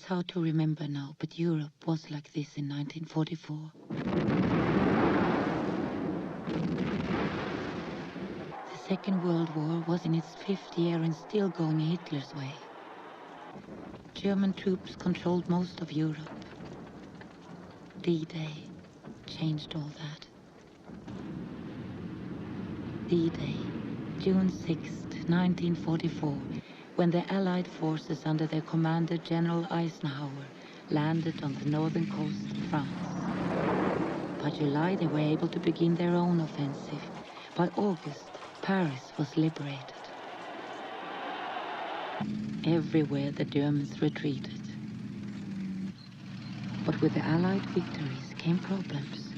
hard to remember now, but Europe was like this in 1944. The Second World War was in its 5th year and still going Hitler's way. German troops controlled most of Europe. D-Day changed all that. D-Day, June 6th, 1944, when the Allied forces under their commander General Eisenhower landed on the northern coast of France. By July, they were able to begin their own offensive. By August, Paris was liberated. Everywhere the Germans retreated. But with the Allied victories came problems.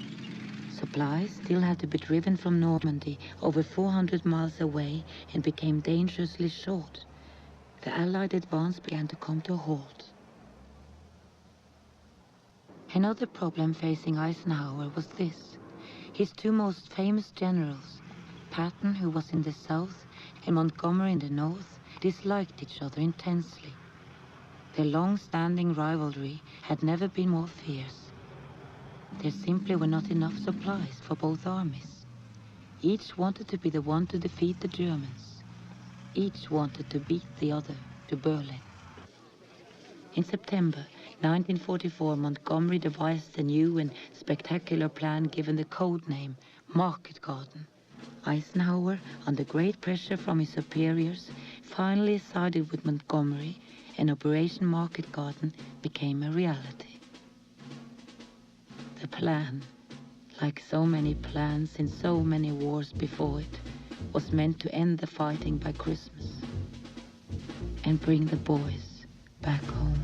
Supplies still had to be driven from Normandy over 400 miles away and became dangerously short. The Allied advance began to come to a halt. Another problem facing Eisenhower was this. His two most famous generals, Patton, who was in the south, and Montgomery in the north, disliked each other intensely. Their long-standing rivalry had never been more fierce. There simply were not enough supplies for both armies. Each wanted to be the one to defeat the Germans. Each wanted to beat the other to Berlin. In September 1944, Montgomery devised a new and spectacular plan given the code name Market Garden. Eisenhower, under great pressure from his superiors, finally sided with Montgomery, and Operation Market Garden became a reality. The plan, like so many plans in so many wars before it, was meant to end the fighting by Christmas and bring the boys back home.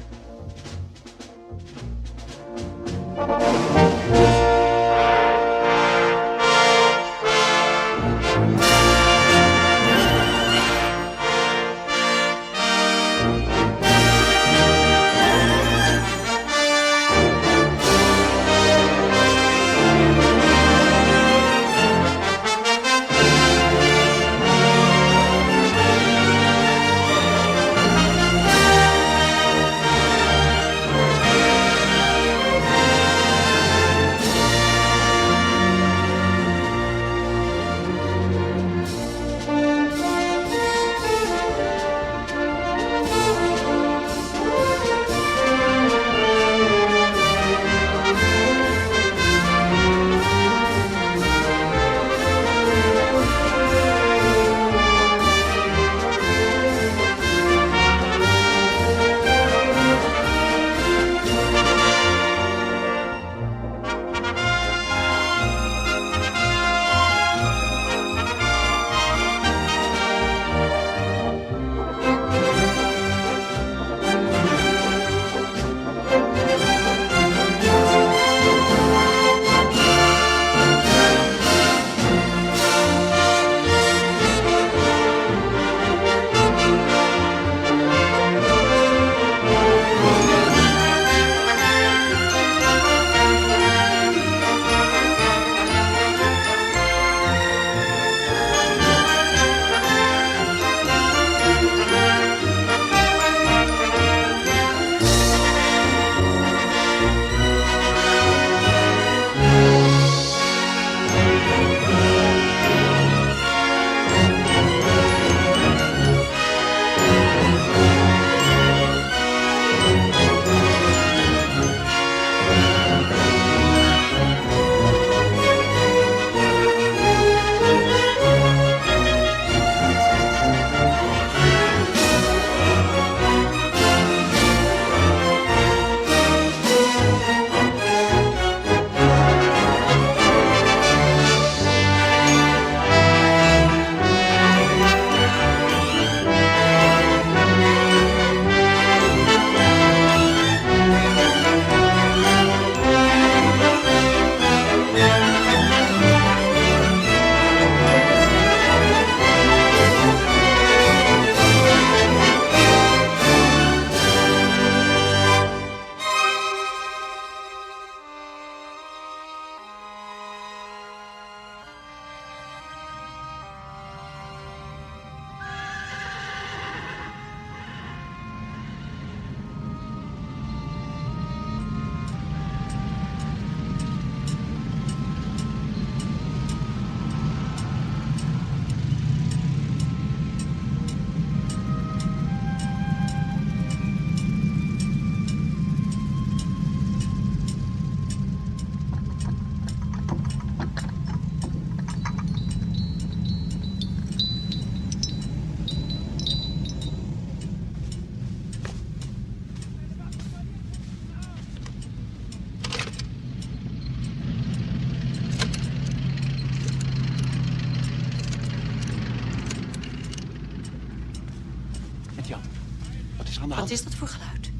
aan de hand? Wat is dat voor geluid?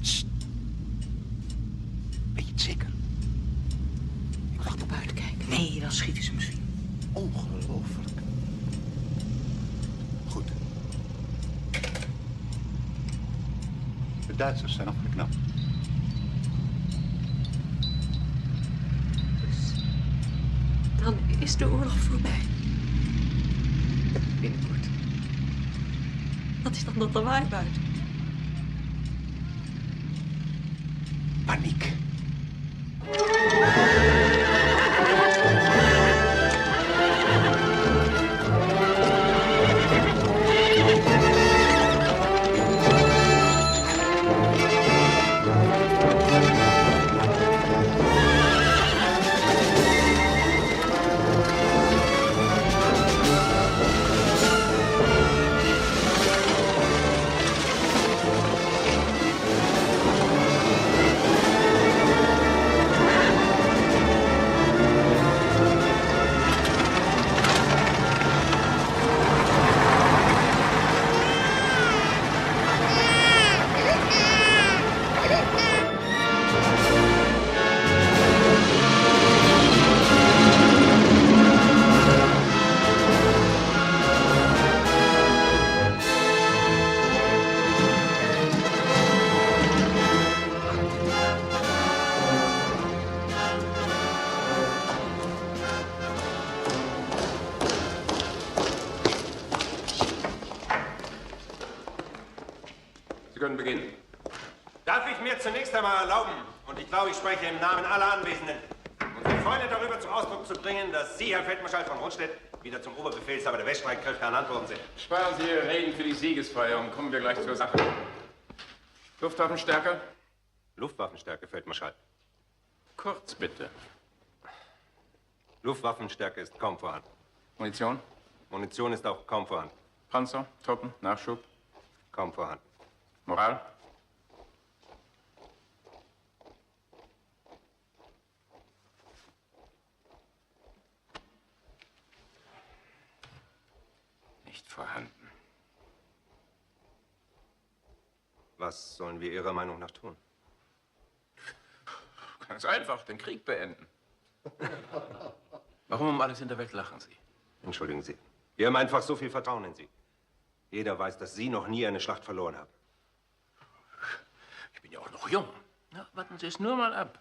Sst. Weet je het zeker? Ik wacht naar buiten kijken. Nee, dan schieten ze misschien. Ongelooflijk. Goed. De Duitsers zijn afgeknapt. Dus dan is de oorlog voorbij. Binnenkort. Wat is dan dat lawaai buiten? Paniek. können beginnen. Darf ich mir zunächst einmal erlauben, und ich glaube, ich spreche im Namen aller Anwesenden, unsere Freude darüber zum Ausdruck zu bringen, dass Sie, Herr Feldmarschall von Rundstedt, wieder zum Oberbefehlshaber der Weststreitkräfte ernannt worden sind. Sparen Sie Ihre Reden für die Siegesfeier und kommen wir gleich zur Sache. Luftwaffenstärke? Luftwaffenstärke, Feldmarschall. Kurz, bitte. Luftwaffenstärke ist kaum vorhanden. Munition? Munition ist auch kaum vorhanden. Panzer? Truppen? Nachschub? Kaum vorhanden. Moral? Nicht vorhanden. Was sollen wir Ihrer Meinung nach tun? Ganz einfach, den Krieg beenden. Warum um alles in der Welt lachen Sie? Entschuldigen Sie. Wir haben einfach so viel Vertrauen in Sie. Jeder weiß, dass Sie noch nie eine Schlacht verloren haben. Ich bin ja auch noch jung. Na, warten Sie es nur mal ab.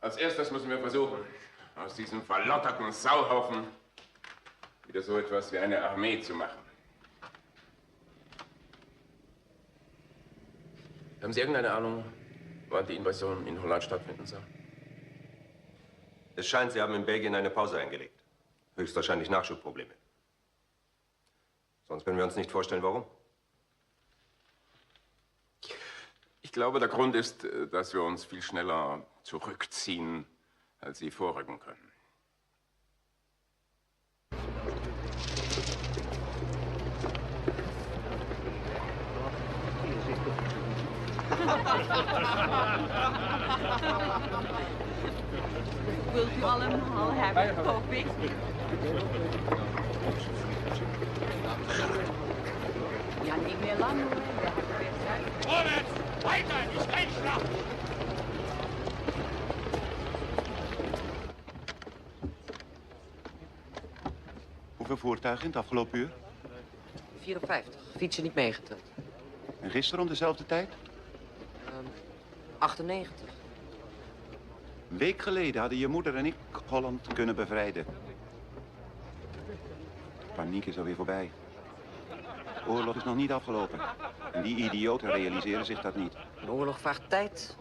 Als erstes müssen wir versuchen, aus diesem verlotterten Sauhaufen wieder so etwas wie eine Armee zu machen. Haben Sie irgendeine Ahnung, wann die Invasion in Holland stattfinden soll? Es scheint, Sie haben in Belgien eine Pause eingelegt. Höchstwahrscheinlich Nachschubprobleme. Sonst können wir uns nicht vorstellen, warum. Ich glaube, der Grund ist, dass wir uns viel schneller zurückziehen, als Sie vorrücken können. Wilt u allemaal hebben, hoop ik. Ja, niet meer lang hoor. We hebben weer tijd. Vorwärts! Weiter! Die Steinschlacht! Hoeveel voertuigen in het afgelopen uur? 54. Fietsen niet meegeteld. En gisteren om dezelfde tijd? 98. Een week geleden hadden je moeder en ik Holland kunnen bevrijden. Paniek is alweer voorbij. De oorlog is nog niet afgelopen. En die idioten realiseren zich dat niet. Een oorlog vraagt tijd.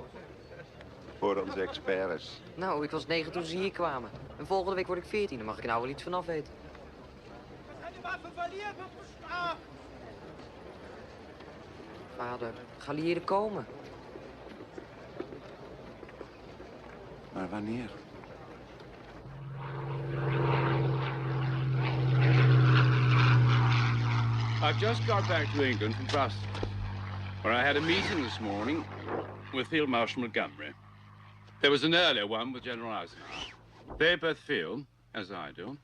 Voor onze experts. Nou, ik was 9 toen ze hier kwamen. En volgende week word ik 14. Daar mag ik nou wel iets vanaf weten. Vader, geallieerden komen. Maar wanneer? I've just got back to England from Brussels, where I had a meeting this morning with Field Marshal Montgomery. There was an earlier one with General Eisenhower. They both feel, as I do,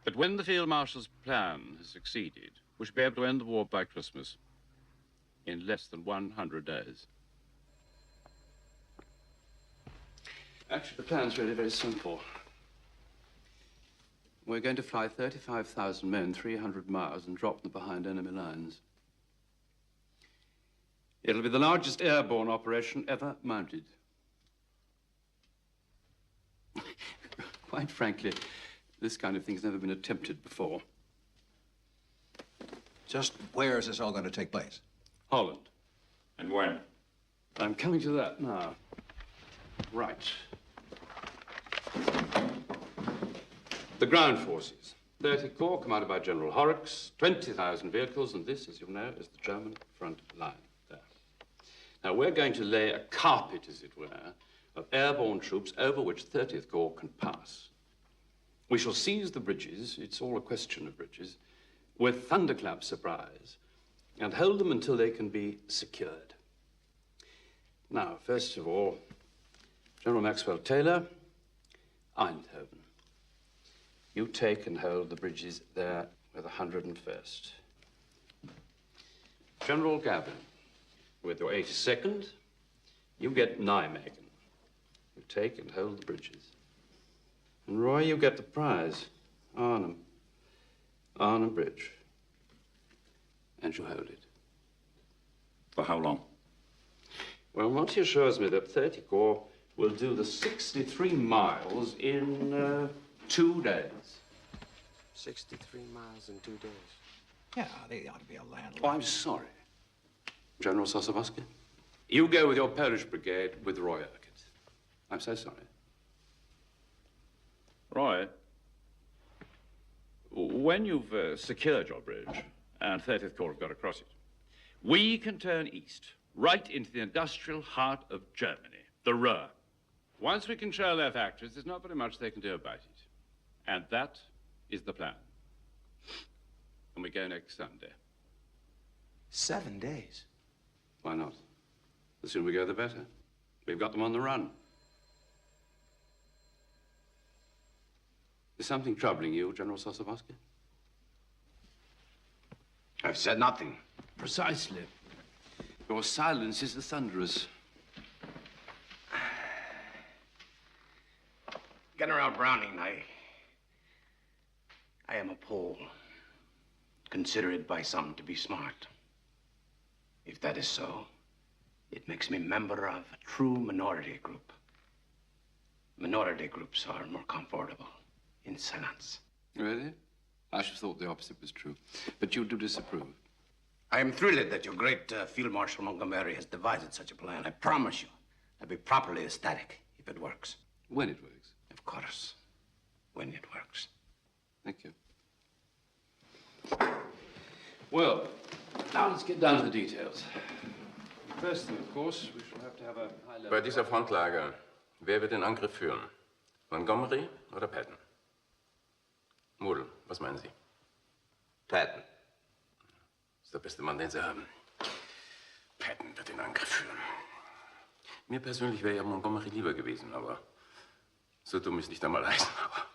But when the Field Marshal's plan has succeeded, we should be able to end the war by Christmas in less than 100 days. Actually, the plan's really very simple. We're going to fly 35,000 men 300 miles and drop them behind enemy lines. It'll be the largest airborne operation ever mounted. Quite frankly, this kind of thing's never been attempted before. Just where is this all going to take place? Holland. And when? I'm coming to that now. Right. The ground forces. 30th Corps, commanded by General Horrocks, 20,000 vehicles, and this, as you know, is the German front line. There. Now, we're going to lay a carpet, as it were, of airborne troops over which 30th Corps can pass. We shall seize the bridges, it's all a question of bridges, with thunderclap surprise, and hold them until they can be secured. Now, first of all, General Maxwell Taylor, Eindhoven. You take and hold the bridges there with the 101st. General Gavin, with your 82nd, you get Nijmegen. You take and hold the bridges. And Roy, you get the prize, Arnhem. Arnhem Bridge. And you hold it. For how long? Well, Monty assures me that 30 Corps will do the 63 miles in 2 days. 63 miles in 2 days. Yeah, they ought to be a land. Oh, I'm sorry. General Sosabowski, you go with your Polish brigade with Roy Urquhart. I'm so sorry. Roy, when you've secured your bridge and 30th Corps have got across it, we can turn east, right into the industrial heart of Germany, the Ruhr. Once we control their factories, there's not very much they can do about it. And that is the plan. And we go next Sunday. 7 days? Why not? The sooner we go, the better. We've got them on the run. Is something troubling you, General Sosabowski? I've said nothing. Precisely. Your silence is the thunderous. General Browning, I am a Pole, considered by some to be smart. If that is so, it makes me member of a true minority group. Minority groups are more comfortable in silence. Really? I should have thought the opposite was true. But you do disapprove. I am thrilled that your great Field Marshal Montgomery has devised such a plan. I promise you, I'll be properly ecstatic if it works. When it works. Of course, when it works. Thank you. Well, now let's get down to the details. First thing, of course, we shall have to have a high level... Bei dieser Frontlage, wer wird den Angriff führen? Montgomery oder Patton? Moodle, was meinen Sie? Patton. Das ist der beste Mann, den Sie haben. Patton wird den Angriff führen. Mir persönlich wäre ja Montgomery lieber gewesen, aber so dumm ist nicht einmal Eisenhower.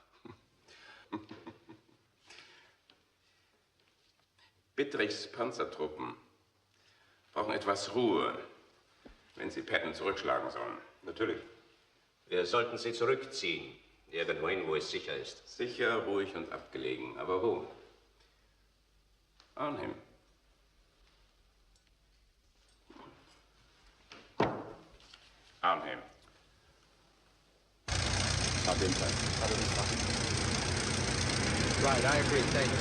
Bittrichs Panzertruppen brauchen etwas Ruhe, wenn sie Patton zurückschlagen sollen. Natürlich. Wir sollten sie zurückziehen. Irgendwohin, wo es sicher ist. Sicher, ruhig und abgelegen. Aber wo? Arnhem. Arnhem. Auf jeden Fall. Right, I agree. Thank you.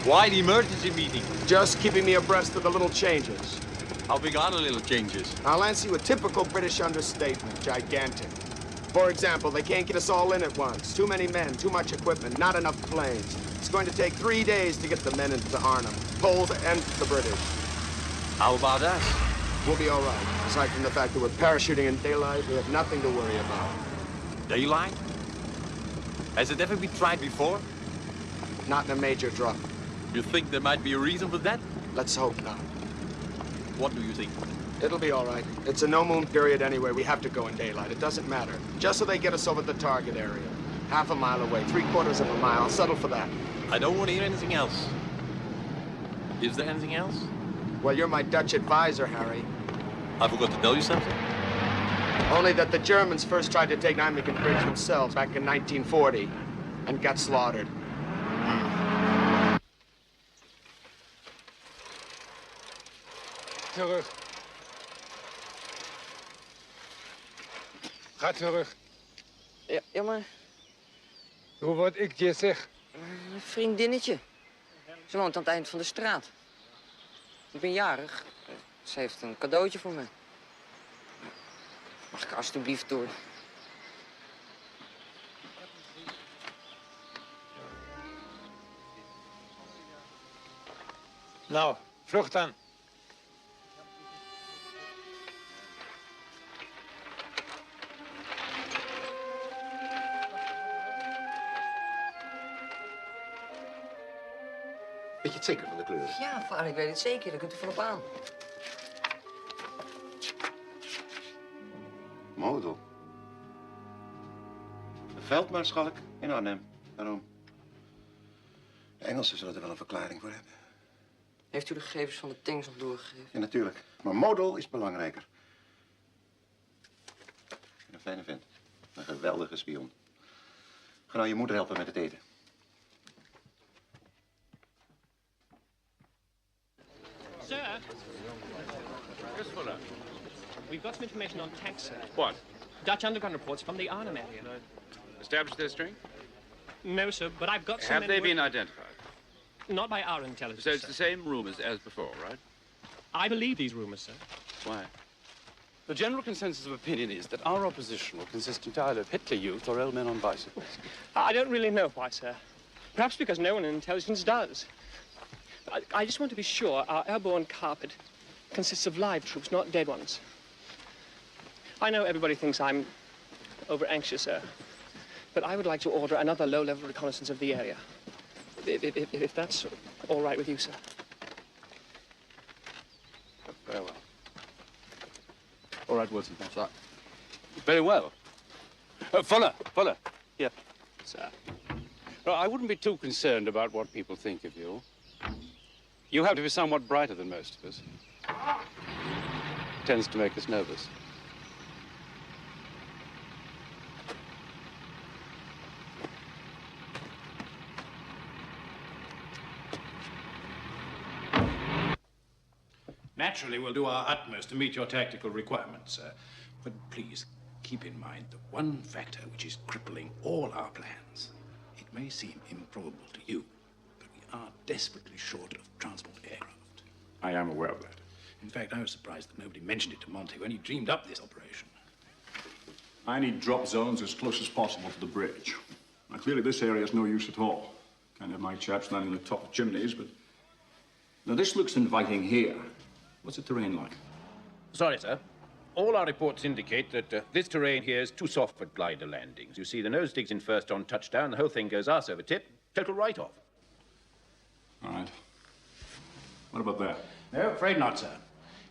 Why the emergency meeting? Just keeping me abreast of the little changes. How big are the little changes? I'll answer you a typical British understatement, gigantic. For example, they can't get us all in at once. Too many men, too much equipment, not enough planes. It's going to take 3 days to get the men into the Arnhem. Poles and the British. How about us? We'll be all right. Aside from the fact that we're parachuting in daylight, we have nothing to worry about. Daylight? Has it ever been tried before? Not in a major drop. You think there might be a reason for that? Let's hope not. What do you think? It'll be all right. It's a no-moon period anyway. We have to go in daylight. It doesn't matter. Just so they get us over the target area. Half a mile away, 3/4 of a mile. I'll settle for that. I don't want to hear anything else. Is there anything else? Well, you're my Dutch advisor, Harry. I forgot to tell you something? Only that the Germans first tried to take Nijmegen Bridge themselves back in 1940 and got slaughtered. Terug. Ga terug. Ja, maar... Doe wat ik je zeg. Een vriendinnetje. Ze woont aan het eind van de straat. Ik ben jarig. Ze heeft een cadeautje voor me. Mag ik alstublieft door? Nou, vlucht dan. Weet je het zeker van de kleuren? Ja, vader, ik weet het zeker. Daar kunt u van op aan. Model. Een veldmaarschalk in Arnhem. Waarom? De Engelsen zullen er wel een verklaring voor hebben. Heeft u de gegevens van de tanks nog doorgegeven? Ja, natuurlijk. Maar model is belangrijker. Een fijne vent. Een geweldige spion. Ga nou je moeder helpen met het eten. Sir? Yes, Fuller. We've got some information on tanks, sir. What? Dutch underground reports from the Arnhem area. Established their strength? No, sir, but I've got some... Have they been identified? Not by our intelligence, So it's sir. the same rumors as before, right? I believe these rumors, sir. Why? The general consensus of opinion is that our opposition will consist entirely of Hitler youth or old men on bicycles. I don't really know why, sir. Perhaps because no one in intelligence does. I just want to be sure our airborne carpet consists of live troops, not dead ones. I know everybody thinks I'm over-anxious, sir, but I would like to order another low-level reconnaissance of the area. If that's all right with you, sir. Very well. All right, Wilson, thanks. Right. Very well. Fuller, here. Sir. Well, I wouldn't be too concerned about what people think of you. You have to be somewhat brighter than most of us. Tends to make us nervous. Naturally, we'll do our utmost to meet your tactical requirements, sir. But please, keep in mind the one factor which is crippling all our plans. It may seem improbable to you, but we are desperately short of transport aircraft. I am aware of that. In fact, I was surprised that nobody mentioned it to Monty when he dreamed up this operation. I need drop zones as close as possible to the bridge. Now, clearly, this area is no use at all. Can't have my chaps landing on the top of chimneys, but... Now, this looks inviting here. What's the terrain like? Sorry, sir. All our reports indicate that this terrain here is too soft for glider landings. You see, the nose digs in first on touchdown, the whole thing goes arse over tip, total write-off. All right. What about that? No, afraid not, sir.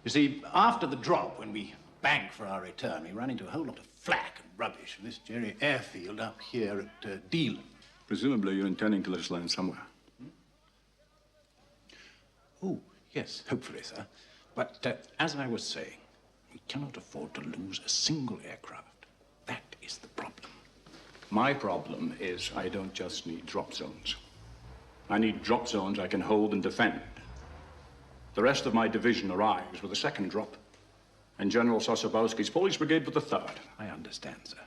You see, after the drop, when we banked for our return, we ran into a whole lot of flak and rubbish from this very airfield up here at Deal. Presumably, you're intending to let us land somewhere. Oh, yes, hopefully, sir. But as I was saying, we cannot afford to lose a single aircraft. That is the problem. My problem is I don't just need drop zones. I need drop zones I can hold and defend. The rest of my division arrives with a second drop, and General Sosabowski's Polish Brigade with the third. I understand, sir.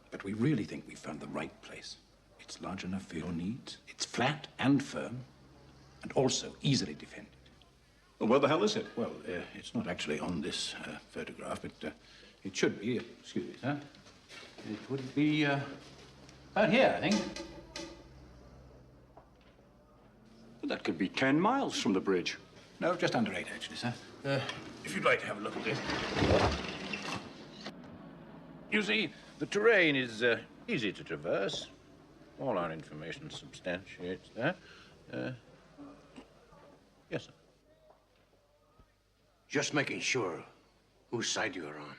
But we really think we found the right place. It's large enough for your needs. It's flat and firm, and also easily defended. Well, where the hell is it? Well, it's not actually on this photograph, but it should be. Excuse me, sir. It would be about here, I think. Well, that could be 10 miles from the bridge. No, just under 8, actually, sir. If you'd like to have a look at it. You see, the terrain is easy to traverse. All our information substantiates that. Yes, sir. Just making sure whose side you are on.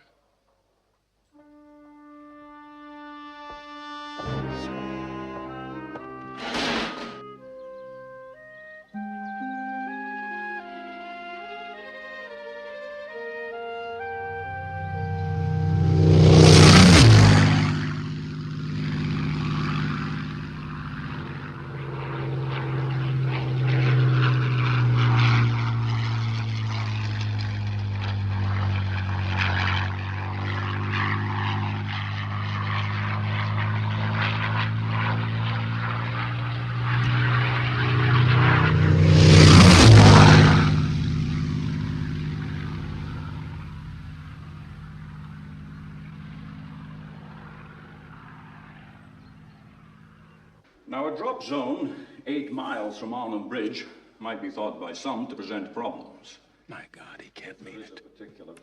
Now, a drop zone 8 miles from Arnhem Bridge might be thought by some to present problems. My God, he can't mean it.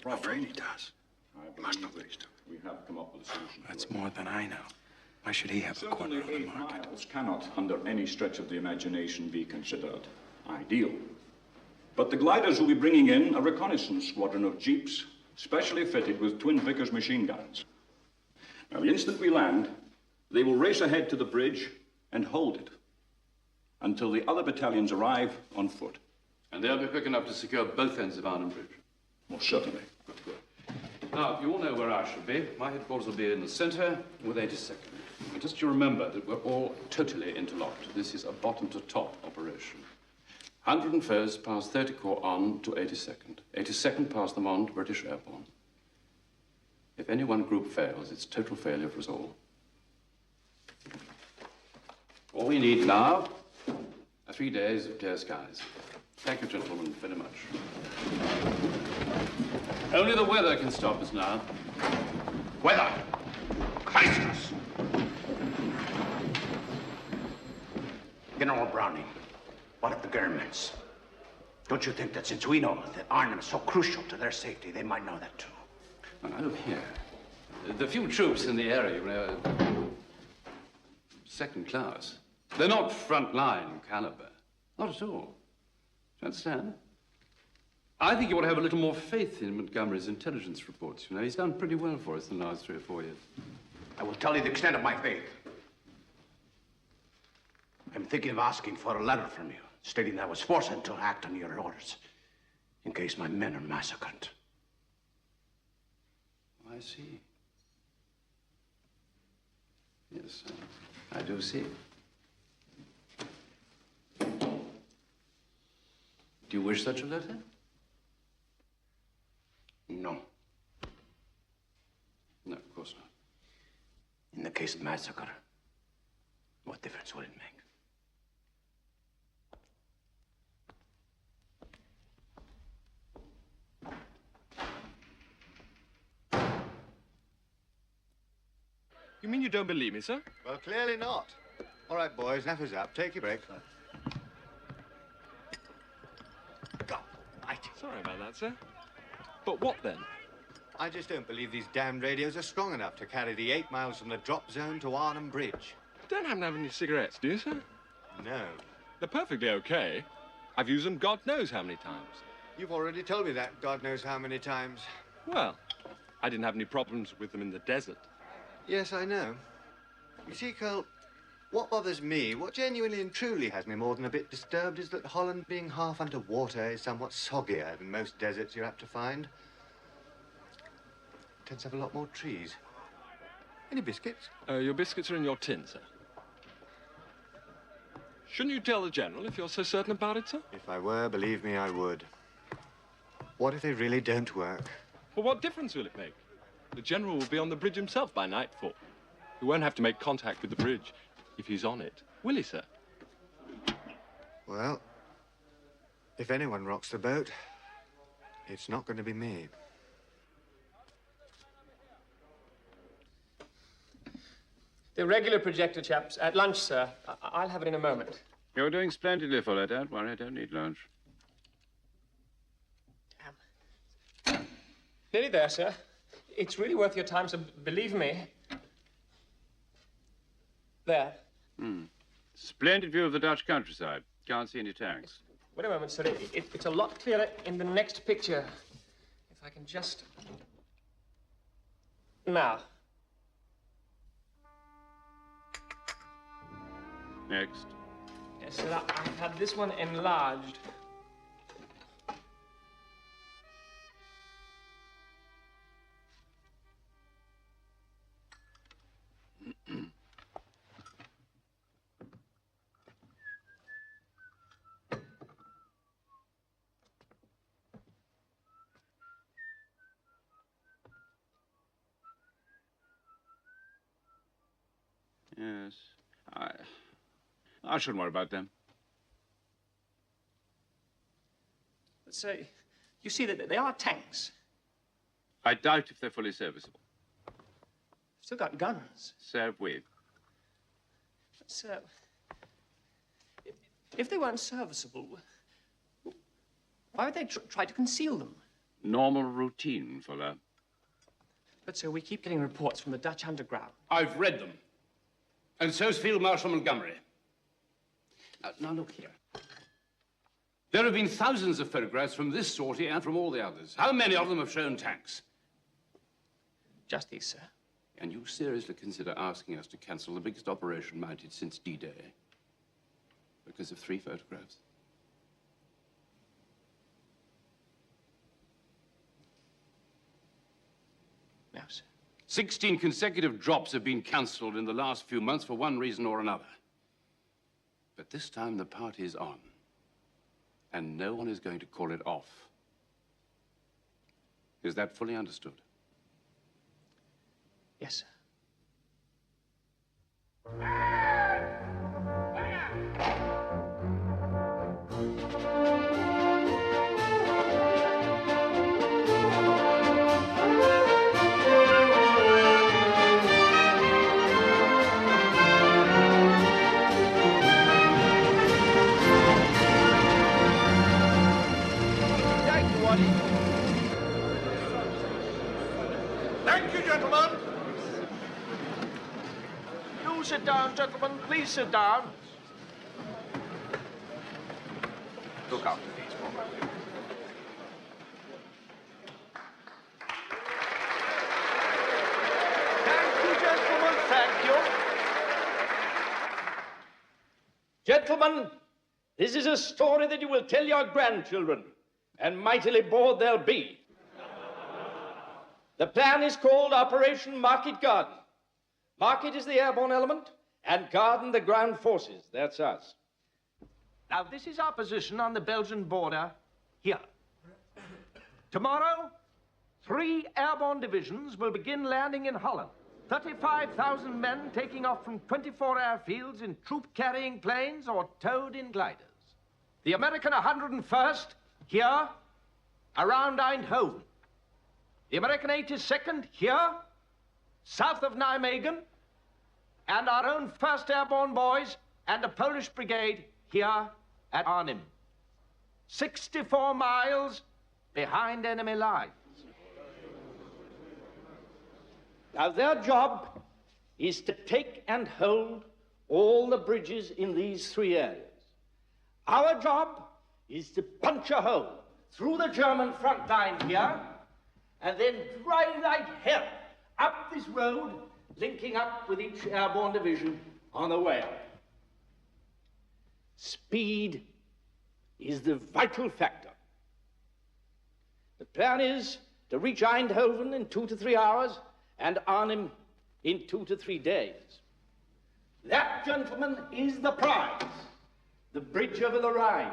I'm afraid he does. He must know what he's doing. We have come up with a solution. That's more than I know. Why should he have a corner on the Certainly 8 market? miles cannot, under any stretch of the imagination, be considered ideal. But the gliders will be bringing in a reconnaissance squadron of jeeps, specially fitted with twin Vickers machine guns. Now, the instant we land, they will race ahead to the bridge and hold it until the other battalions arrive on foot. And they'll be quick enough to secure both ends of Arnhem Bridge. Most certainly. Good. Now, you all know where I shall be. My headquarters will be in the center with 82nd. And just to remember that we're all totally interlocked. This is a bottom-to-top operation. 101st past 30 Corps on to 82nd. 82nd past them on to British Airborne. If any one group fails, it's total failure for us all. All we need now are 3 days of clear skies. Thank you, gentlemen, very much. Only the weather can stop us now. Weather! Christus! General Browning, what of the Germans? Don't you think that since we know that Arnhem is so crucial to their safety, they might know that too? Now, look here. The few troops in the area, you know, second class. They're not front-line caliber. Not at all. Do you understand? I think you ought to have a little more faith in Montgomery's intelligence reports. You know, he's done pretty well for us in the last 3 or 4 years. I will tell you the extent of my faith. I'm thinking of asking for a letter from you, stating that I was forced to act on your orders in case my men are massacred. I see. Yes, I do see. Do you wish such a letter? No. No, of course not. In the case of massacre, what difference would it make? You mean you don't believe me, sir? Well, clearly not. All right, boys, enough is up. Take your break. Sorry about that, sir. But what then? I just don't believe these damned radios are strong enough to carry the 8 miles from the drop zone to Arnhem Bridge. Don't happen to have any cigarettes, do you, sir? No. They're perfectly okay. I've used them God knows how many times. You've already told me that God knows how many times. Well, I didn't have any problems with them in the desert. Yes, I know. You see, Carl, what bothers me, what genuinely and truly has me more than a bit disturbed is that Holland, being half underwater, is somewhat soggier than most deserts you're apt to find. It tends to have a lot more trees. Any biscuits? Your biscuits are in your tin, sir. Shouldn't you tell the General if you're so certain about it, sir? If I were, believe me, I would. What if they really don't work? Well, what difference will it make? The General will be on the bridge himself by nightfall. He won't have to make contact with the bridge if he's on it. Will he, sir? Well, if anyone rocks the boat, it's not going to be me. The regular projector, chaps. At lunch, sir. I'll have it in a moment. You're doing splendidly, Fuller. Don't worry, I don't need lunch. Nearly there, sir. It's really worth your time, so believe me. There. Splendid view of the Dutch countryside. Can't see any tanks. Wait a moment, sir. It's a lot clearer in the next picture. If I can just... Now. Next. Yes, sir. I've had this one enlarged. Yes. I shouldn't worry about them. But, sir, you see that they are tanks. I doubt if they're fully serviceable. Still got guns. So have we. But, sir, If they weren't serviceable, why would they try to conceal them? Normal routine, Fuller. But, sir, we keep getting reports from the Dutch underground. I've read them. And so's Field Marshal Montgomery. Now, look here. There have been thousands of photographs from this sortie and from all the others. How many of them have shown tanks? Just these, sir. And you seriously consider asking us to cancel the biggest operation mounted since D-Day? Because of 3 photographs? No, sir. 16 consecutive drops have been cancelled in the last few months for one reason or another. But this time the party's on. And no one is going to call it off. Is that fully understood? Yes, sir. Thank you, gentlemen. Do sit down, gentlemen. Please sit down. Look after these, woman. Thank you, gentlemen. Thank you. Gentlemen, this is a story that you will tell your grandchildren, and mightily bored they'll be. The plan is called Operation Market Garden. Market is the airborne element, and Garden the ground forces. That's us. Now, this is our position on the Belgian border here. Tomorrow, 3 airborne divisions will begin landing in Holland. 35,000 men taking off from 24 airfields in troop-carrying planes or towed in gliders. The American 101st here, around Eindhoven. The American 82nd here, south of Nijmegen, and our own 1st Airborne Boys and a Polish brigade here at Arnhem. 64 miles behind enemy lines. Now, their job is to take and hold all the bridges in these 3 areas. Our job is to punch a hole through the German front line here, and then drive like hell up this road, linking up with each airborne division on the way up. Speed is the vital factor. The plan is to reach Eindhoven in 2 to 3 hours and Arnhem in 2 to 3 days. That, gentlemen, is the prize. The bridge over the Rhine.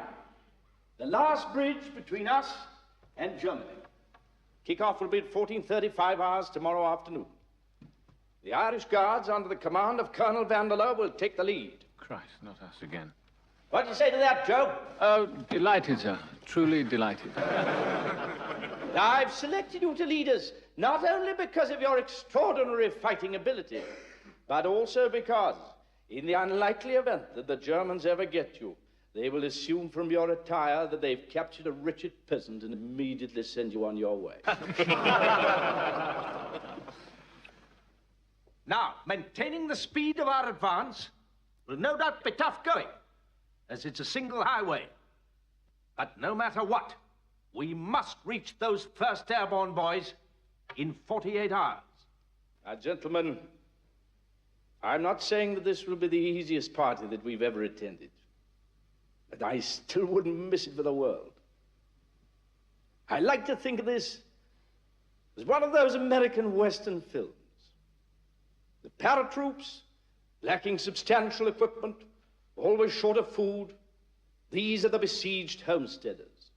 The last bridge between us and Germany. Kick-off will be at 14:35 hours tomorrow afternoon. The Irish Guards, under the command of Colonel Vanderloo, will take the lead. Christ, not us again. What do you say to that, Joe? Oh, delighted, sir. Truly delighted. Now, I've selected you to lead us, not only because of your extraordinary fighting ability, but also because, in the unlikely event that the Germans ever get you, they will assume from your attire that they've captured a wretched peasant and immediately send you on your way. Now, maintaining the speed of our advance will no doubt be tough going, as it's a single highway. But no matter what, we must reach those 1st Airborne Boys in 48 hours. Now, gentlemen, I'm not saying that this will be the easiest party that we've ever attended. But I still wouldn't miss it for the world. I like to think of this as one of those American Western films. The paratroops, lacking substantial equipment, always short of food, these are the besieged homesteaders.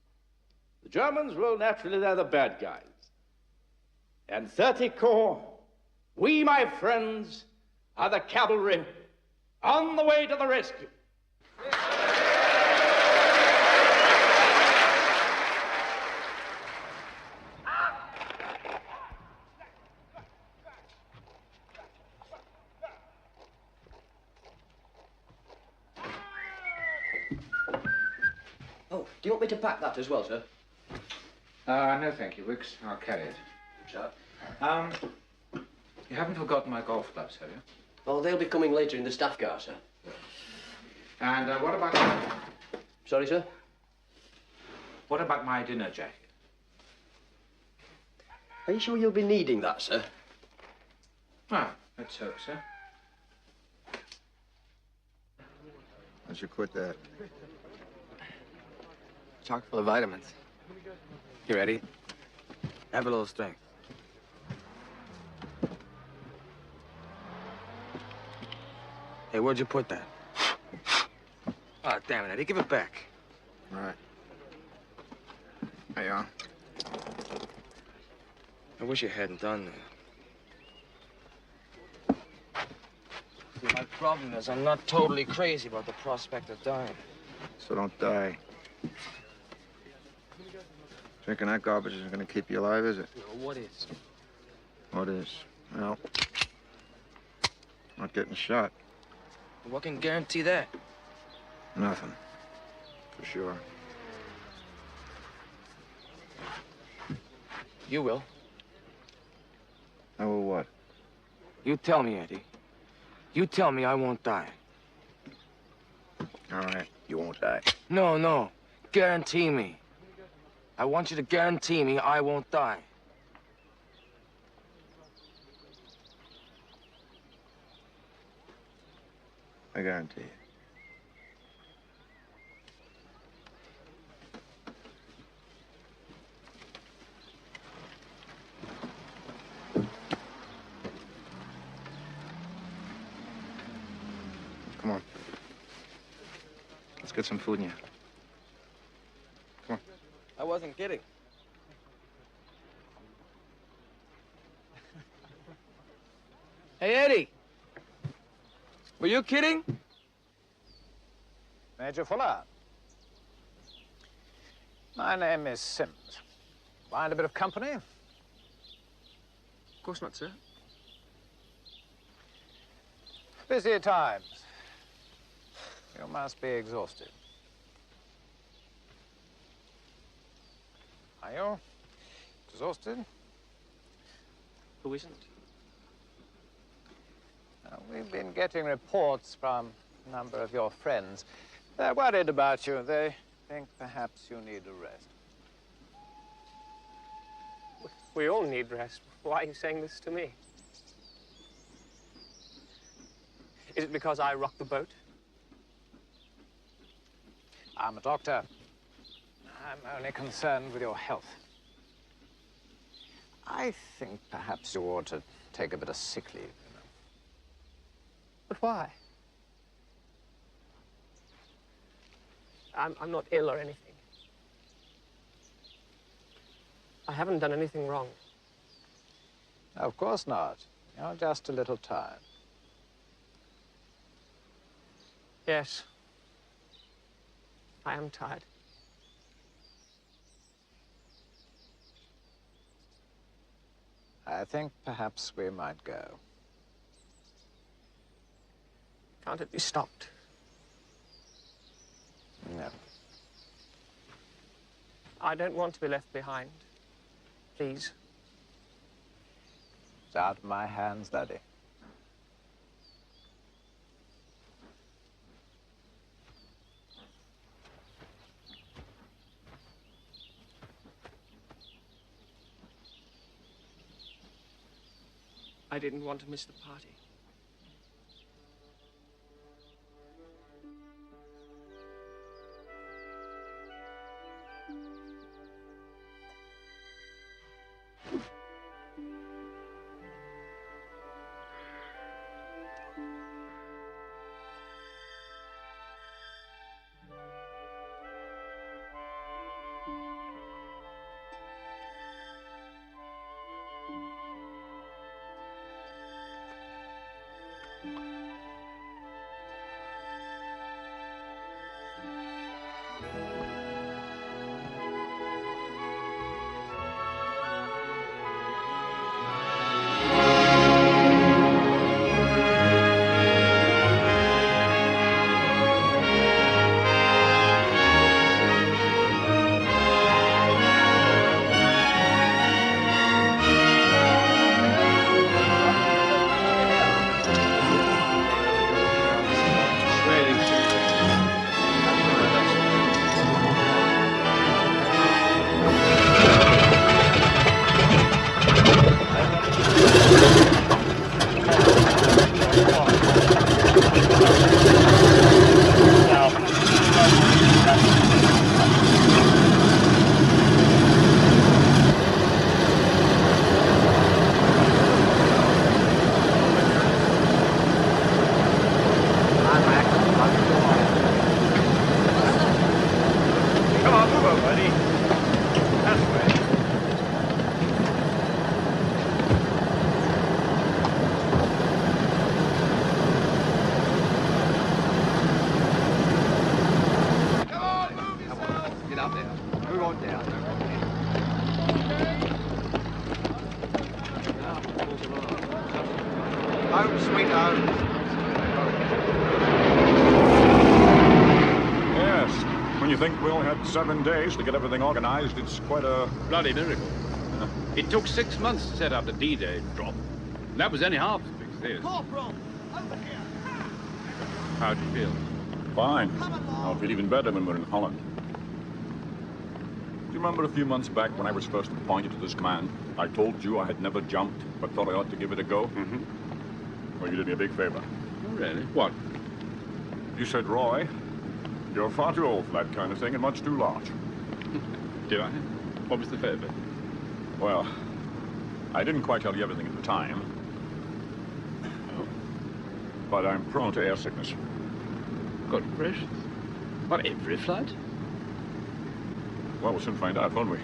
The Germans, well, naturally, they're the bad guys. And 30 Corps, we, my friends, are the cavalry on the way to the rescue. Do you want me to pack that as well, sir? No, thank you, Wicks. I'll carry it. Sure. You haven't forgotten my golf clubs, have you? Oh, they'll be coming later in the staff car, sir. And what about... Sorry, sir? What about my dinner jacket? Are you sure you'll be needing that, sir? Ah, let's hope so. Once you quit that. Chock full of vitamins. You ready? Have a little strength. Hey, where'd you put that? Oh, damn it, Eddie. Give it back. All right. There you are. I wish you hadn't done that. See, my problem is I'm not totally crazy about the prospect of dying. So don't die. Drinking that garbage isn't going to keep you alive, is it? Well, what is? What is? Well, not getting shot. What can guarantee that? Nothing. For sure. You will. I will what? You tell me, Eddie. You tell me I won't die. All right. You won't die. No, no. Guarantee me. I want you to guarantee me I won't die. I guarantee it. Come on. Let's get some food in you. Come on. I wasn't kidding. Hey, Eddie. Were you kidding? Major Fuller. My name is Sims. Mind a bit of company? Of course not, sir. Busy times. You must be exhausted. Are you exhausted? Who isn't? We've been getting reports from a number of your friends. They're worried about you. They think perhaps you need a rest. We all need rest. Why are you saying this to me? Is it because I rocked the boat? I'm a doctor. I'm only concerned with your health. I think perhaps you ought to take a bit of sick leave, you know. But why? I'm not ill or anything. I haven't done anything wrong. Of course not. You're just a little tired. Yes. I am tired. I think perhaps we might go. Can't it be stopped? No. I don't want to be left behind. Please. It's out of my hands, Daddy. I didn't want to miss the party. think we only had 7 days to get everything organized. It's quite a... Bloody miracle. It took 6 months to set up the D-Day drop. And that was only half as big as this. Corporal, over here. How'd you feel? Fine. I'll feel even better when we're in Holland. Do you remember a few months back when I was first appointed to this command? I told you I had never jumped, but thought I ought to give it a go? Mm-hmm. Well, you did me a big favor. Oh, really? What? You said, Roy, you're far too old for that kind of thing and much too large. Did I? What was the favor? Well, I didn't quite tell you everything at the time. Oh. But I'm prone to air sickness. Good gracious. What, every flight? Well, we'll soon find out, won't we?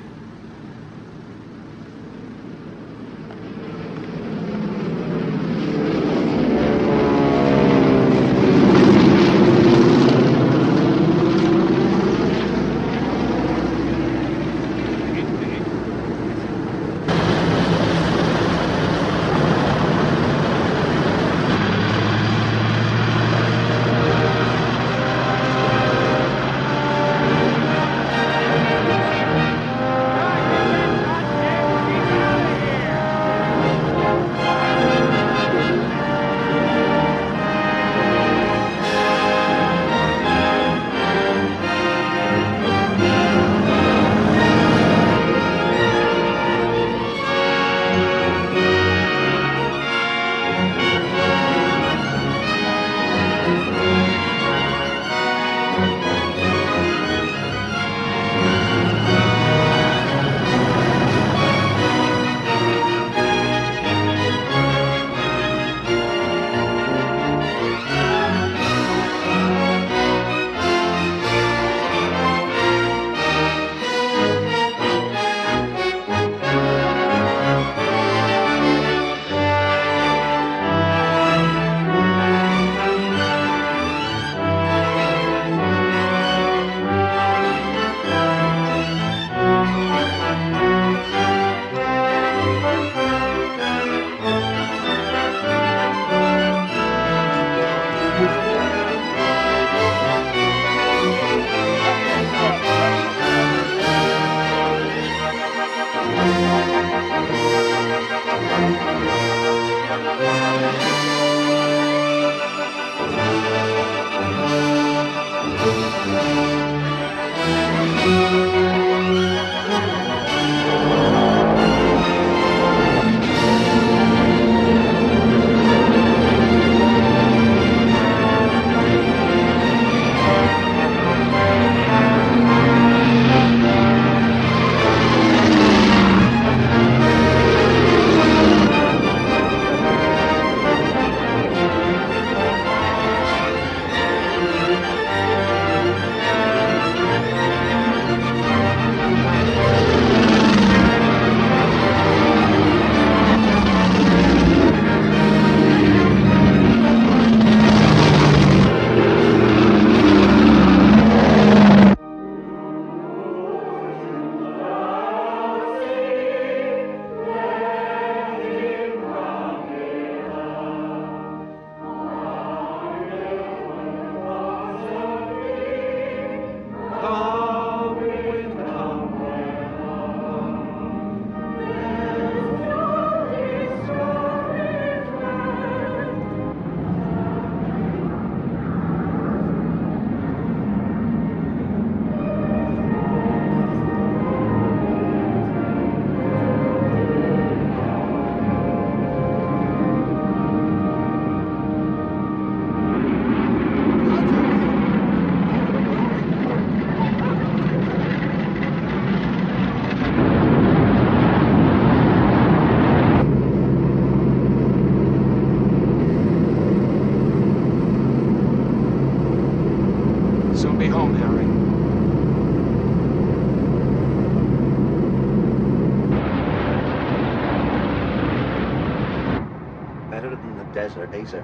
desert, eh, sir?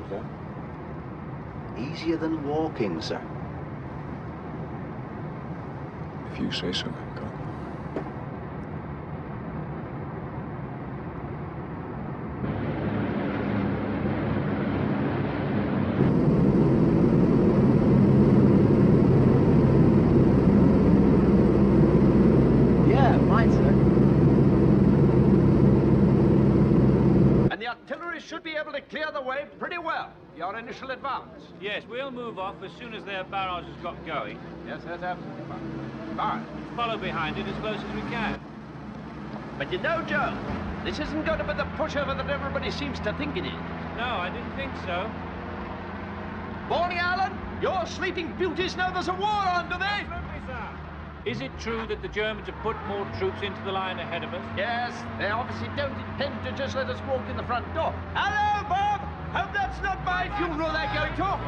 Sir? Easier than walking, sir. If you say so, God. artillery should be able to clear the way pretty well. Your initial advance. Yes, we'll move off as soon as their barrage has got going. Yes, that's absolutely fine. Fine. Follow behind it as close as we can. But you know, Joe, this isn't going to be the pushover that everybody seems to think it is. No, I didn't think so. Morning, Alan. Your sleeping beauties know there's a war on, do they? Absolutely, sir. Is it true that the Germans have put more troops into the line ahead of us? Yes, they obviously don't intend to just let us walk in the front door. Hello, Bob! Hope that's not my funeral they're going to.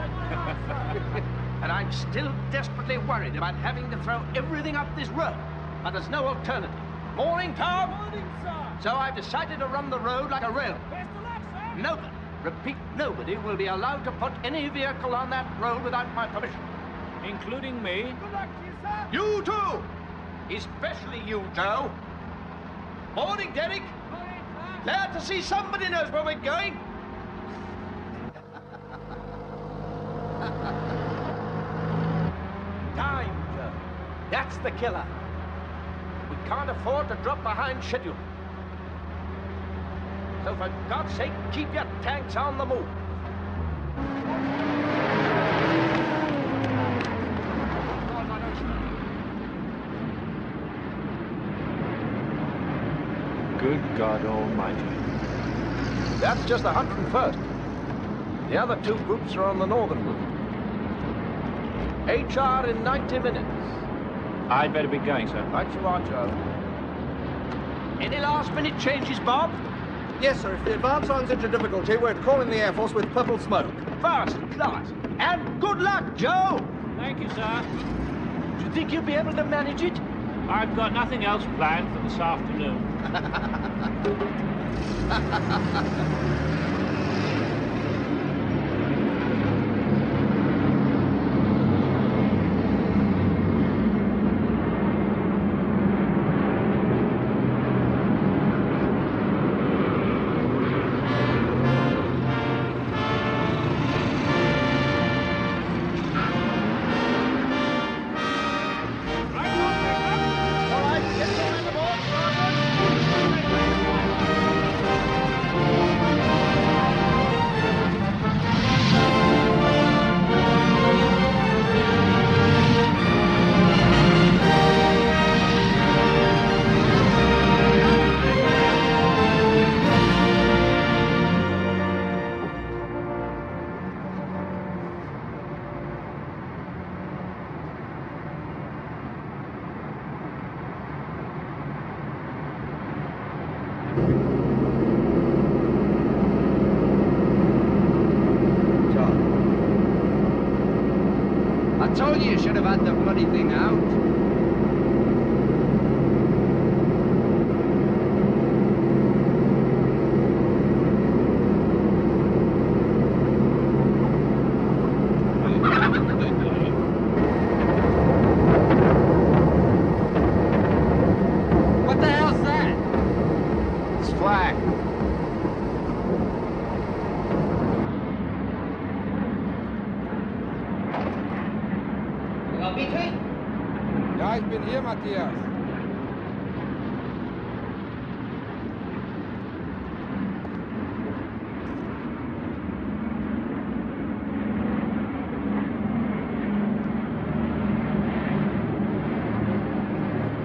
And I'm still desperately worried about having to throw everything up this road. But there's no alternative. Morning, Tom. Morning, sir. So I've decided to run the road like a railroad. Best of luck, sir. Nobody, repeat, nobody will be allowed to put any vehicle on that road without my permission. Including me? Good luck to you, sir. You too. Especially you, Joe. Morning, Derek. Morning, sir. Glad to see somebody knows where we're going. Time, Joe. That's the killer. We can't afford to drop behind schedule. So for God's sake, keep your tanks on the move. Good God Almighty. That's just the 101st. The other two groups are on the northern route. HR in 90 minutes. I'd better be going, sir. Right you are, Joe. Any last-minute changes, Bob? Yes, sir. If the advance runs into difficulty, we're calling the Air Force with purple smoke. First class. And good luck, Joe! Thank you, sir. Do you think you'll be able to manage it? I've got nothing else planned for this afternoon. I told you should have had the bloody thing out. What the hell's that? It's flag. Ja, ich bin hier, Matthias.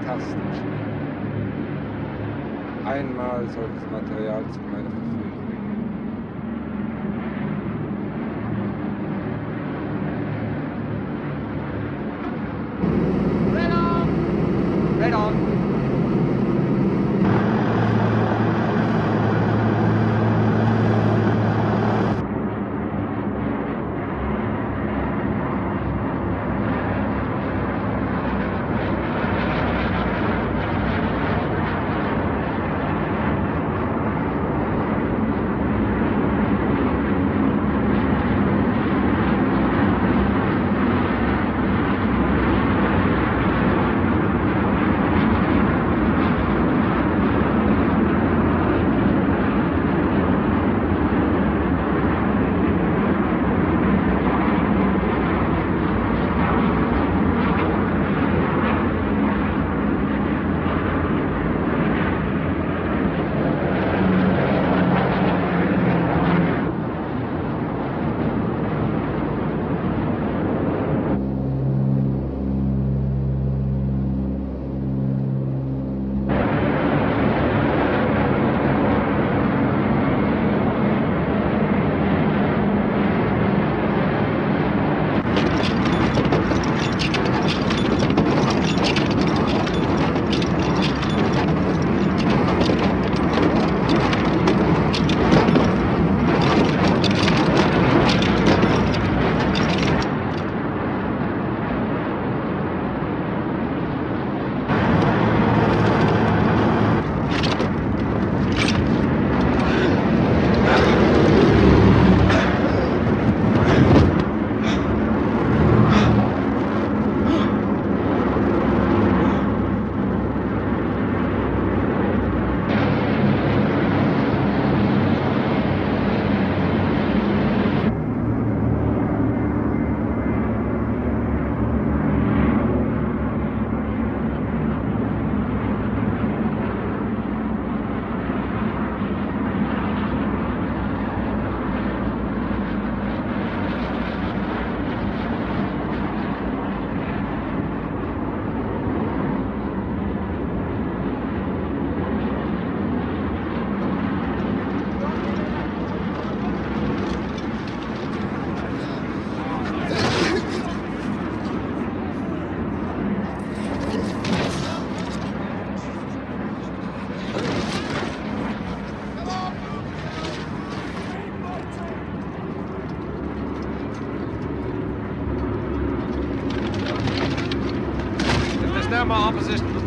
Fantastisch. Einmal solches Material zu meiner Verfügung. Right on.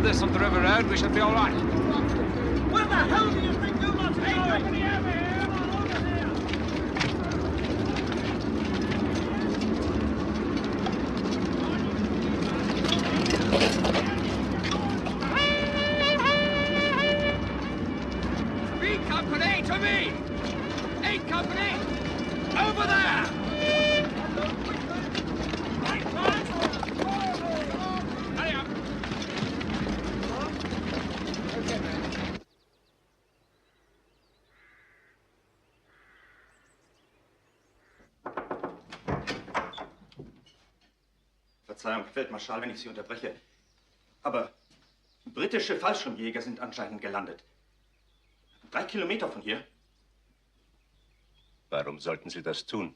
this on the river road, we should be all right. Where the hell do you think you lot are going? B Company, to me! 8 Company, over there! Hurry up! Verzeihung, Feldmarschall, wenn ich Sie unterbreche. Aber britische Fallschirmjäger sind anscheinend gelandet. 3 Kilometer von hier. Warum sollten Sie das tun?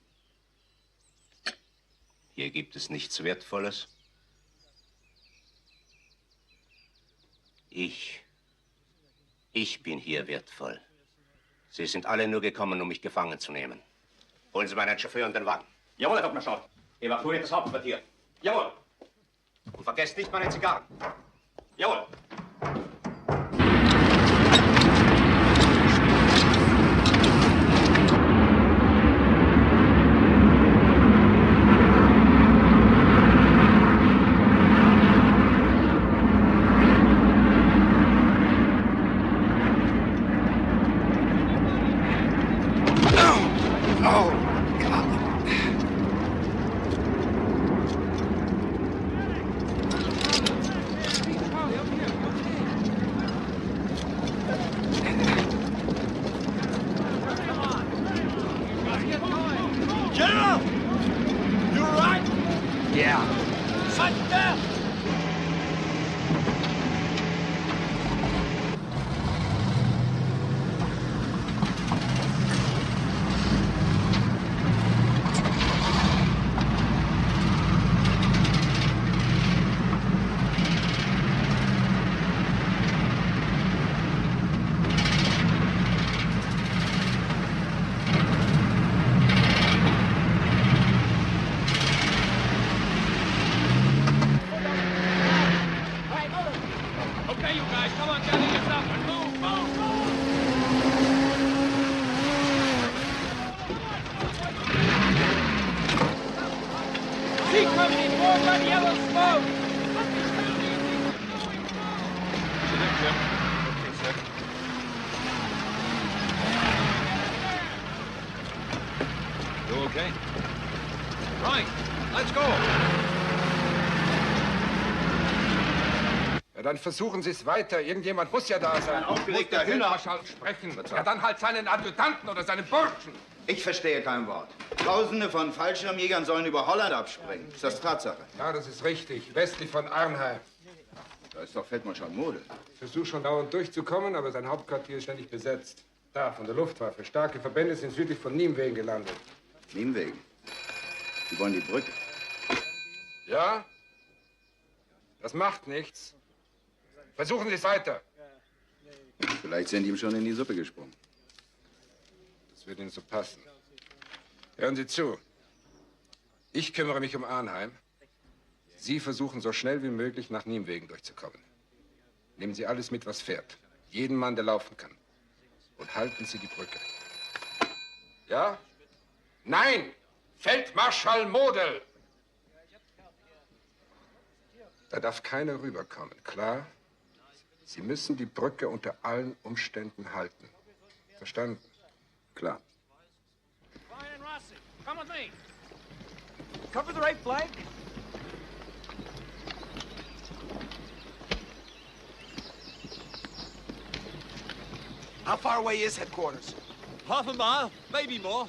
Hier gibt es nichts Wertvolles. Ich bin hier wertvoll. Sie sind alle nur gekommen, um mich gefangen zu nehmen. Holen Sie meinen Chauffeur und den Wagen. Jawohl, Herr Hauptmarschall. Evakuiert das Hauptquartier. Jawohl. Und vergesst nicht meine Zigarren. Jawohl. General! You all right? Yeah. Shut down! Okay, you guys, come on, gather yourself and move, move, move! See company, more red yellow smoke! You okay? Right, let's go. Ja, dann versuchen Sie es weiter. Irgendjemand muss ja da sein. Ein aufgeregter Muss der Hühner. Feldmarschall sprechen. Ja, dann halt seinen Adjutanten oder seinen Burschen. Ich verstehe kein Wort. Tausende von Fallschirmjägern sollen über Holland abspringen. Ist das Tatsache? Ja, das ist richtig. Westlich von Arnheim. Da ist doch Feldmarschall Model. Ich versuche schon dauernd durchzukommen, aber sein Hauptquartier ist ständig besetzt. Da, von der Luftwaffe. Starke Verbände sind südlich von Niemwegen gelandet. Niemwegen? Die wollen die Brücke. Ja? Das macht nichts. Versuchen Sie es weiter. Vielleicht sind die ihm schon in die Suppe gesprungen. Das wird Ihnen so passen. Hören Sie zu. Ich kümmere mich um Arnheim. Sie versuchen so schnell wie möglich nach Niemwegen durchzukommen. Nehmen Sie alles mit, was fährt. Jeden Mann, der laufen kann. Und halten Sie die Brücke. Ja? Nein! Feldmarschall Model! Da darf keiner rüberkommen, klar? Sie müssen die Brücke unter allen Umständen halten. Verstanden? Klar. Ryan and Rossi, come with me. Cover the right flank. How far away is headquarters? Half a mile, maybe more.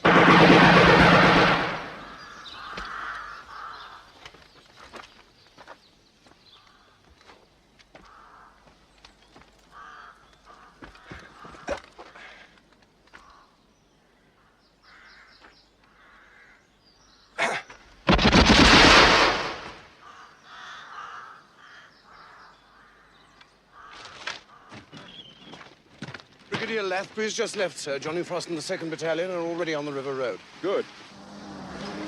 Brigadier Lethbridge just left, sir. Johnny Frost and the 2nd Battalion are already on the River Road. Good.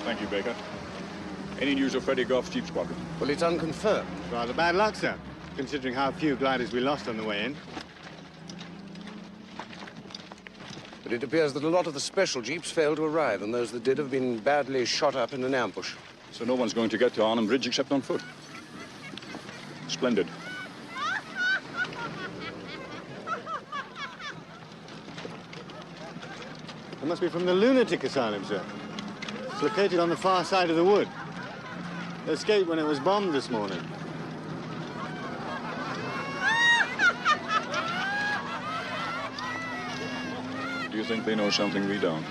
Thank you, Baker. Any news of Freddie Goff's Jeep Squadron? Well, it's unconfirmed. Rather bad luck, sir. considering how few gliders we lost on the way in. But it appears that a lot of the special jeeps failed to arrive, and those that did have been badly shot up in an ambush. So no one's going to get to Arnhem Bridge except on foot. Splendid. It must be from the lunatic asylum, sir. It's located on the far side of the wood. They escaped when it was bombed this morning. Do you think they know something we don't?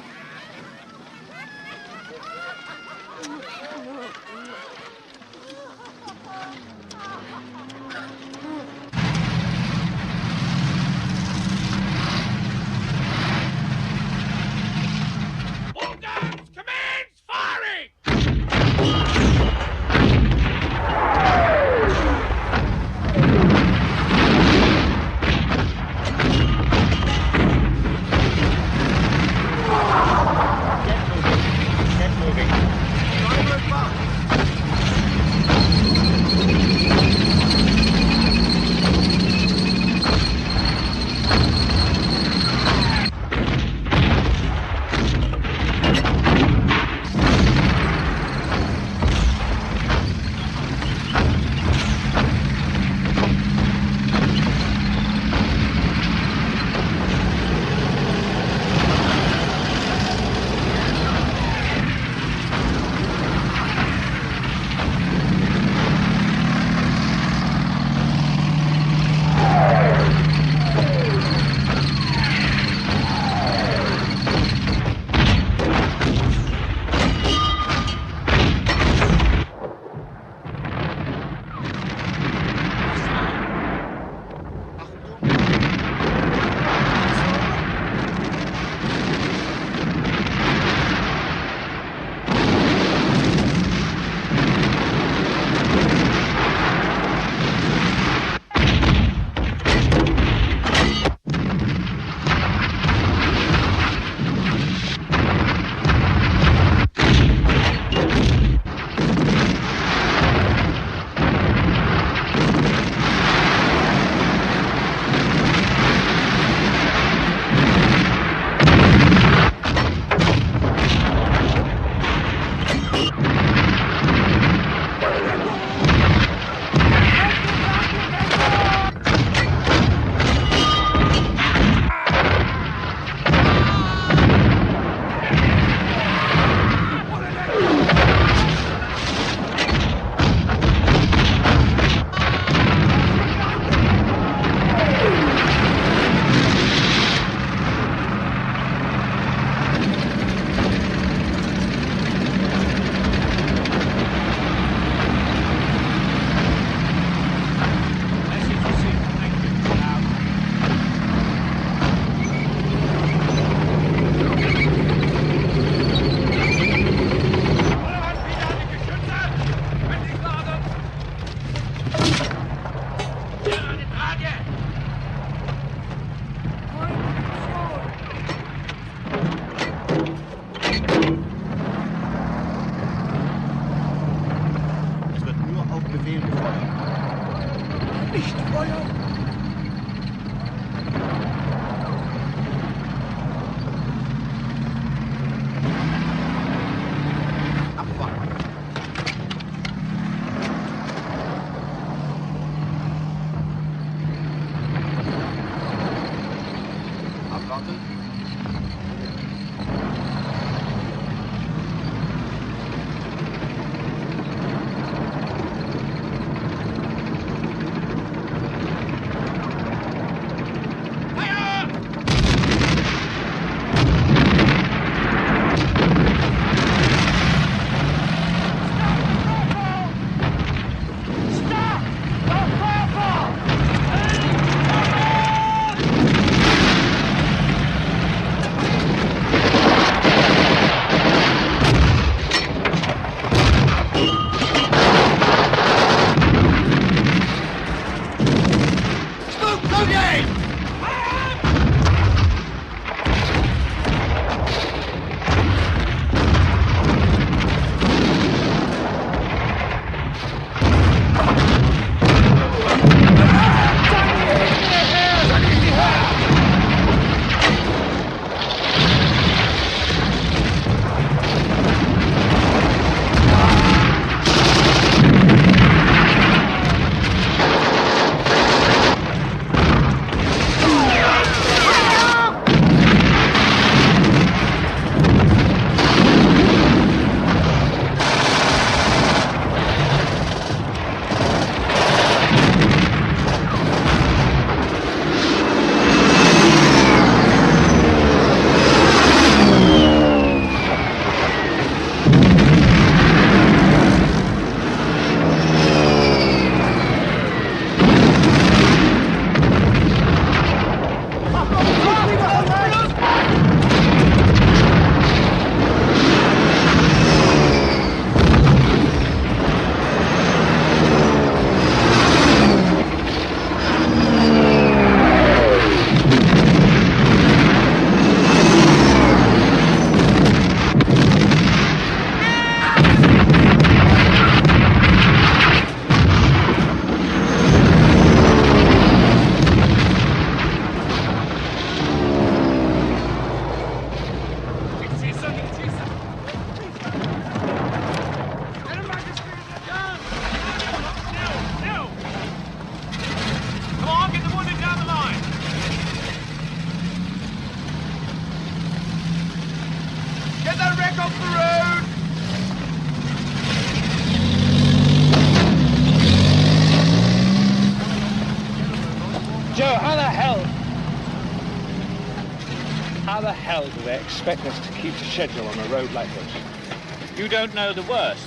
How the hell do they expect us to keep to schedule on a road like this? You don't know the worst.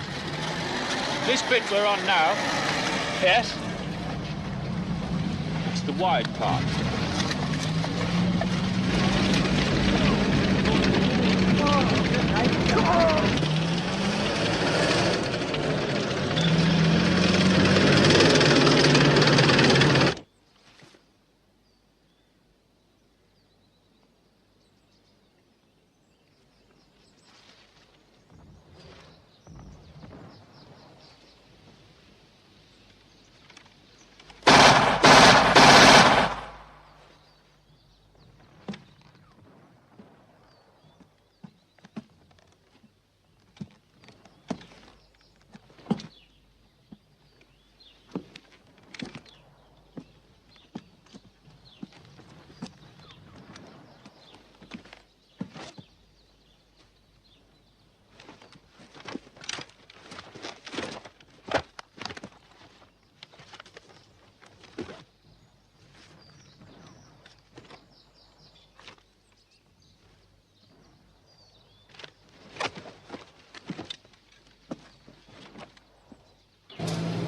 This bit we're on now. Yes? It's the wide part.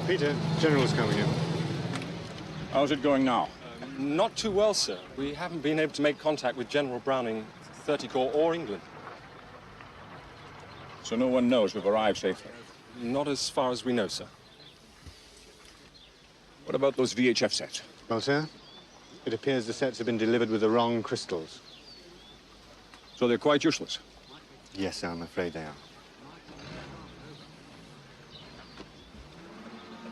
Peter, General's coming in. How's it going now? Not too well, sir. We haven't been able to make contact with General Browning, 30 Corps, or England. So no one knows we've arrived safely? Not as far as we know, sir. What about those VHF sets? Well, sir, it appears the sets have been delivered with the wrong crystals. So they're quite useless? Yes, sir, I'm afraid they are.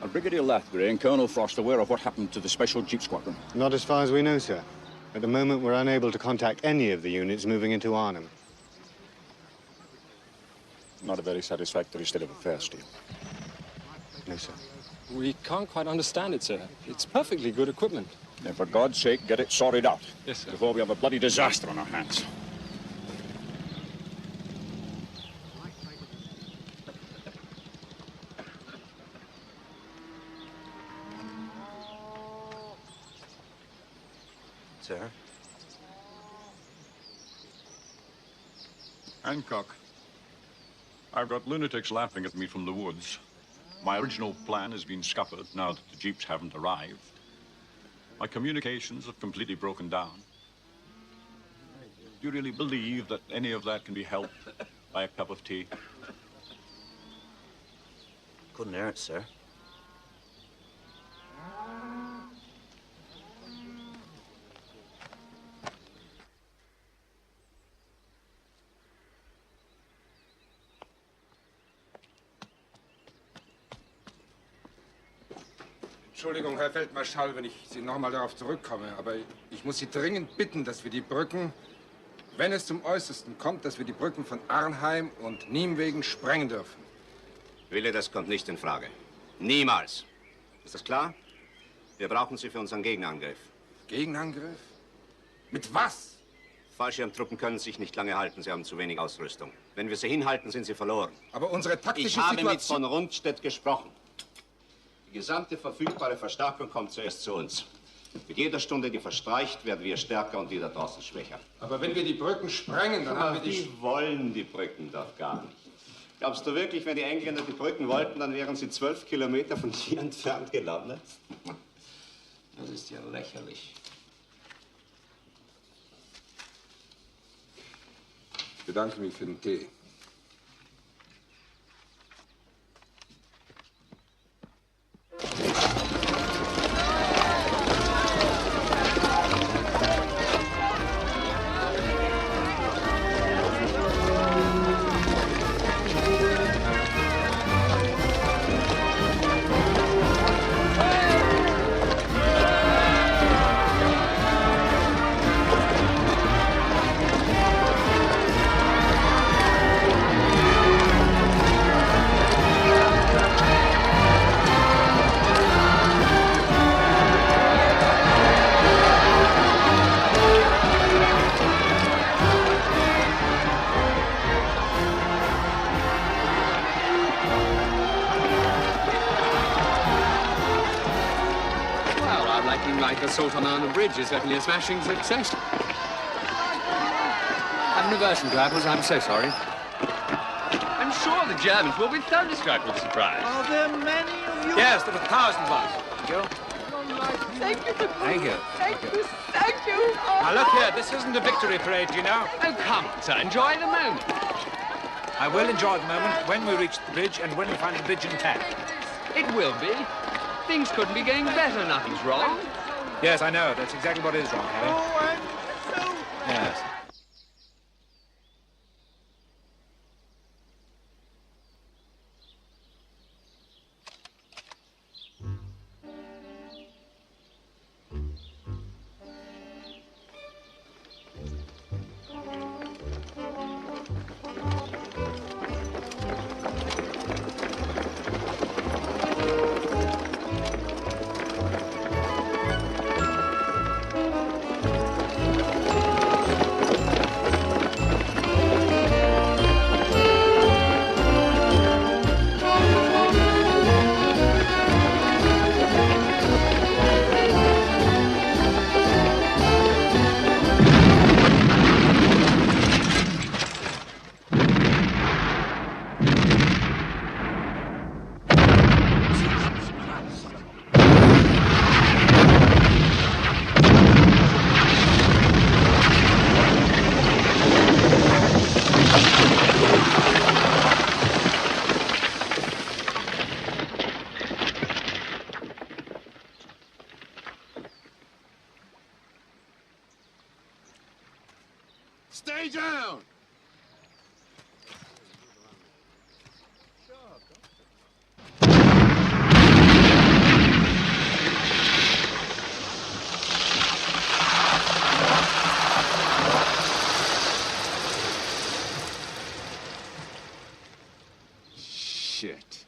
Are Brigadier Lathbury and Colonel Frost aware of what happened to the Special Jeep Squadron? Not as far as we know, sir. At the moment, we're unable to contact any of the units moving into Arnhem. Not a very satisfactory state of affairs, Steele. No, sir. We can't quite understand it, sir. It's perfectly good equipment. Then for God's sake, get it sorted out. Yes, sir. Before we have a bloody disaster on our hands. Sir? Hancock, I've got lunatics laughing at me from the woods. My original plan has been scuppered now that the jeeps haven't arrived. My communications have completely broken down. Do you really believe that any of that can be helped by a cup of tea? Couldn't hear it, sir. Entschuldigung, Herr Feldmarschall, wenn ich Sie noch mal darauf zurückkomme, aber ich muss Sie dringend bitten, dass wir die Brücken, wenn es zum Äußersten kommt, dass wir die Brücken von Arnheim und Niemwegen sprengen dürfen. Wille, das kommt nicht in Frage. Niemals. Ist das klar? Wir brauchen sie für unseren Gegenangriff. Gegenangriff? Mit was? Fallschirmtruppen können sich nicht lange halten, sie haben zu wenig Ausrüstung. Wenn wir sie hinhalten, sind sie verloren. Aber unsere taktische Ich habe mit Situation... von Rundstedt gesprochen. Die gesamte verfügbare Verstärkung kommt zuerst zu uns. Mit jeder Stunde, die verstreicht, werden wir stärker und die da draußen schwächer. Aber wenn wir die Brücken sprengen, dann haben wir die... Die wollen die Brücken doch gar nicht. Glaubst du wirklich, wenn die Engländer die Brücken wollten, dann wären sie 12 Kilometer von hier entfernt gelandet? Das ist ja lächerlich. Ich bedanke mich für den Tee. Assault on Arnhem Bridge is certainly a smashing success. Sudden reversion, Grapples. I'm so sorry. I'm sure the Germans will be thunderstruck with surprise. Are there many of you? Yes, there were thousands of us. Thank you. Thank you, Thank you. Thank you. Thank you. Oh, Now, look here. This isn't a victory parade, you know. Oh, come on, sir. Enjoy the moment. I will enjoy the moment when we reach the bridge and when we find the bridge intact. It will be. Things couldn't be going better. Nothing's wrong. Yes, I know. That's exactly what is wrong, Harry. Oh, I'm so... Yes. Stay down! Shit.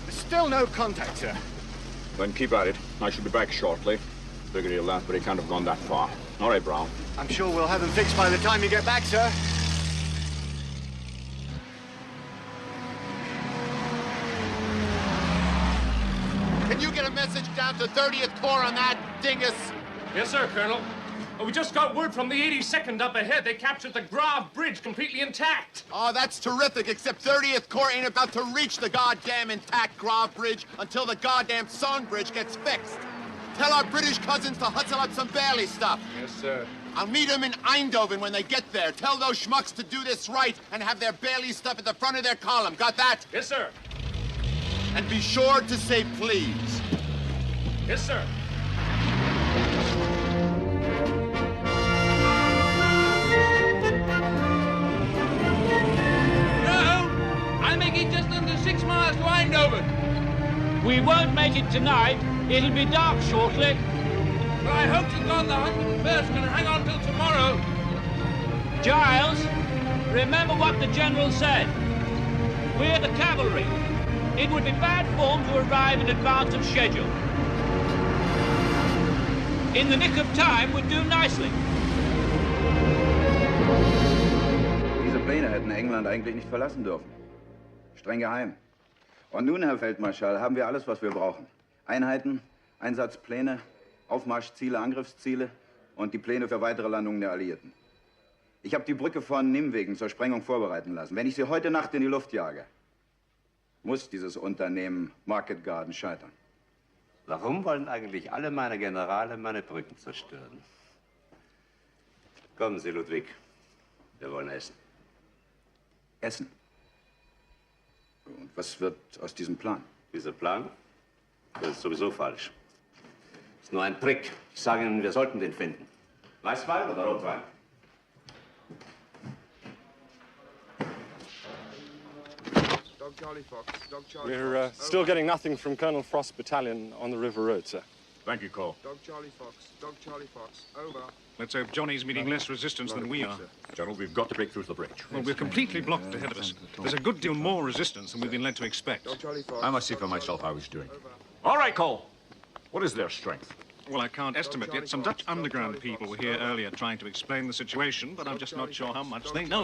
There's still no contact, sir. Then keep at it. I should be back shortly. Figured he'll laugh, but he can't have gone that far. All right, Brown. I'm sure we'll have them fixed by the time you get back, sir. Can you get a message down to 30th Corps on that dingus? Yes, sir, Colonel. We just got word from the 82nd up ahead. They captured the Grave Bridge completely intact. Oh, that's terrific, except 30th Corps ain't about to reach the goddamn intact Grave Bridge until the goddamn Song Bridge gets fixed. Tell our British cousins to hustle up some Bailey stuff. Yes, sir. I'll meet them in Eindhoven when they get there. Tell those schmucks to do this right and have their Bailey stuff at the front of their column. Got that? Yes, sir. And be sure to say please. Yes, sir. I'll make it just under 6 miles to Eindhoven. We won't make it tonight. It'll be dark shortly. But I hope to God the 101st can hang on till tomorrow. Giles, remember what the General said. We're the cavalry. It would be bad form to arrive in advance of schedule. In the nick of time would do nicely. Diese Pläne hätten England eigentlich nicht verlassen dürfen. Streng geheim. Und nun, Herr Feldmarschall, haben wir alles, was wir brauchen. Einheiten, Einsatzpläne, Aufmarschziele, Angriffsziele und die Pläne für weitere Landungen der Alliierten. Ich habe die Brücke von Nimwegen zur Sprengung vorbereiten lassen. Wenn ich sie heute Nacht in die Luft jage, muss dieses Unternehmen Market Garden scheitern. Warum wollen eigentlich alle meine Generale meine Brücken zerstören? Kommen Sie, Ludwig. Wir wollen essen. Essen? Und was wird aus diesem Plan? Dieser Plan? Das ist sowieso falsch. Das ist nur ein Trick. Ich sage Ihnen, wir sollten den finden. Weißwein oder Rotwein? Dog Charlie Fox, Dog Charlie We're still getting nothing from Colonel Frost's battalion on the River Road, sir. Thank you, Cole. Dog Charlie Fox, Dog Charlie Fox, over. Let's hope Johnny's meeting less resistance than we are. General, we've got to break through to the bridge. Well, we're completely blocked ahead of us. There's a good deal more resistance than we've been led to expect. I must see for myself how he's doing. All right, Cole. What is their strength? Well, I can't estimate yet. Some Dutch underground people were here earlier trying to explain the situation, but I'm just not sure how much they know.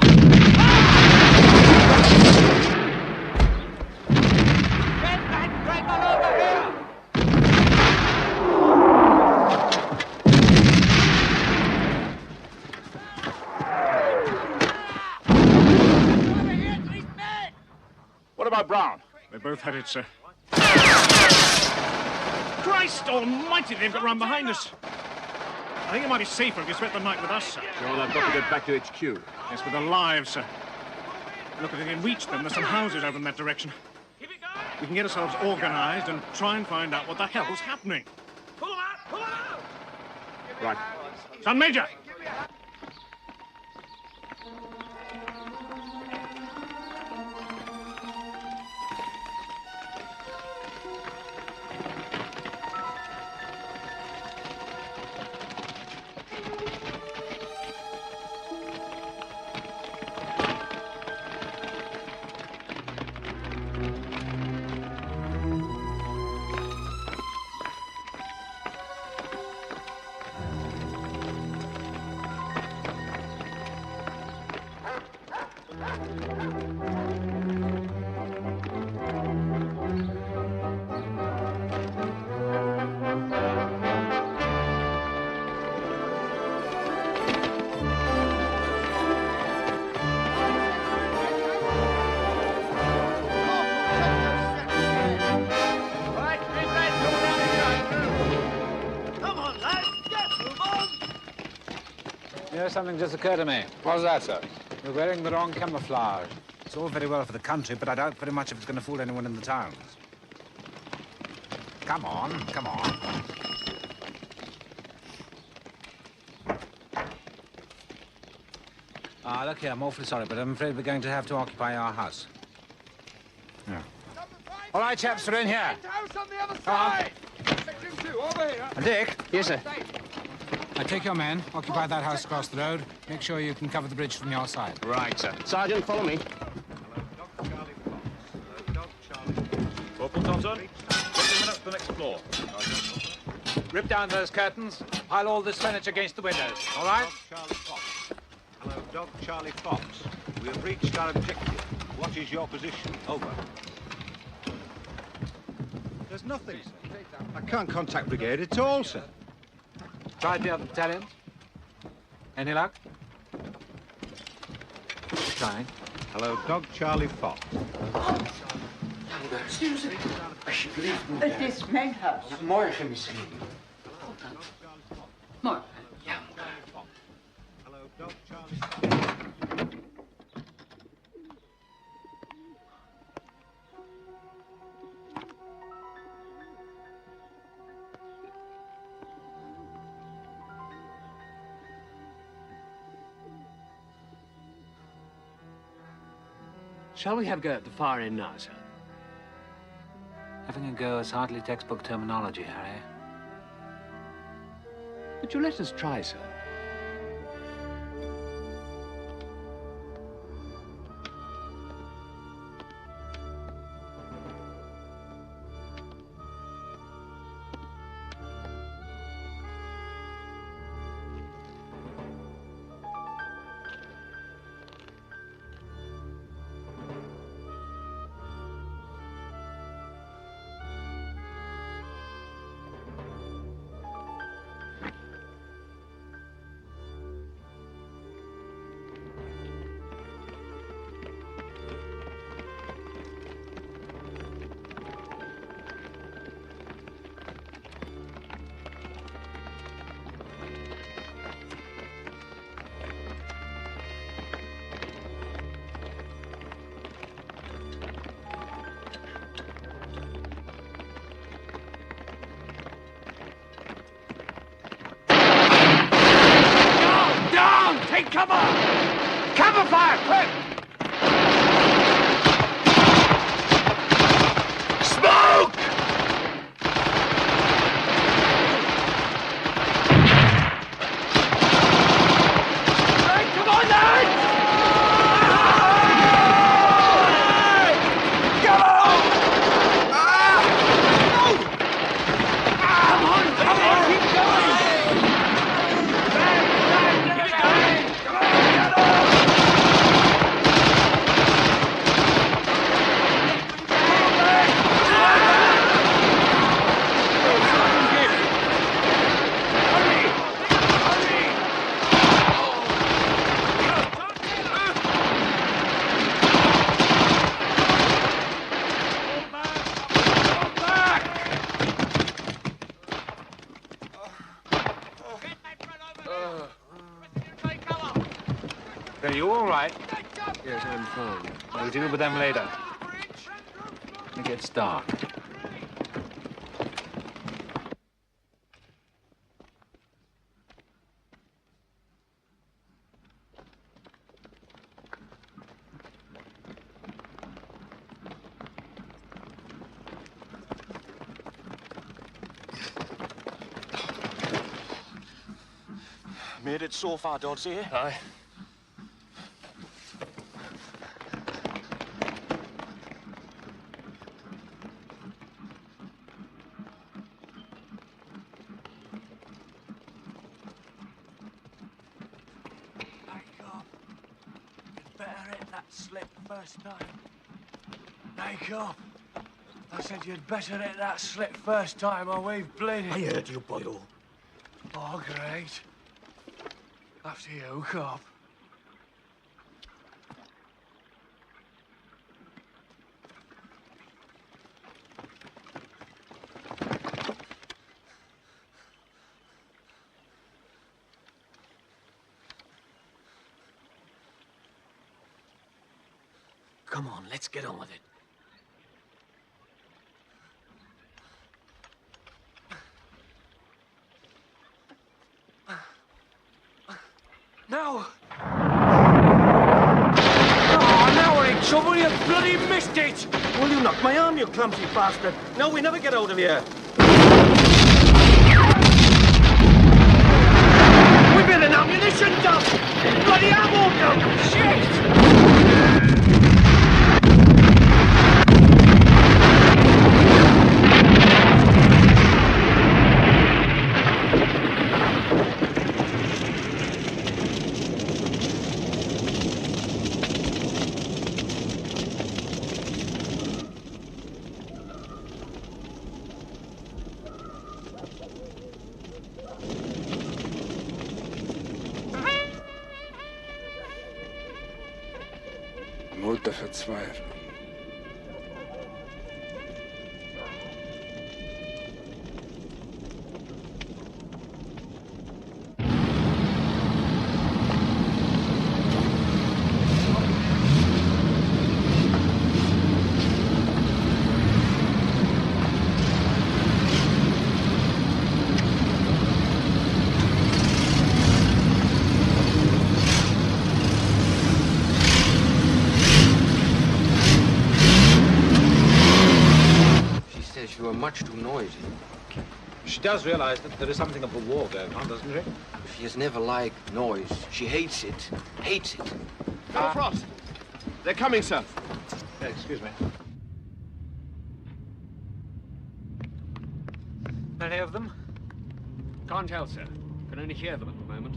Brown? They both had it, sir. Christ almighty, they've got round behind us. I think it might be safer if you spent the night with us, sir. Well, I've got to get back to HQ. Yes, but they're live, sir. Look, if we can reach them, there's some houses over in that direction. We can get ourselves organized and try and find out what the hell's happening. Pull them out! Pull them out! Right. Son Major! Something just occurred to me. What's that, sir? You're wearing the wrong camouflage. It's all very well for the country, but I doubt very much if it's going to fool anyone in the towns. Come on, come on. Look here, I'm awfully sorry, but I'm afraid we're going to have to occupy our house. Yeah. All right, chaps, we're in here. House on the other side! Section 2, over here. Dick? Yes, sir. Now take your men, occupy that house across the road. Make sure you can cover the bridge from your side. Right, sir. Sergeant, follow me. Corporal Thompson, take them up to the next floor. Rip down those curtains, pile all this furniture against the windows, all right? Charlie Fox. Hello, Dog Charlie Fox. We have reached our objective. What is your position? Over. There's nothing, sir. I can't contact brigade at all, sir. Tried the other battalion? Any luck? Trying. Hello, Dog Charlie Fox. Excuse me. Alsjeblieft, moeder. Het is mijn huis. Morgen misschien. Morgen, ja. Hello, Dog Charlie Fox. Shall we have a go at the far end now, sir? Having a go is hardly textbook terminology, Harry. But you let us try, sir. Take cover! Cover fire, quick! Smoke! Hey, come on, lads! Go! Come on, keep going! Back, back, get it going! Are you all right? Yes, I'm fine. We'll deal with them later. It gets dark. Made it so far, Doddsy, eh? Aye. Slip first time. Wake up. I said you'd better hit that slip first time or we've bleeding. I heard you, boyo. Oh, great. After you, cop. Come on, let's get on with it. Now! Oh, now we're in trouble, you bloody missed it! Well, you knocked my arm, you clumsy bastard. Now we never get out of here. We've been an ammunition dump! Bloody ammo dump! Shit! Mut der Verzweiflung. You are much too noisy. She does realize that there is something of a war going on, doesn't she? She has never liked noise. She hates it. Hates it. Colonel Frost! They're coming, sir. Excuse me. Many of them? Can't tell, sir. Can only hear them at the moment.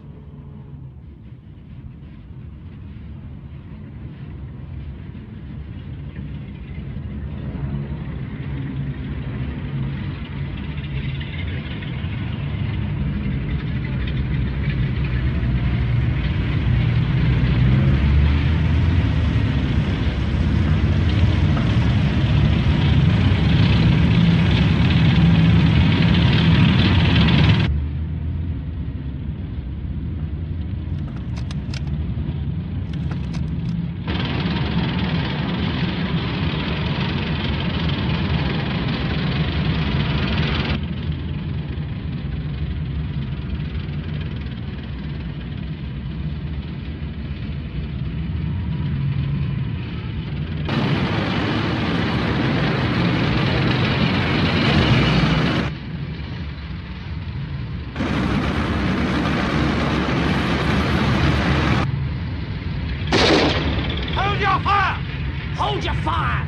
Hold your fire!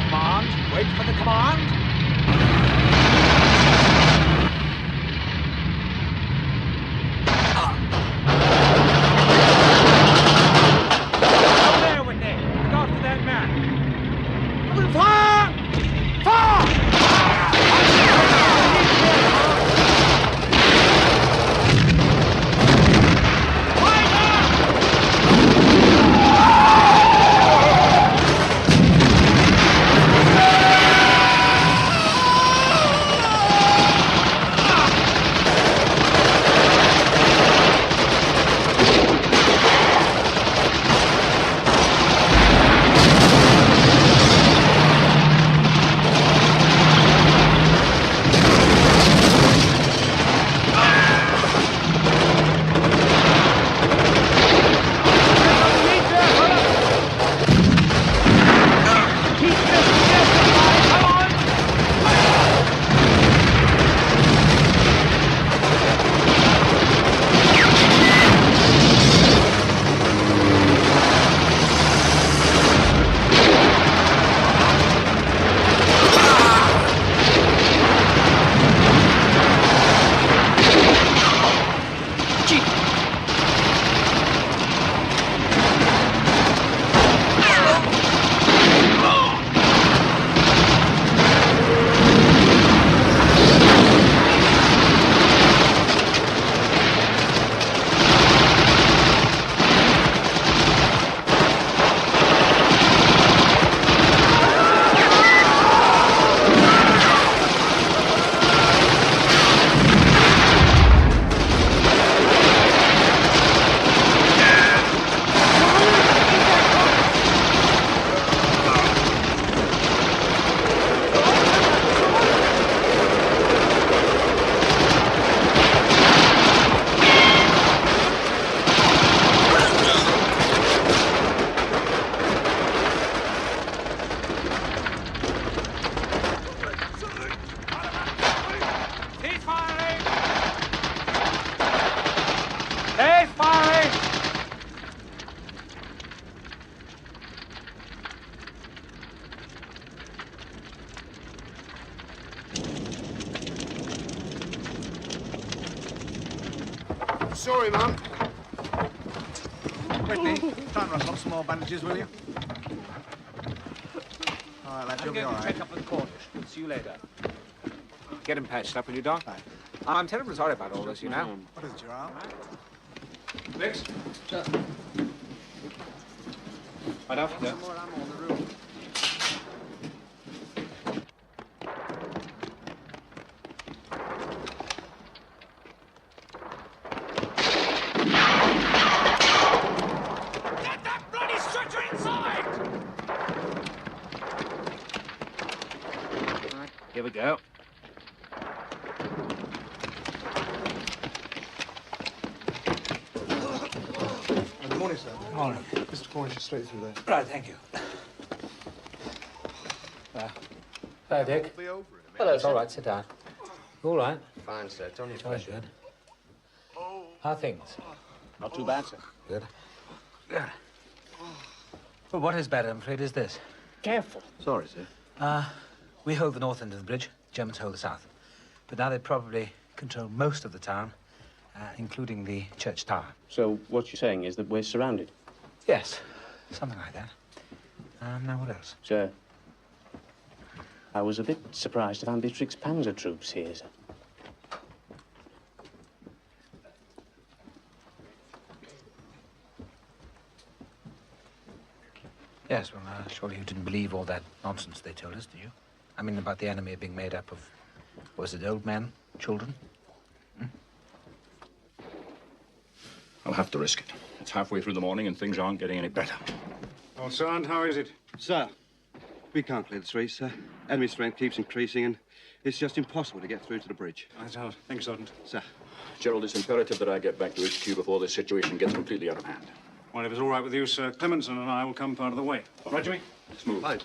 Command. Wait for the command. Up there with me. Look after that man. Fire! Fire! Sorry, Mum. Whitney, try and rustle up some more bandages, will you? All right, lad, you'll be all right. Check up with Cornish. See you later. Get him patched up, will you, Doc? I'm terribly sorry about all this, you know. What is it, your arm? Next. Sir. Right up. Yeah. Some more ammo on the roof. Get that bloody stretcher inside! All right, here we go. Good morning, sir. Morning. Mr. Cornish is straight through there. Right, thank you. Hello, Dick. Hello, it's all right. Sit down. All right. Fine, sir. It's only a Very pleasure. good. How are things? Not too bad, sir. Good. Good. Well, what is bad, I'm afraid, is this. Careful. Sorry, sir. We hold the north end of the bridge. Germans hold the south. But now they probably control most of the town, including the church tower. So what you're saying is that we're surrounded? Yes, something like that. Now what else? Sir, I was a bit surprised to find Dietrich's panzer troops here, sir. Yes, well, surely you didn't believe all that nonsense they told us, did you? I mean, about the enemy being made up of, was it old men, children? I'll have to risk it. It's halfway through the morning and things aren't getting any better. Well, Sergeant, how is it? Sir, we can't clear the streets, sir. Enemy strength keeps increasing, and it's just impossible to get through to the bridge. Right, Howard. Thank you, Sergeant. Sir. Gerald, it's imperative that I get back to HQ before this situation gets completely out of hand. Well, if it's all right with you, Sir Clemenson and I will come part of the way. Right, Jimmy? Smooth. Right.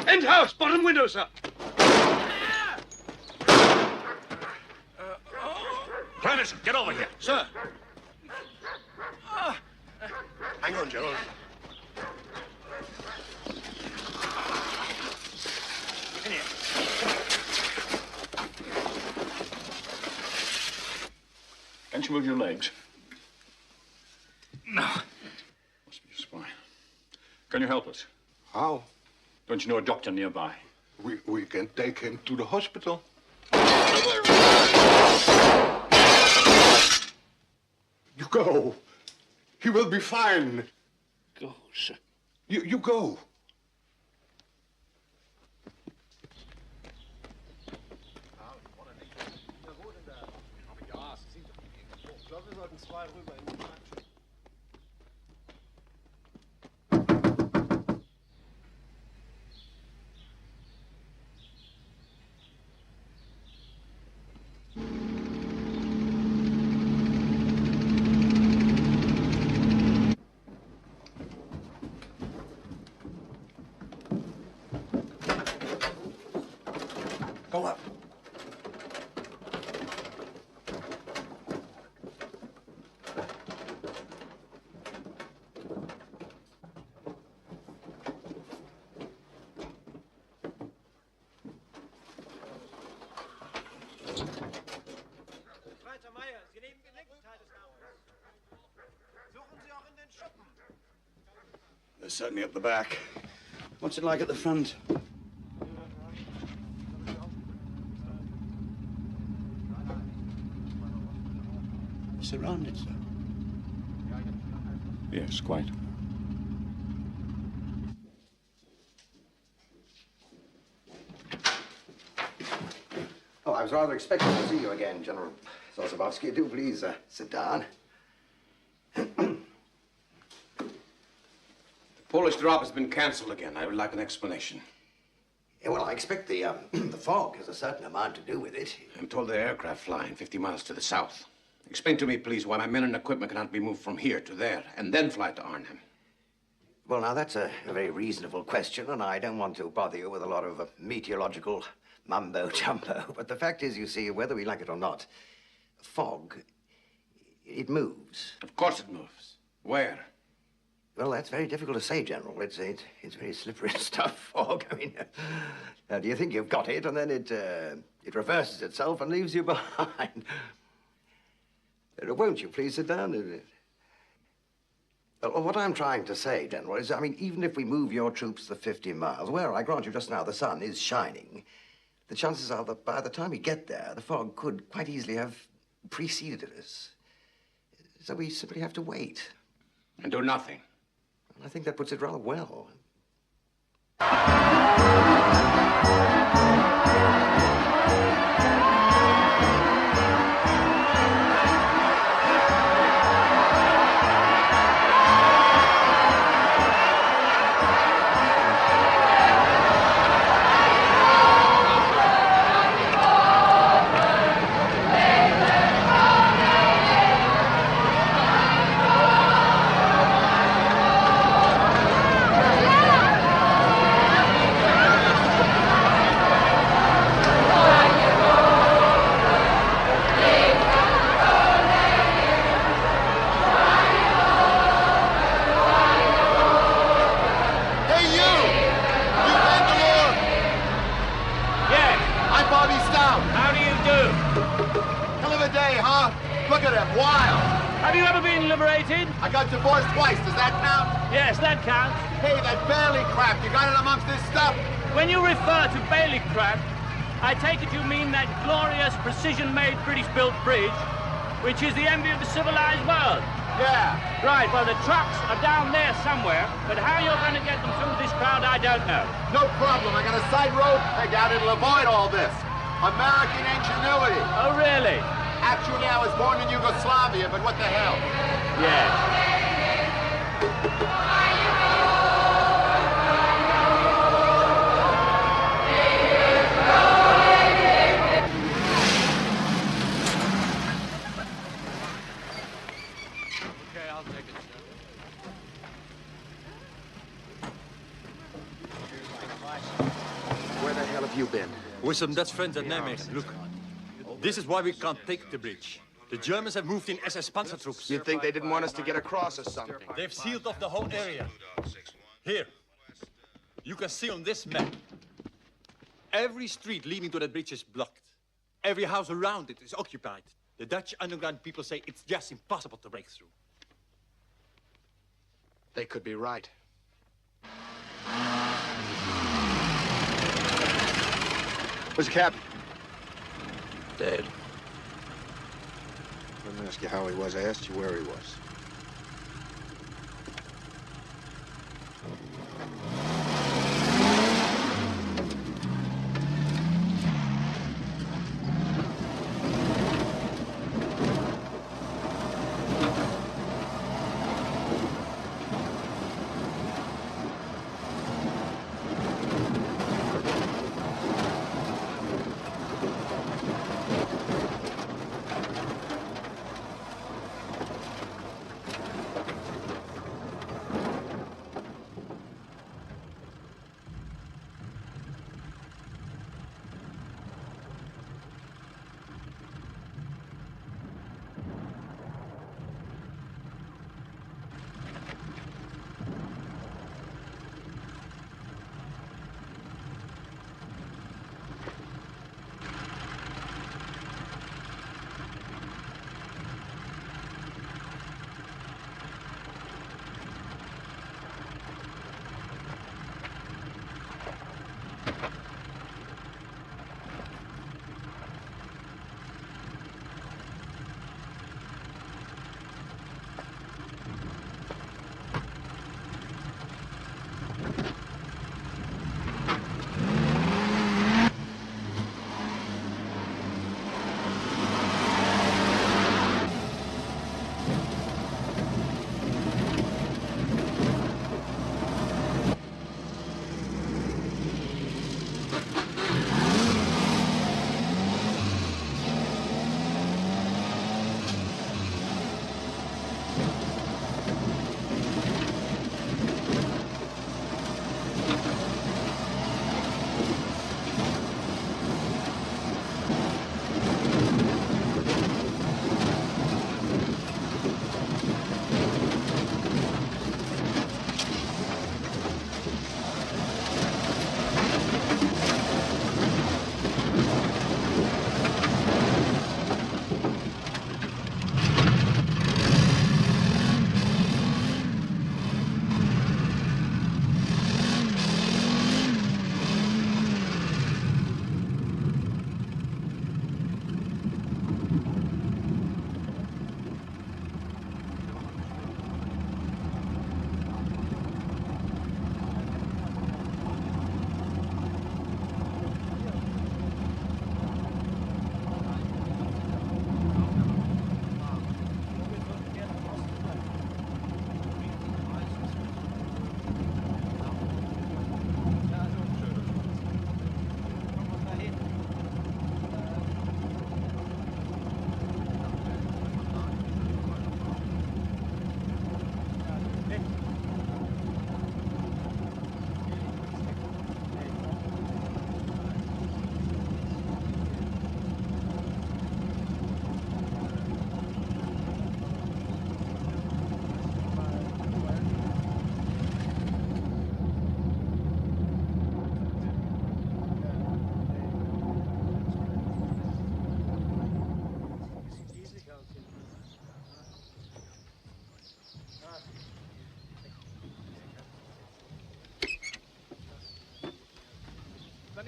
End house, bottom window, sir. Clemenson, get over here. Sir. Hang on, Gerald. In here. Can't you move your legs? No. Must be a spy. Can you help us? How? Don't you know a doctor nearby? We can take him to the hospital. You go. He will be fine. Go, sir. You go. Go up. They're certainly up the back. What's it like at the front? Surrounded, sir. Yes, quite. Oh, I was rather expecting to see you again, General Sosabowski. Do please sit down. The Polish drop has been cancelled again. I would like an explanation. Yeah, well, I expect the the fog has a certain amount to do with it. I'm told there are aircraft flying 50 miles to the south. Explain to me, please, why my men and equipment cannot be moved from here to there and then fly to Arnhem. Well, now, that's a very reasonable question, and I don't want to bother you with a lot of meteorological mumbo-jumbo. But the fact is, you see, whether we like it or not, fog, it moves. Of course it moves. Where? Well, that's very difficult to say, General. It's very slippery stuff, fog. I mean, do you think you've got it, and then it reverses itself and leaves you behind? Won't you please sit down? What I'm trying to say, General, is, I mean, even if we move your troops the 50 miles, where I grant you just now the sun is shining, the chances are that by the time we get there, the fog could quite easily have preceded us. So we simply have to wait. And do nothing. I think that puts it rather well. I got divorced twice. Does that count? Yes, that counts. Hey, that Bailey crap, you got it amongst this stuff? When you refer to Bailey crap, I take it you mean that glorious, precision-made British-built bridge, which is the envy of the civilized world. Yeah. Right, well, the trucks are down there somewhere, but how you're going to get them through this crowd, I don't know. No problem. I got a side road peg out. It'll avoid all this. American ingenuity. Oh, really? Actually, I was born in Yugoslavia, but what the hell? Yeah. Okay, I'll take it, sir. Where the hell have you been? With some Dutch friends at Nijmegen. Look, this is why we can't take the bridge. The Germans have moved in SS Panzer troops. You'd think they didn't want us to get across or something. They've sealed off the whole area. Here, you can see on this map. Every street leading to that bridge is blocked. Every house around it is occupied. The Dutch underground people say it's just impossible to break through. They could be right. Where's the captain? Dead. I didn't ask you how he was. I asked you where he was.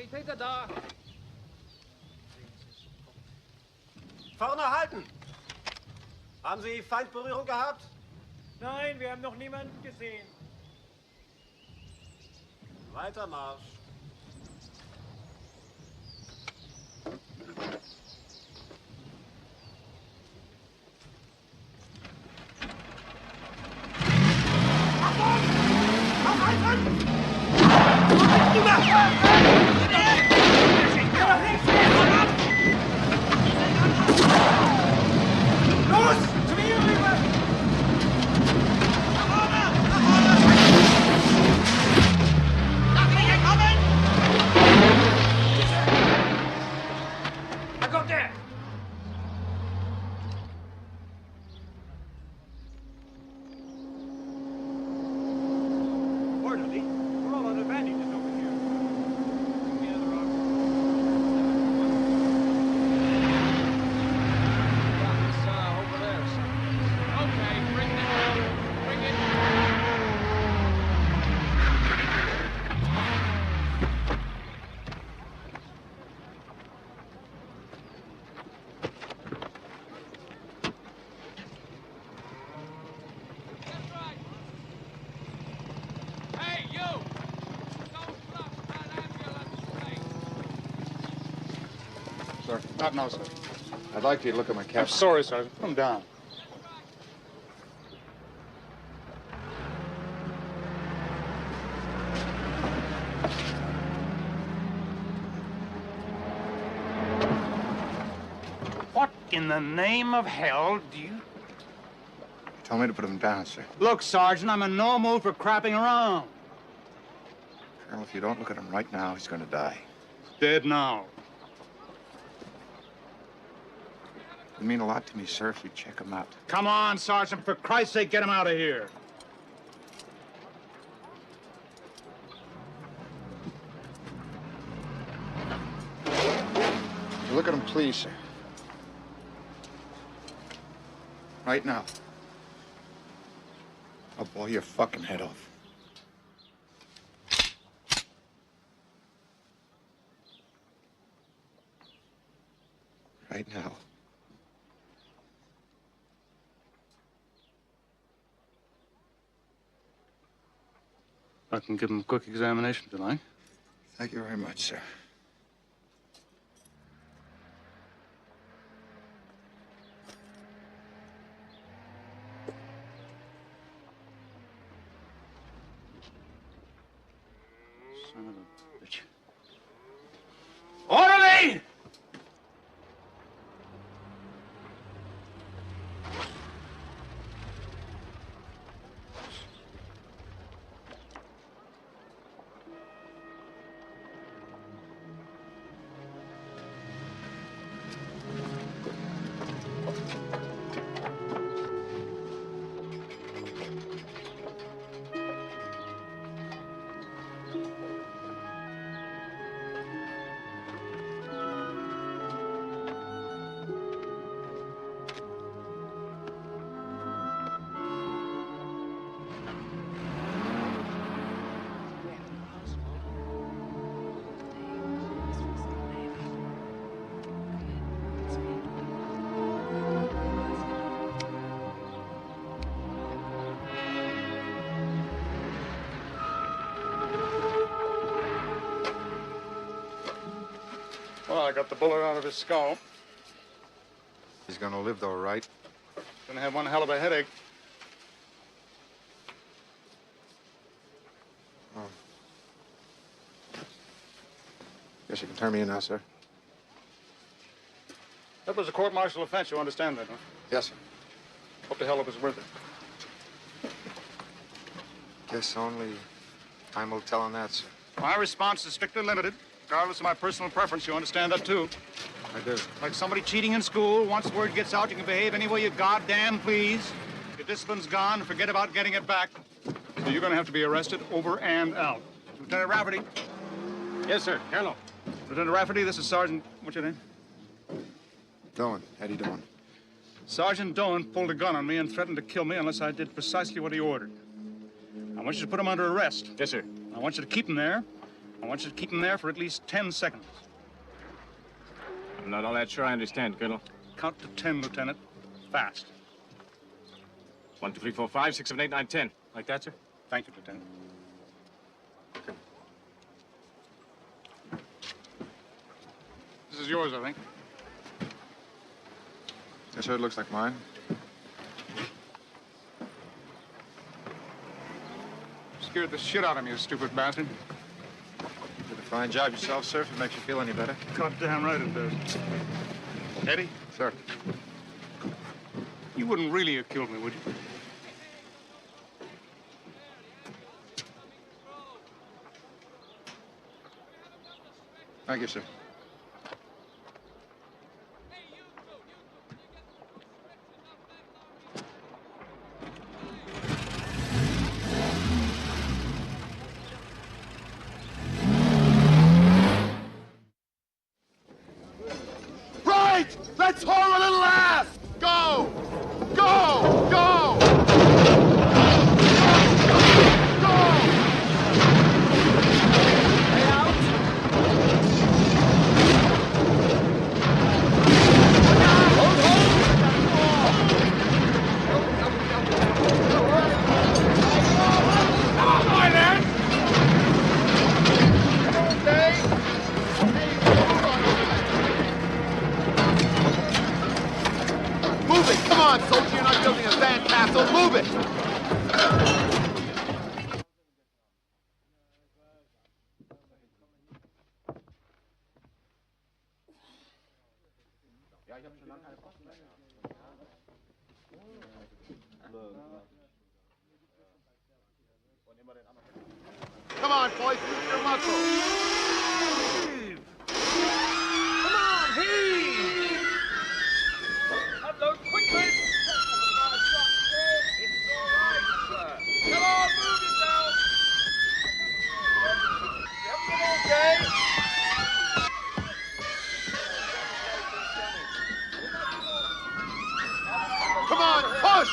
Sanitäter da! Vorne halten! Haben Sie Feindberührung gehabt? Nein, wir haben noch niemanden gesehen. Weiter Marsch. Los! Zu mir rüber! Da kommt er! Orderly, we're all under bandages over here. Okay, bring it. Bring it. Hey, you! Don't flush that ambulance, please. Sir, not now, sir. I'd like you to look at my I'm cap. sorry, Sergeant. Put him down. What in the name of hell do you... You told me to put him down, sir. Look, Sergeant, I'm in no mood for crapping around. Colonel, if you don't look at him right now, he's going to die. Dead now. It'd mean a lot to me, sir, if you check him out. Come on, Sergeant. For Christ's sake, get him out of here. You look at him, please, sir. Right now. I'll blow your fucking head off. Right now. I can give him a quick examination if you like. Thank you very much, sir. Son of a bitch. Orderly! Well, I got the bullet out of his skull. He's going to live, though, right? Gonna have one hell of a headache. Oh. Guess you can turn me in now, sir. That was a court-martial offense. You understand that, huh? Yes, sir. What the hell it was worth it? Guess only time will tell on that, sir. My response is strictly limited, regardless of my personal preference. You understand that, too? I do. Like somebody cheating in school. Once word gets out, you can behave any way you goddamn please. Your discipline's gone. Forget about getting it back. So you're going to have to be arrested over and out. Lieutenant Rafferty. Yes, sir. Colonel. Lieutenant Rafferty, this is Sergeant... What's your name? Doan. Eddie Doan. Sergeant Doan pulled a gun on me and threatened to kill me unless I did precisely what he ordered. I want you to put him under arrest. Yes, sir. I want you to keep him there I want you to keep them there for at least 10 seconds. I'm not all that sure I understand, Colonel. Count to 10, Lieutenant. Fast. 1, 2, 3, 4, 5, 6, 7, 8, 9, 10. Like that, sir? Thank you, Lieutenant. This is yours, I think. Yes, sir, it looks like mine. Scared the shit out of me, you stupid bastard. Did a fine job yourself, sir, if it makes you feel any better. Goddamn right it does. Eddie? Sir. You wouldn't really have killed me, would you? Thank you, sir. Right! Let's haul a little ass! Go! Go! Go! Move it! Come on, soldier! You're not building a sand castle. Move it! Come on, boys, use your muscles. Come on, heave! Upload quickly! It's all right, sir. Come on, move yourself! Everything okay? Come on, push!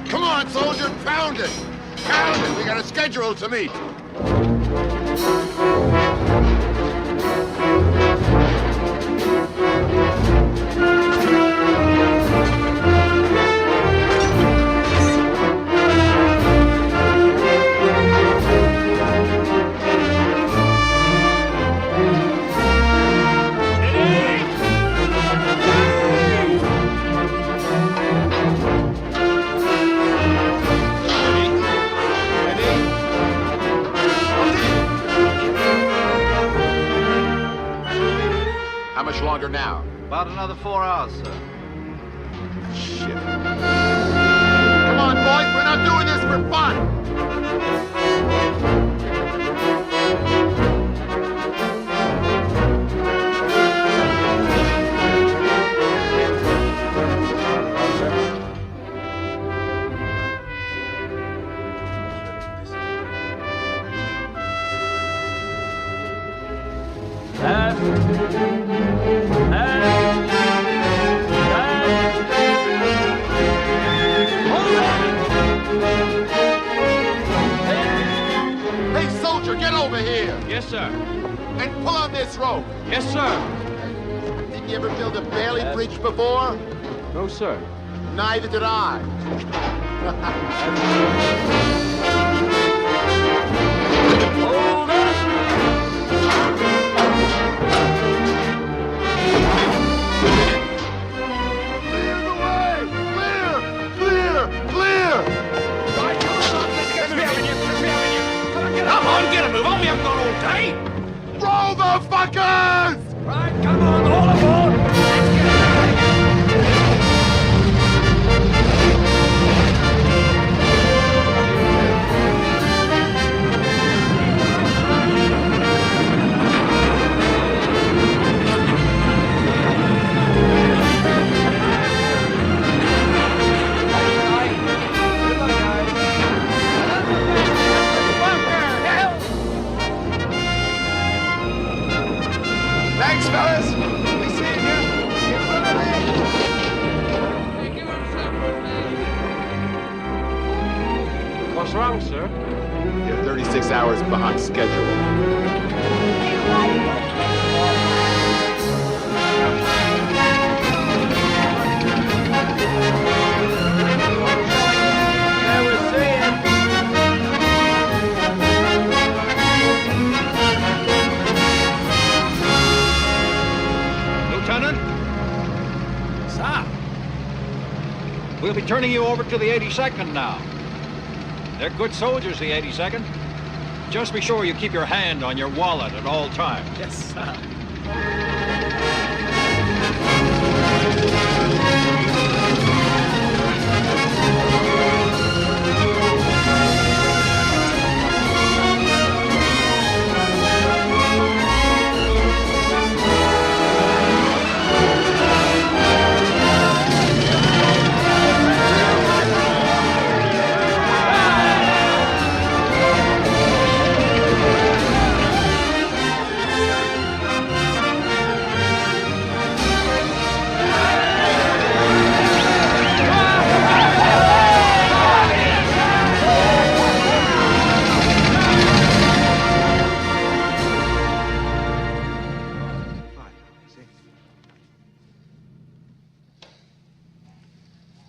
Come on, soldier, pound it! Pound it! We got a schedule to meet. How much longer now? About another 4 hours, sir. Shit. Come on, boys, we're not doing this for fun! Hey, soldier, get over here! Yes, sir. And pull on this rope! Yes, sir. Didn't you ever build a Bailey bridge before? No, sir. Neither did I. Hold it! Clear the way! Clear! Clear! Clear! Come on, get a move on. We haven't got all day. Roll the fuckers! Right, come on, all aboard. Let's get fellas. We see you. Get ready. What's wrong, sir? You're 36 hours behind schedule. Lieutenant? Sir? We'll be turning you over to the 82nd now. They're good soldiers, the 82nd. Just be sure you keep your hand on your wallet at all times. Yes, sir.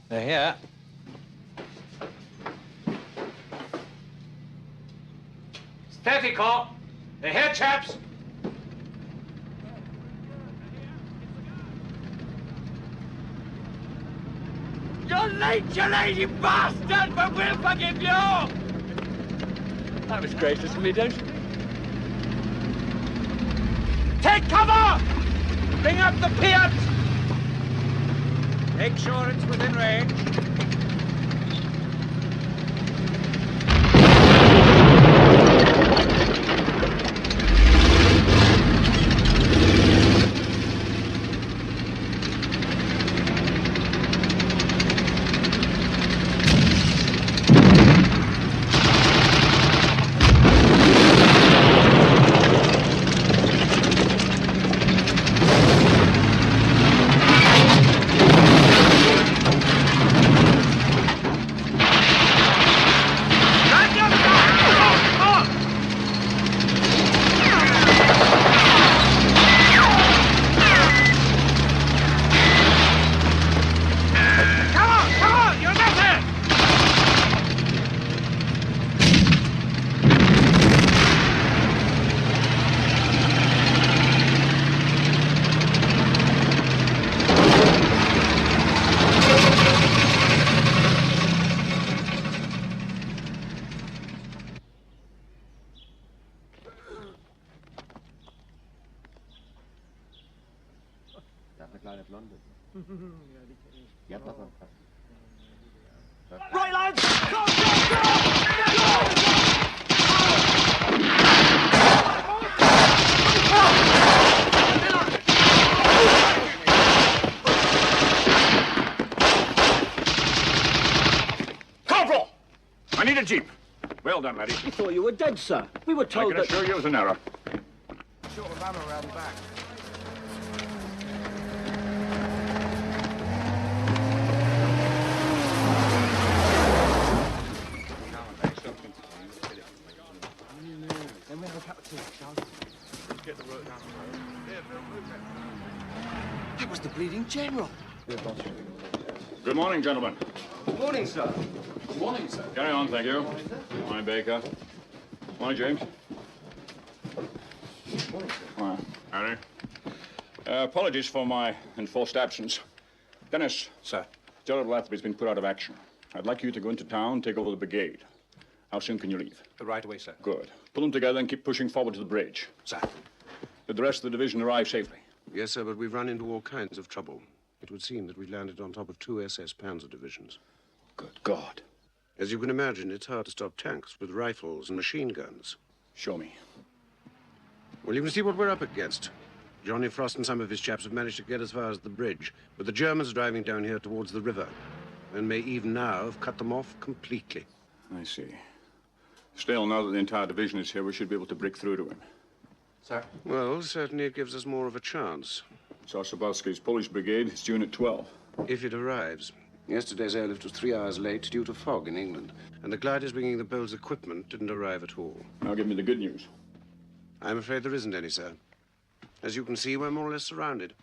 They're here. Steady, call. They're here, chaps. You're late, you lazy bastard, but we'll forgive you! That was gracious of me, don't you think? Take cover! Bring up the Fiat! Make sure it's within range. Right, lads! Go, go, go! Corporal! I need a jeep. Well done, laddie. We thought you were dead, sir. We were told I can assure you it was an error. Short of ammo around back. Then we have a cup of tea, shall we? Get the work done. It was the bleeding general. Good morning, gentlemen. Good morning, sir. Good morning, sir. Carry on, thank you. Morning, Baker. Morning, James. Morning, sir. Morning, Harry. Apologies for my enforced absence. Dennis. Sir. Gerald Lathby's been put out of action. I'd like you to go into town, take over the brigade. How soon can you leave? Right away, sir. Good. Pull them together and keep pushing forward to the bridge. Sir. Did the rest of the division arrive safely? Yes, sir, but we've run into all kinds of trouble. It would seem that we've landed on top of 2 SS Panzer divisions. Good God. As you can imagine, it's hard to stop tanks with rifles and machine guns. Show me. Well, you can see what we're up against. Johnny Frost and some of his chaps have managed to get as far as the bridge, but the Germans are driving down here towards the river, and may even now have cut them off completely. I see. Still, now that the entire division is here, we should be able to break through to him. Sir? Well, certainly it gives us more of a chance. Sosabowski's Polish brigade is due in at 12. If it arrives. Yesterday's airlift was 3 hours late due to fog in England. And the gliders bringing the Poles' equipment didn't arrive at all. Now give me the good news. I'm afraid there isn't any, sir. As you can see, we're more or less surrounded.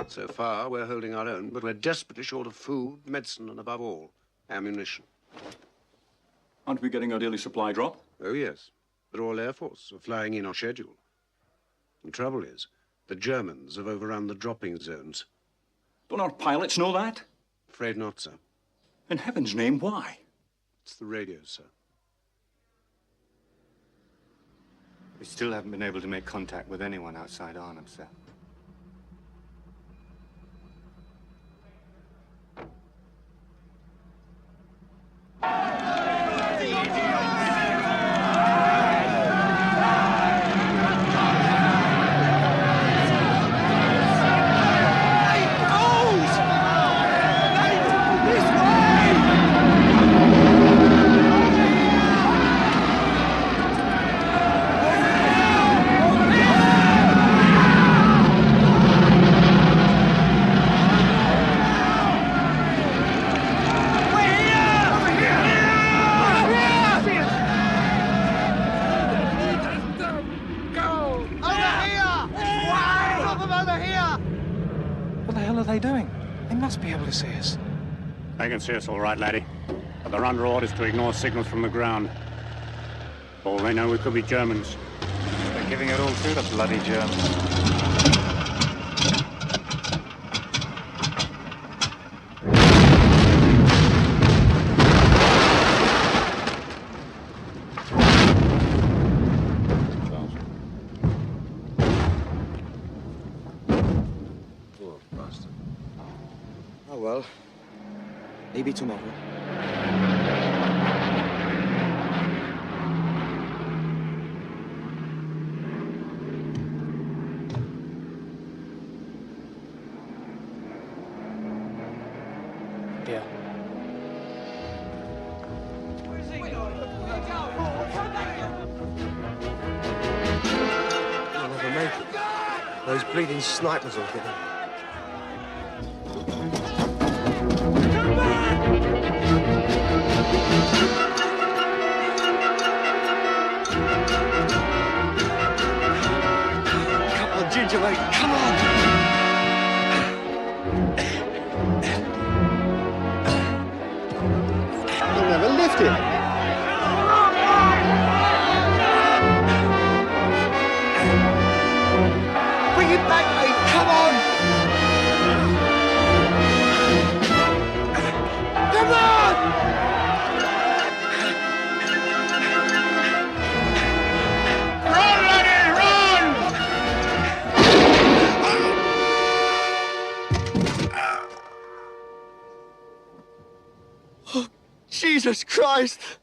So far, we're holding our own, but we're desperately short of food, medicine, and above all, ammunition. Aren't we getting our daily supply drop? Oh, yes. The Royal Air Force are flying in on schedule. The trouble is, the Germans have overrun the dropping zones. Don't our pilots know that? Afraid not, sir. In heaven's name, why? It's the radios, sir. We still haven't been able to make contact with anyone outside Arnhem, sir. They can see us all right, laddie. But they're under orders to ignore signals from the ground. For all they know, we could be Germans. They're giving it all to the bloody Germans. Poor bastard. Oh, well. Maybe tomorrow. Yeah. I'll never make it. Those bleeding snipers will get him. Come on, Ginger, mate, come on! You'll never lift it. Bring it back, mate, come on! Come on! Run, laddie, run! Oh, Jesus Christ!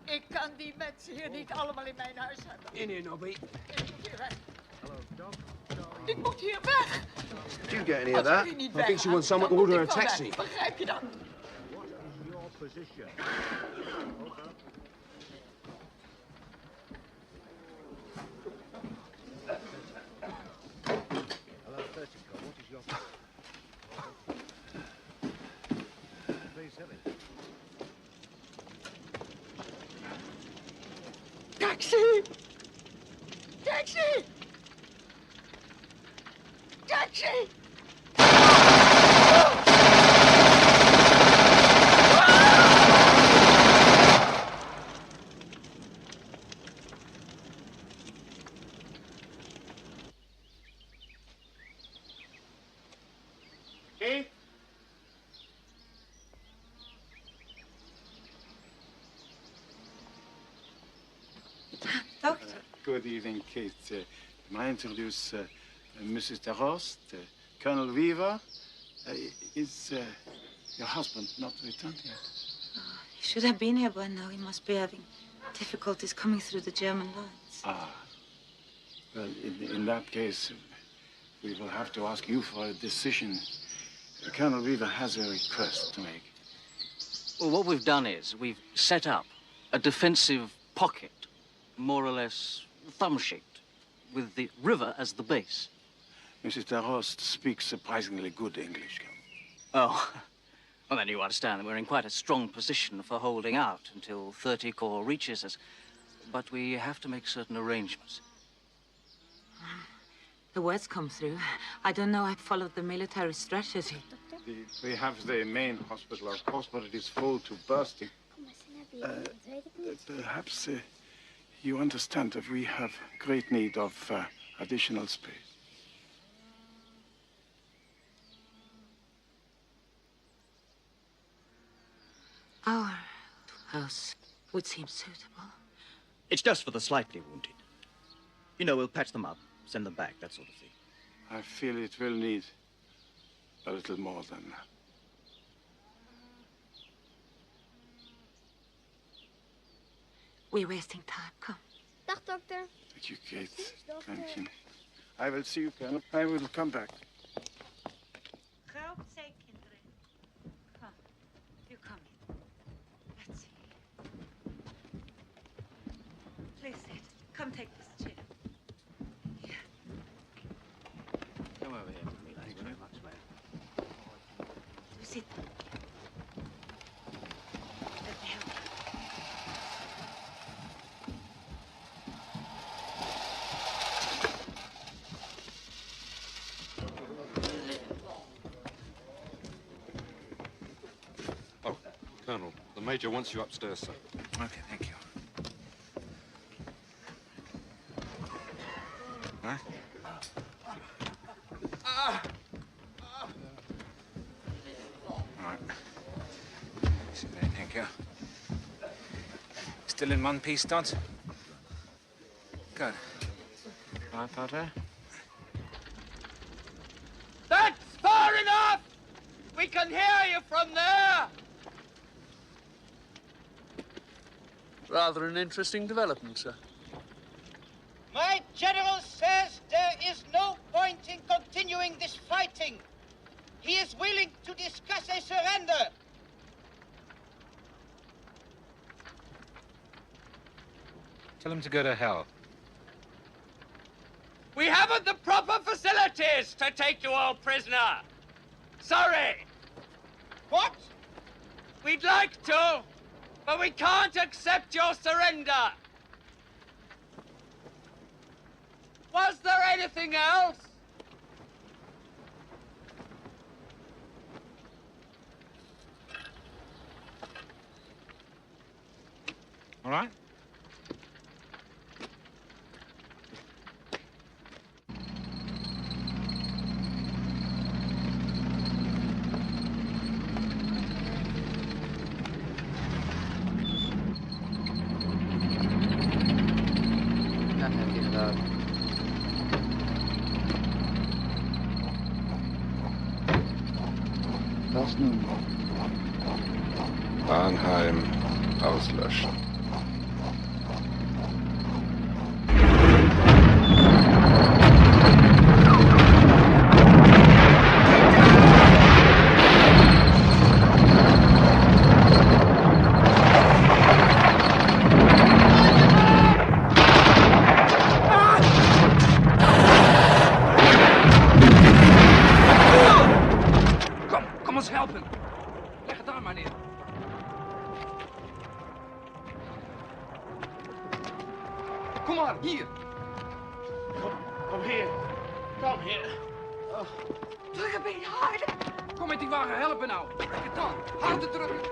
Ik kan die mensen hier niet allemaal in mijn huis hebben. In here, Nobby. Ik moet hier weg. Ik moet hier weg. Did you get any of Als that? jullie niet I think she weggaan, wants someone to dan moet order a ik wel taxi. weg. Begrijp je dat? Taxi! Taxi! Taxi! Good evening, Kate. May I introduce Mrs. DeRost, Colonel Weaver? Is your husband not returned yet? He should have been here by now. He must be having difficulties coming through the German lines. Ah. Well, in that case, we will have to ask you for a decision. Colonel Weaver has a request to make. Well, what we've done is we've set up a defensive pocket, more or less thumb-shaped, with the river as the base. Mrs. DeRost speaks surprisingly good English. Oh, well, then you understand that we're in quite a strong position for holding out until 30 Corps reaches us. But we have to make certain arrangements. The words come through. I don't know. I followed the military strategy. We have the main hospital, of course, but it is full to bursting. Perhaps you understand that we have great need of additional space. Our house would seem suitable. It's just for the slightly wounded. You know, we'll patch them up, send them back, that sort of thing. I feel it will need a little more than that. We're wasting time. Come. Dag, dokter. Thank you, Kate. Thank you. I will see you, Colonel. I will come back. Help, say, kinderen. Come. You come in. Let's see. Please sit. Come take this chair. Here. Come over here with me. Thank you very much, ma'am. You sit. Let me help you. Colonel, the Major wants you upstairs, sir. Okay, thank you. Huh? All right. Sit there, thank you. Still in one piece, Dodds? Good. Right, Potter? That's far enough! We can hear you from there! Rather an interesting development, sir. My general says there is no point in continuing this fighting. He is willing to discuss a surrender. Tell him to go to hell. We haven't the proper facilities to take you all prisoner. Sorry. What? We'd like to, but we can't accept your surrender. Was there anything else? All right? Was nun? Arnheim auslöschen. Kom ons helpen. Leg het daar maar neer. Kom maar, hier. Kom hier. Kom hier. Oh. Druk een beetje harder. Kom met die wagen helpen nou. Trek het dan. Harder drukken.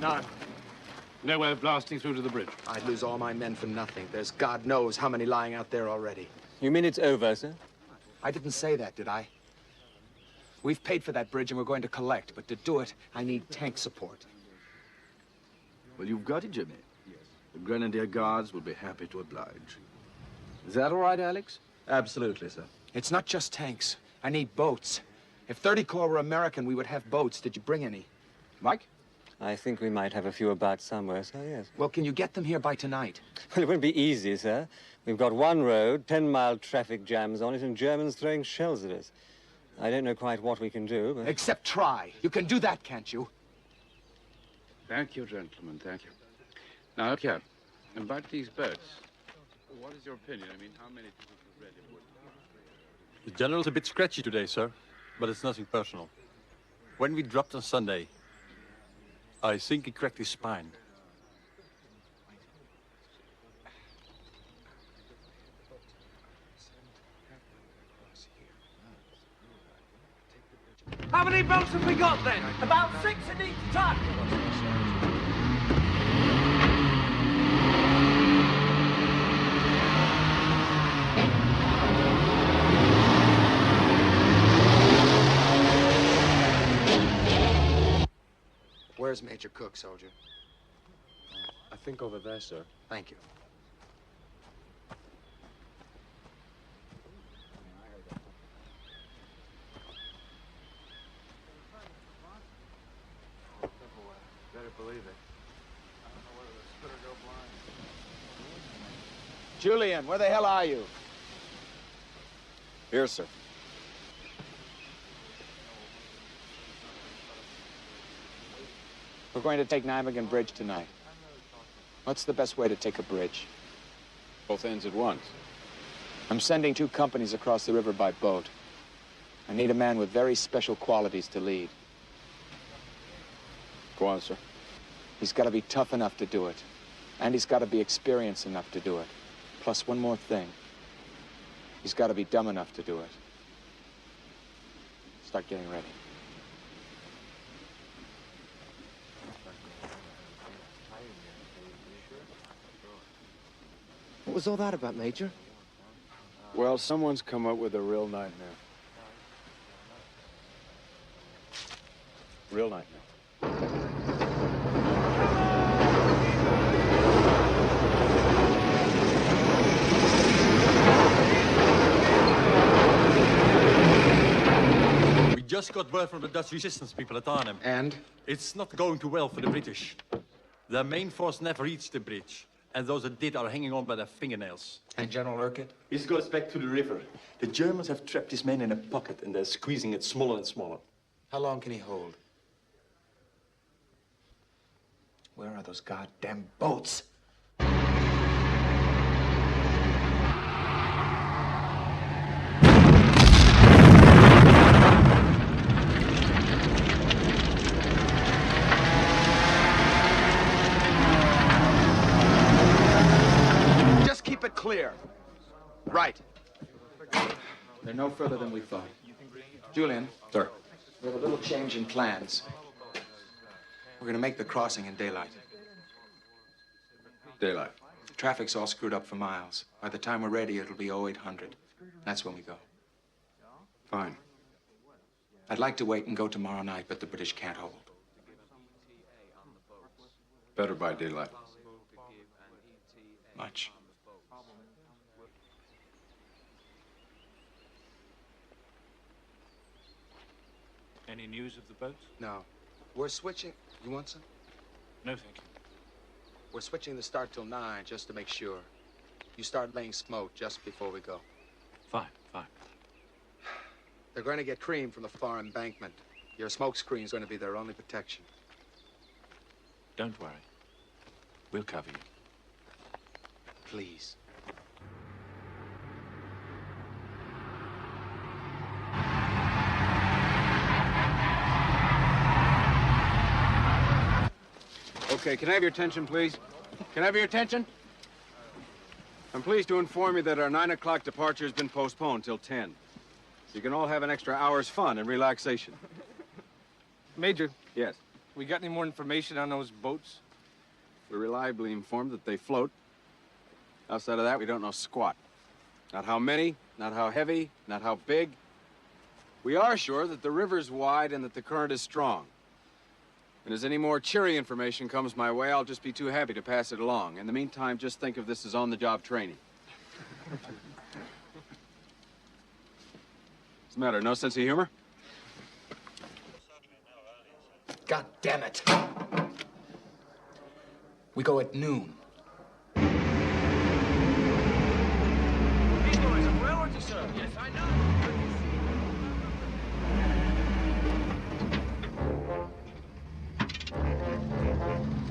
None. No way of blasting through to the bridge. I'd lose all my men for nothing. There's God knows how many lying out there already. You mean it's over, sir? I didn't say that, did I? We've paid for that bridge and we're going to collect, but to do it, I need tank support. Well, you've got it, Jimmy. The Grenadier Guards will be happy to oblige. Is that all right, Alex? Absolutely, sir. It's not just tanks. I need boats. If 30 Corps were American, we would have boats. Did you bring any? Mike? I think we might have a few about somewhere, sir, yes. Well, can you get them here by tonight? Well, it won't be easy, sir. We've got one road, 10-mile traffic jams on it, and Germans throwing shells at us. I don't know quite what we can do, but... Except try. You can do that, can't you? Thank you, gentlemen, thank you. Now, look here. About these boats, what is your opinion? I mean, how many people have read it? The general's a bit scratchy today, sir, but it's nothing personal. When we dropped on Sunday, I think he cracked his spine. How many boats have we got then? About 6 in each tug. Where's Major Cook, soldier? I think over there, sir. Thank you. Better believe it. Julian, where the hell are you? Here, sir. We're going to take Nijmegen Bridge tonight. What's the best way to take a bridge? Both ends at once. I'm sending 2 companies across the river by boat. I need a man with very special qualities to lead. Go on, sir. He's got to be tough enough to do it. And he's got to be experienced enough to do it. Plus one more thing. He's got to be dumb enough to do it. Start getting ready. What was all that about, Major? Well, someone's come up with a real nightmare. Real nightmare. We just got word from the Dutch resistance people at Arnhem. And? It's not going too well for the British. Their main force never reached the bridge. And those that did are hanging on by their fingernails. And General Urquhart? He's got us back to the river. The Germans have trapped his men in a pocket and they're squeezing it smaller and smaller. How long can he hold? Where are those goddamn boats? Clear. Right. They're no further than we thought. Julian. Sir. We have a little change in plans. We're going to make the crossing in daylight. Daylight. The traffic's all screwed up for miles. By the time we're ready, it'll be 0800. That's when we go. Fine. I'd like to wait and go tomorrow night, but the British can't hold. Better by daylight. Much. Any news of the boats? No. We're switching. You want some? No, thank you. We're switching the start till 9 just to make sure. You start laying smoke just before we go. Fine, fine. They're going to get cream from the far embankment. Your smoke screen's going to be their only protection. Don't worry. We'll cover you. Please. Okay, can I have your attention, please? Can I have your attention? I'm pleased to inform you that our 9 o'clock departure has been postponed till 10. So you can all have an extra hour's fun and relaxation. Major. Yes? We got any more information on those boats? We're reliably informed that they float. Outside of that, we don't know squat. Not how many, not how heavy, not how big. We are sure that the river's wide and that the current is strong. And as any more cheery information comes my way, I'll just be too happy to pass it along. In the meantime, just think of this as on-the-job training. What's the matter? No sense of humor? God damn it. We go at noon. These boys are railroad to serve. Yes, I know.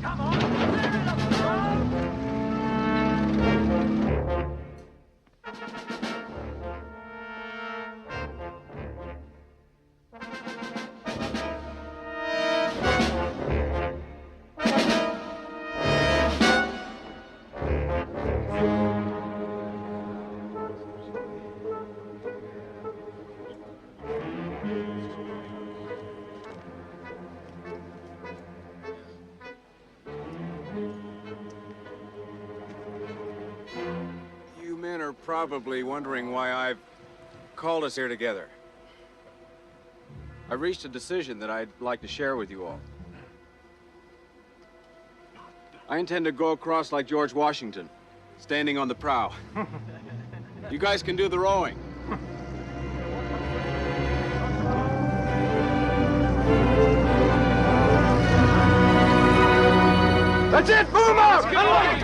Come on! You men are probably wondering why I've called us here together. I reached a decision that I'd like to share with you all. I intend to go across like George Washington, standing on the prow. You guys can do the rowing. That's it! Move out! Come on!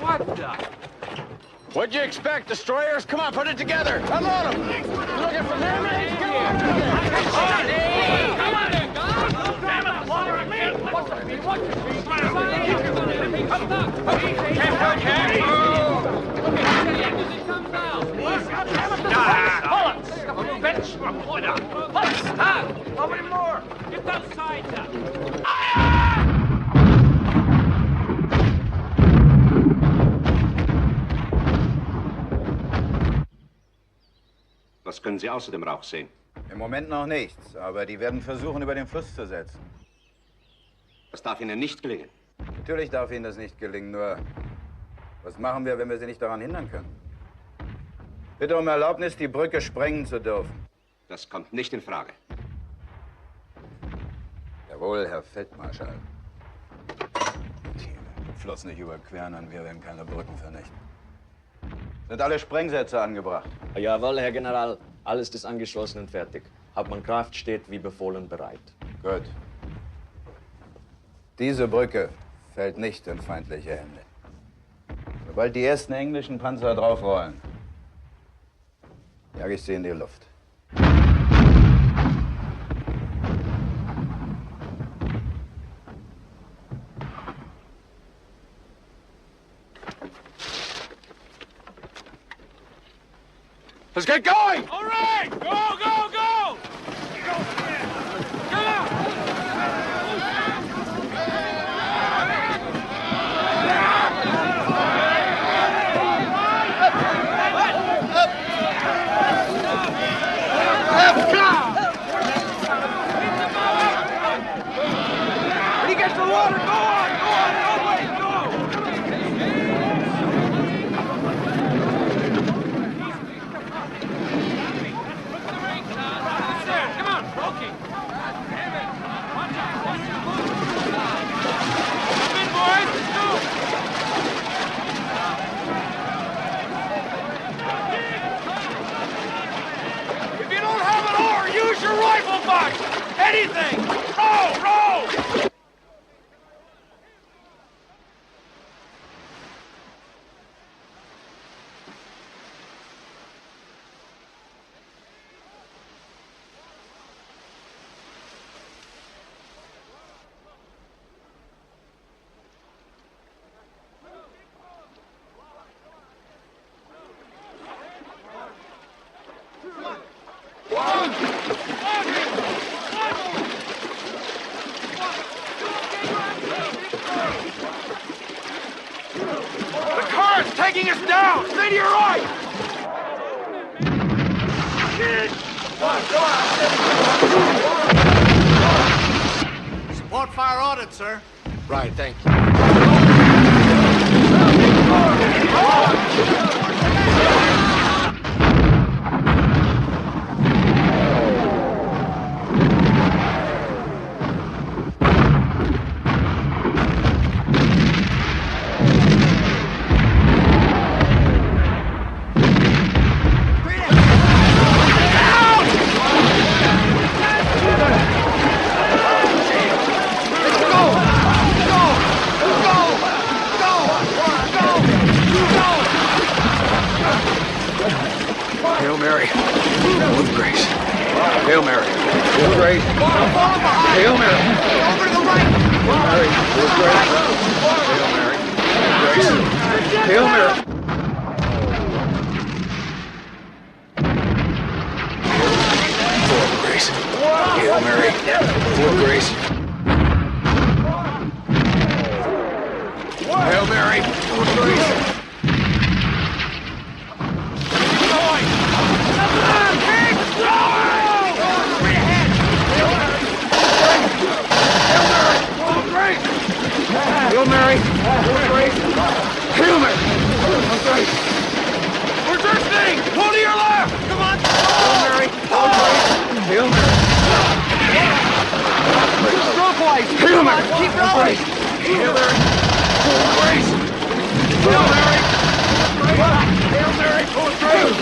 What the? What'd you expect, destroyers? Come on, put it together. Unload them. You looking for mermaids? Come on. Come on there, guys! Damn it, water at me! What's the speed? What's the speed? Come on! Careful, careful! Bitch! Pull it up! Stop! How many more? Get those sides up! Was können Sie außer dem Rauch sehen? Im Moment noch nichts, aber die werden versuchen, über den Fluss zu setzen. Das darf Ihnen nicht gelingen. Natürlich darf Ihnen das nicht gelingen, nur was machen wir, wenn wir sie nicht daran hindern können? Bitte um Erlaubnis, die Brücke sprengen zu dürfen. Das kommt nicht in Frage. Jawohl, Herr Feldmarschall. Den Fluss nicht überqueren und wir werden keine Brücken vernichten. Sind alle Sprengsätze angebracht? Jawohl, Herr General. Alles ist angeschlossen und fertig. Hauptmann Kraft steht wie befohlen bereit. Gut. Diese Brücke fällt nicht in feindliche Hände. Sobald die ersten englischen Panzer draufrollen, jage ich sie in die Luft. Let's get going! All right! Go, go, go! Come on! When he gets the water, go on! Go on! No way! Go! Put the brakes on! anything! Roll! Roll! The car's taking us down! Stay to your right! Support fire ordered, sir. Right, thank you. Hail Mary, full of grace. Hail Mary, full of grace. Hail Mary. Over to the right. Hail Mary, full of grace. Hail Mary, full of grace. Hail Mary. Full of grace. Hail Mary, full of grace. Hail Mary, full of grace. Hail Mary! Hail Mary! We're drifting! Pull to your left! Come on! Hail Mary! Hail Mary! Stroke-wise! Hail Mary! Keep rolling! Hail Mary! Full of grace! Hail Mary! Hail Mary! Full of grace!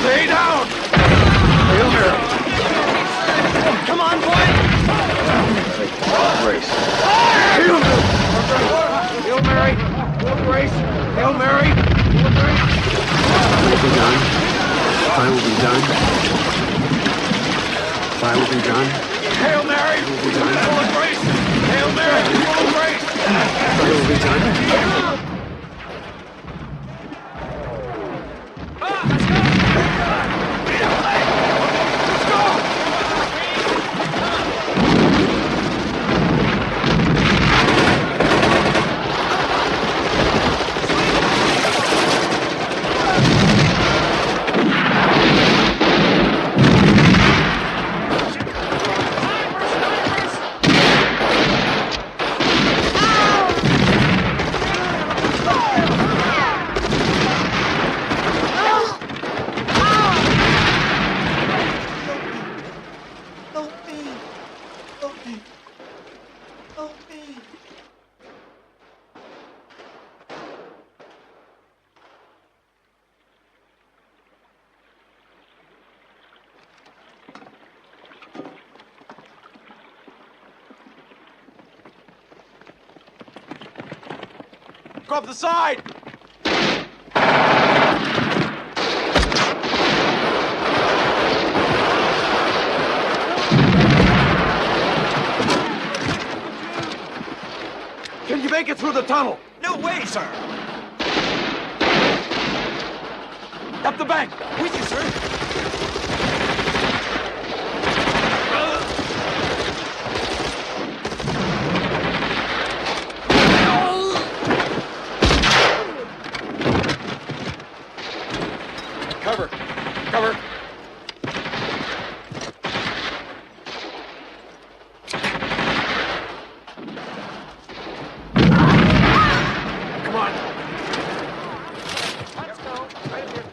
Stay down! Hail Mary! Come on, boy! Grace. Hail Mary! Hail Mary! Grace! Hail Mary! Grace! I will be done. I will be done. I will be done. Hail Mary! Full of grace! Hail Mary! Full of grace! I will be done. Go up the side! Can you make it through the tunnel? No way, sir! Up the bank! With you, sir! Cover! Cover! Come on! Let's go! Right here.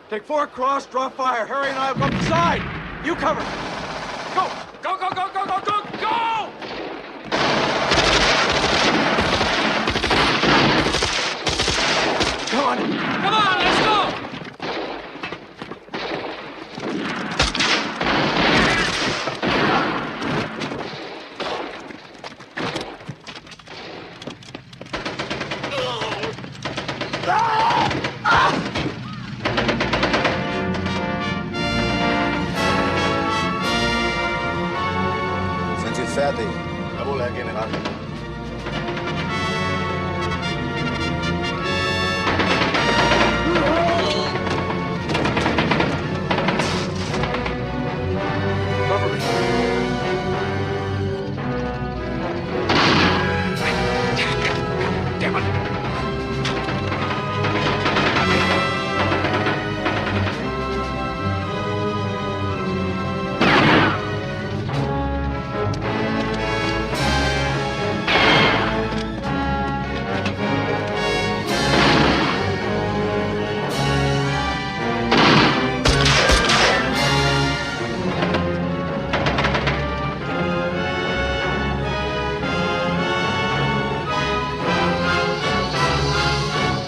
Take 4 across, draw fire. Harry and I will go up the side. You cover. Go! Go, go, go, go, go, go, go! Come on. Come on, let's go! Sind Sie fertig? Jawohl, Herr General.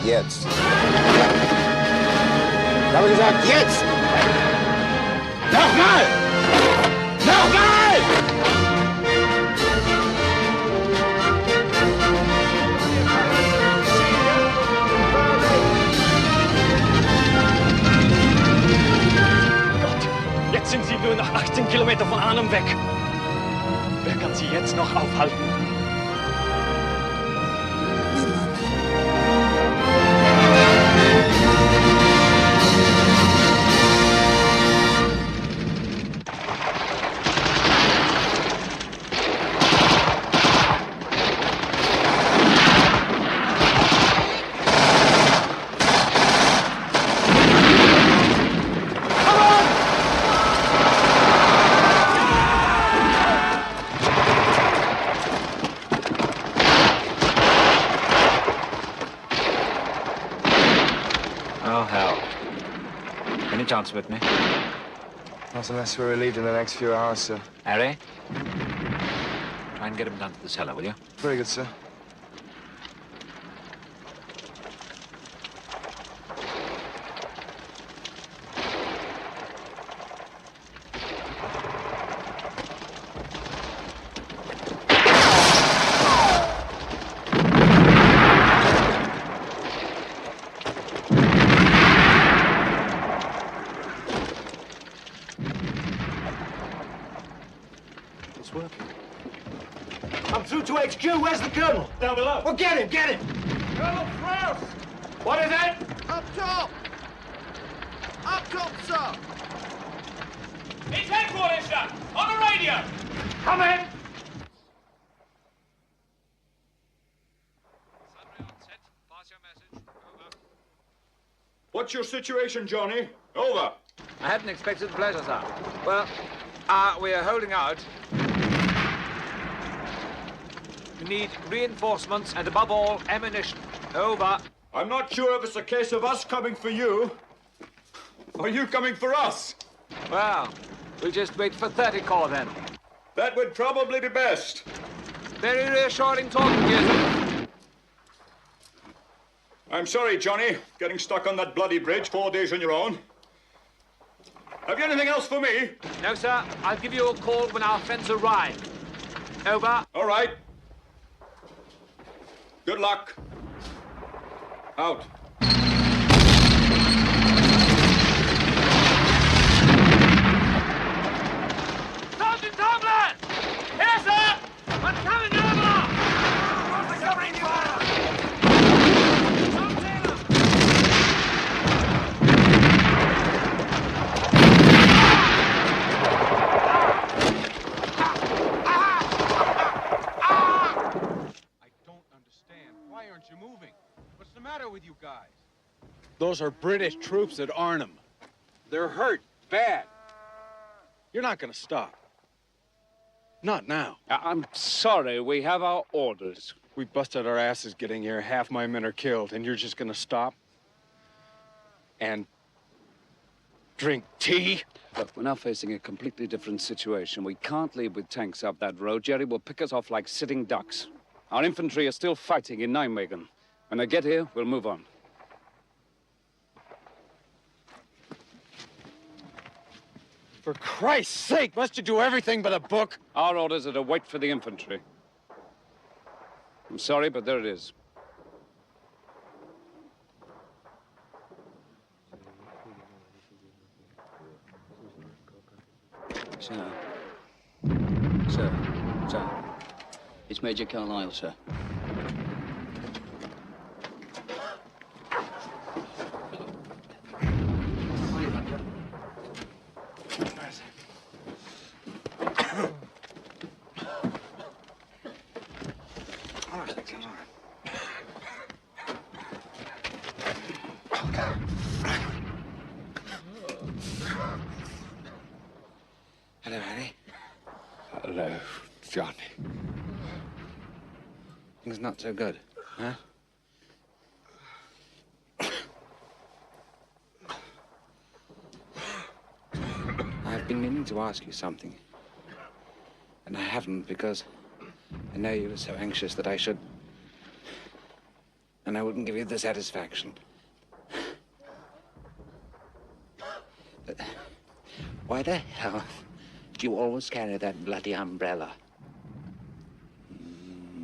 Jetzt. Ich habe gesagt, jetzt! Nochmal! Nochmal! Jetzt sind Sie nur noch 18 Kilometer von Arnhem weg. Wer kann Sie jetzt noch aufhalten? Oh, hell. Any chance with me? Not unless we're relieved in the next few hours, sir. Harry? Try and get him down to the cellar, will you? Very good, sir. It's working. I'm through to HQ. Where's the Colonel? Down below. Well, get him, get him! Colonel Frost! What is it? Up top! Up top, sir! It's headquarters, sir! On the radio! Come in! What's your situation, Johnny? Over. I hadn't expected the pleasure, sir. Well, we are holding out. We need reinforcements and, above all, ammunition. Over. I'm not sure if it's a case of us coming for you, or you coming for us. Well, we'll just wait for 30 Corps, then. That would probably be best. Very reassuring talking to you. I'm sorry, Johnny, getting stuck on that bloody bridge 4 days on your own. Have you anything else for me? No, sir. I'll give you a call when our friends arrive. Over. All right. Good luck. Out. Sergeant Tomlin! Here, sir! I'm coming over! What's the covering fire? Tom Taylor! I don't understand. Why aren't you moving? What's the matter with you guys? Those are British troops at Arnhem. They're hurt, bad. You're not gonna stop. Not now. I'm sorry, we have our orders. We busted our asses getting here. Half my men are killed, and you're just gonna stop? And drink tea. Look, we're now facing a completely different situation. We can't leave with tanks up that road. Jerry will pick us off like sitting ducks. Our infantry are still fighting in Nijmegen. When they get here, we'll move on. For Christ's sake, must you do everything but a book? Our orders are to wait for the infantry. I'm sorry, but there it is. Sir. Sir. It's Major Carlyle, sir. Hello, Harry. Hello, Johnny. Things not so good, huh? I've been meaning to ask you something. And I haven't because I know you were so anxious that I should. And I wouldn't give you the satisfaction. But why the hell do you always carry that bloody umbrella?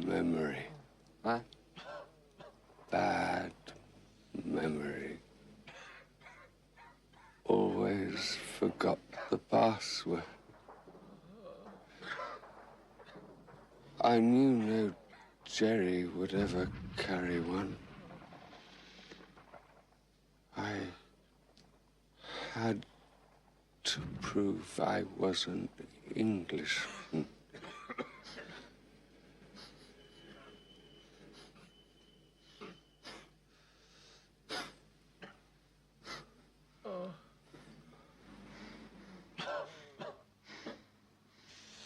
Memory. What? Bad memory. Always forgot the password. I knew no Jerry would ever carry one. I had to prove I wasn't English.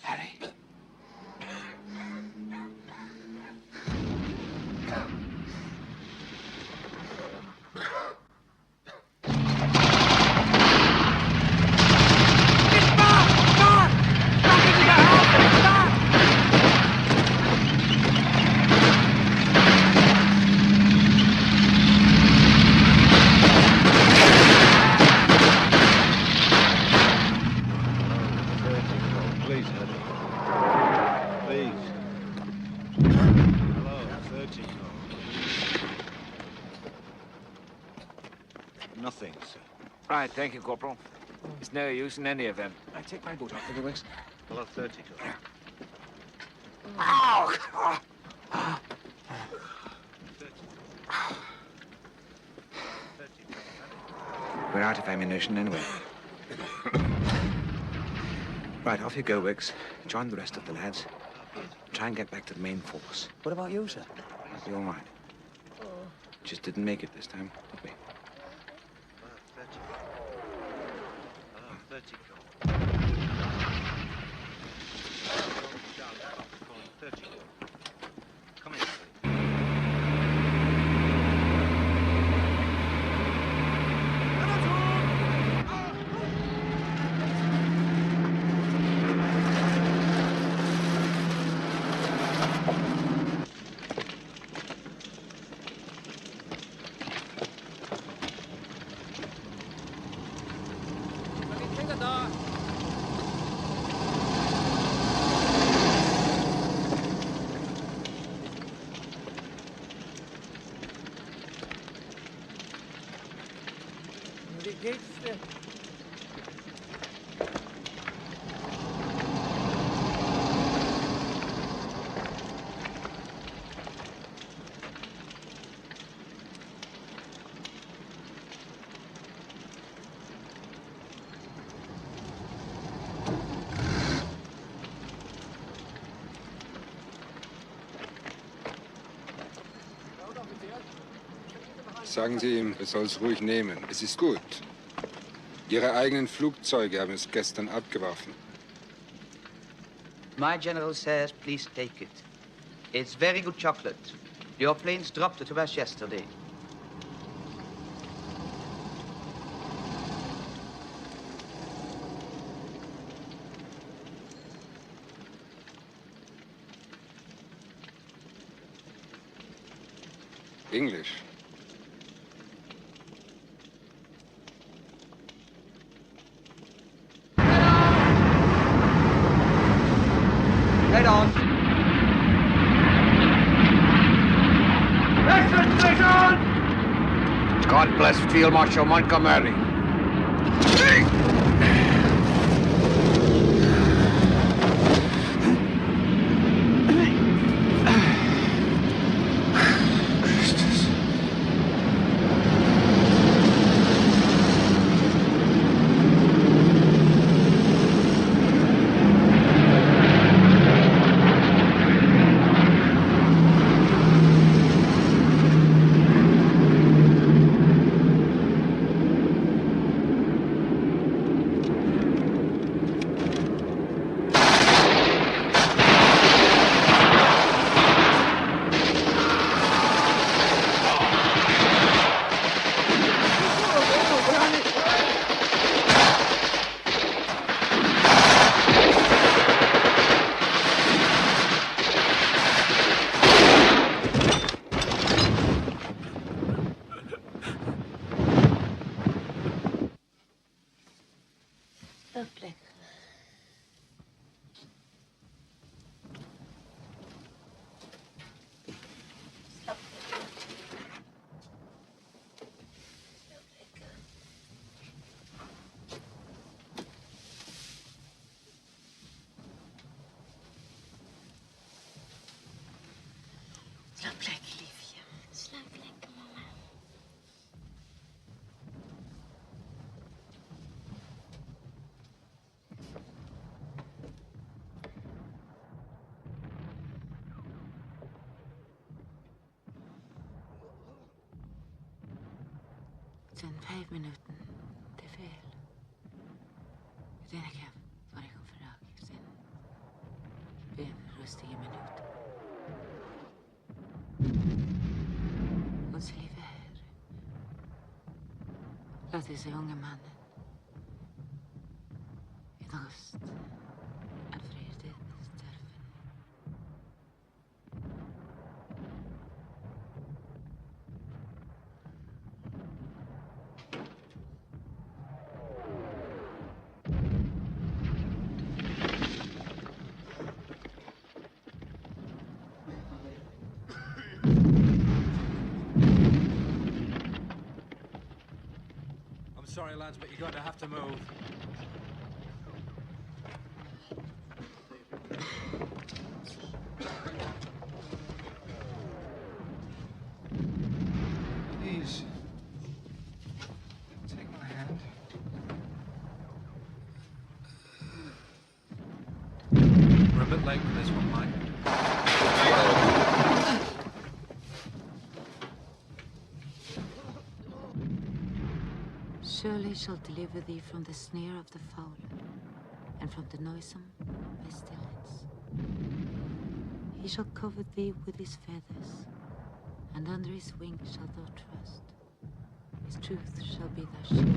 Harry. Nothing, sir. Right, thank you, Corporal. It's no use in any event. I take my boot off for the wicks. Hello, 30. Ow! We're out of ammunition anyway. Right, off you go, Wicks. Join the rest of the lads. Try and get back to the main force. What about you, sir? I'll be all right. Just didn't make it this time, did we? 30. Come in. Sagen Sie ihm, er soll es ruhig nehmen. Es ist gut. Ihre eigenen Flugzeuge haben es gestern abgeworfen. My general says, please take it. It's very good chocolate. Your planes dropped it to us yesterday. English. Head on. God bless Field Marshal Montgomery. Slaap lekker, liefje. Slaap lekker, mama. Het zijn 5 minuten. Te veel. Het enige wat ik op vraag zijn 5 rustige minuten. Onze lieve Heer, laat deze jonge man in rust en vrede sterven. Sorry, lads, but you're going to have to move. Please. Take my hand. We're a bit late with this one, Mike. Surely shall deliver thee from the snare of the fowler, and from the noisome pestilence. He shall cover thee with his feathers, and under his wings shalt thou trust. His truth shall be thy shield.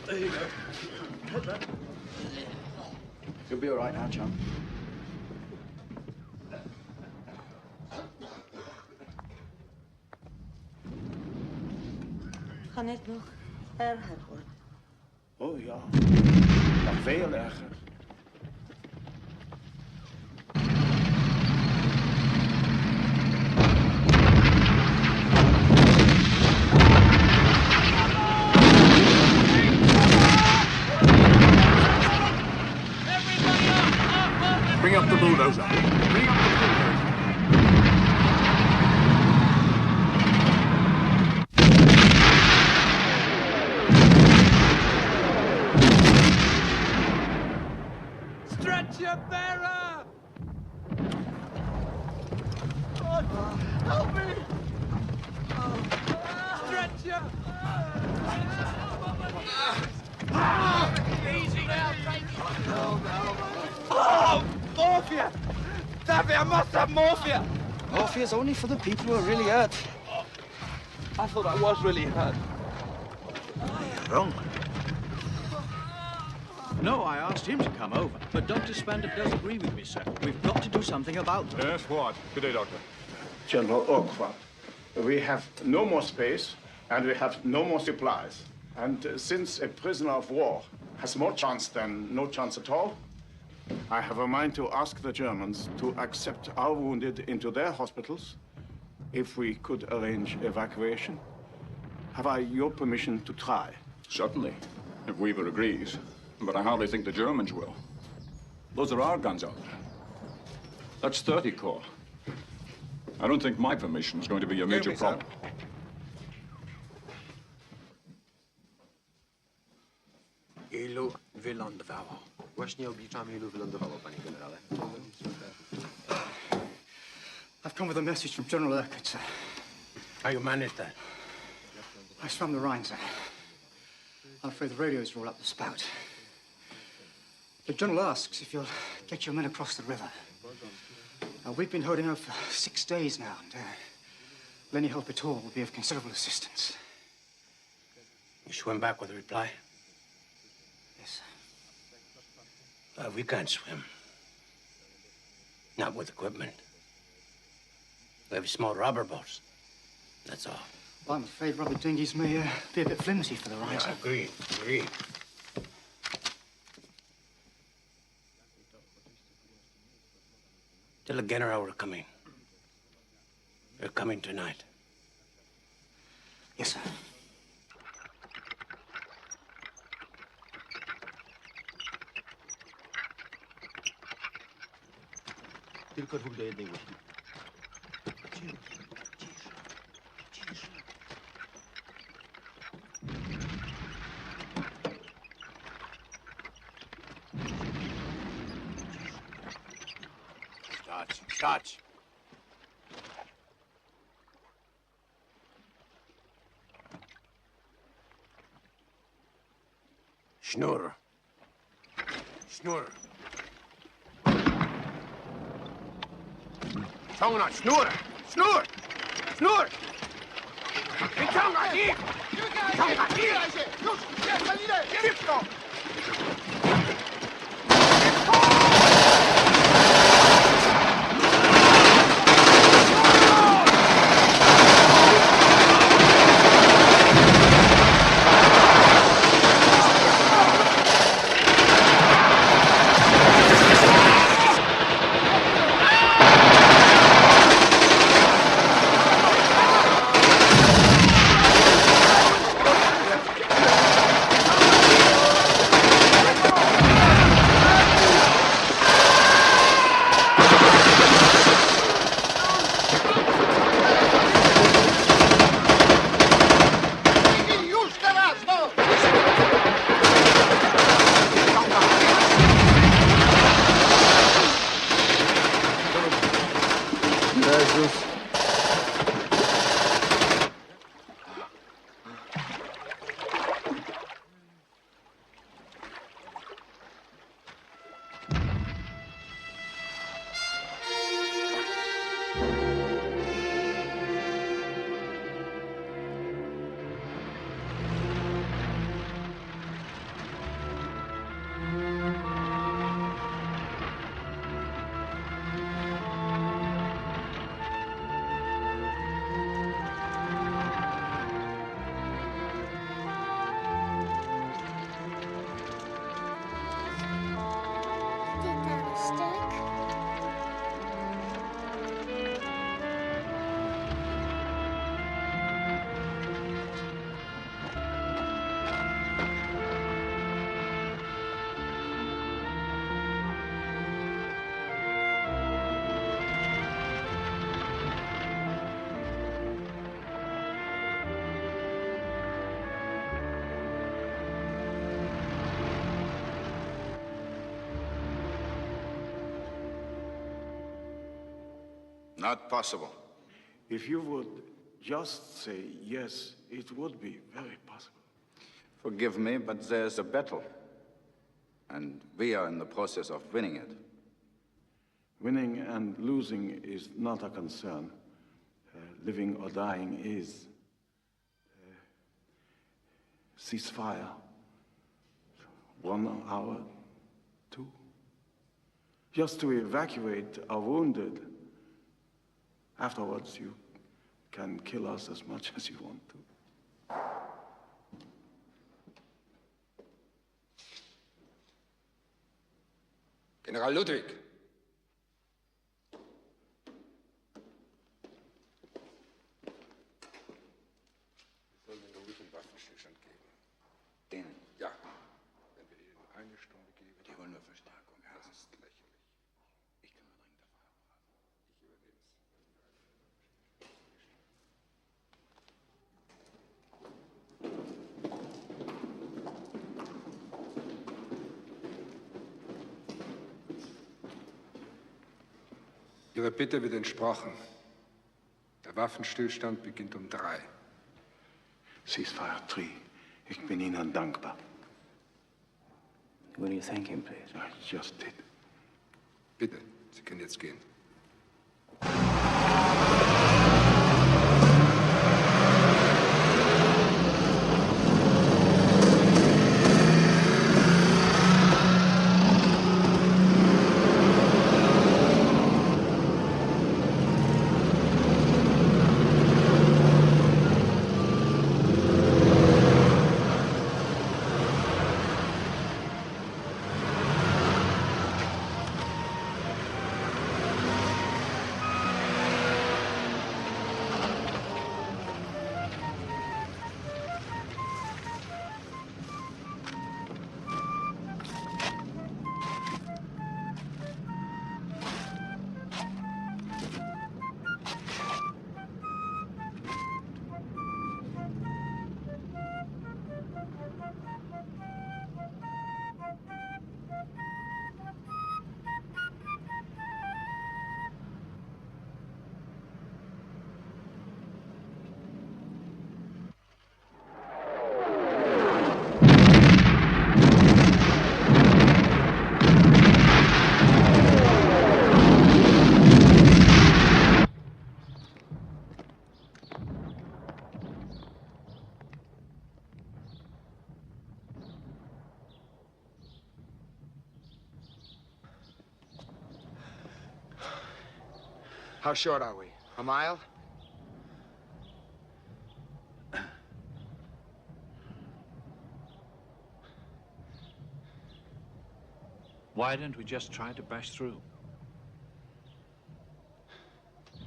There you go. Head back. You'll be all right now, chum. Kan het nog erger worden? Oh ja, nog veel erger. Bring up the bulldozer. Bring up the bulldozer. Stretcher bearer! God, help me! Stretcher! Easy now, take it! Oh, morphia! Daffy, I must have morphia! Morphia's only for the people who are really hurt. I thought I was really hurt. You're wrong. No, I asked him to come over, but Dr. Spander does agree with me, sir. We've got to do something about them. Yes, what? Good day, Doctor. General Okwa, we have no more space and we have no more supplies. And since a prisoner of war has more chance than no chance at all, I have a mind to ask the Germans to accept our wounded into their hospitals if we could arrange evacuation. Have I your permission to try? Certainly, if Weaver agrees. But I hardly think the Germans will. Those are our guns out there. That's 30 Corps. I don't think my permission is going to be a major problem. Ilu wylądowało? Właśnie obliczamy, ilu wylądowało, panie generale. I've come with a message from General Urquhart, sir. How you managed that? I swam the Rhine, sir. I'm afraid the radios are all up the spout. The General asks if you'll get your men across the river. We've been holding out for 6 days now, and any help at all will be of considerable assistance. You swim back with a reply? Yes, sir. We can't swim. Not with equipment. We have small rubber boats. That's all. Well, I'm afraid rubber dinghies may be a bit flimsy for the Rhine, sir. Agreed. Tell the general we're coming. We're coming tonight. Yes, sir. Tylko dwóch do jednej łódki. Stać! Sznur! Ciągnąć! Sznur! Wyciągać ich! Już! Szybko! Not possible. If you would just say yes, it would be very possible. Forgive me, but there's a battle. And we are in the process of winning it. Winning and losing is not a concern. Living or dying is. Ceasefire. 1 hour, 2. Just to evacuate our wounded. Afterwards, you can kill us as much as you want to. General Ludwig. Wir sollen den ruhigen Waffenstillstand geben. Denen? Ja. Wenn wir ihnen eine Stunde geben, die wollen nur Verstärkung. Das ist lächerlich. Ich kann nur dringend davon abraten. Ich übernehme es. Ihre Bitte wird entsprochen. Der Waffenstillstand beginnt um 3. Ceasefire 3. Ich bin Ihnen dankbar. Will you thank him, please? I just did. Bitte, Sie können jetzt gehen. How short are we? A mile? Why don't we just try to bash through?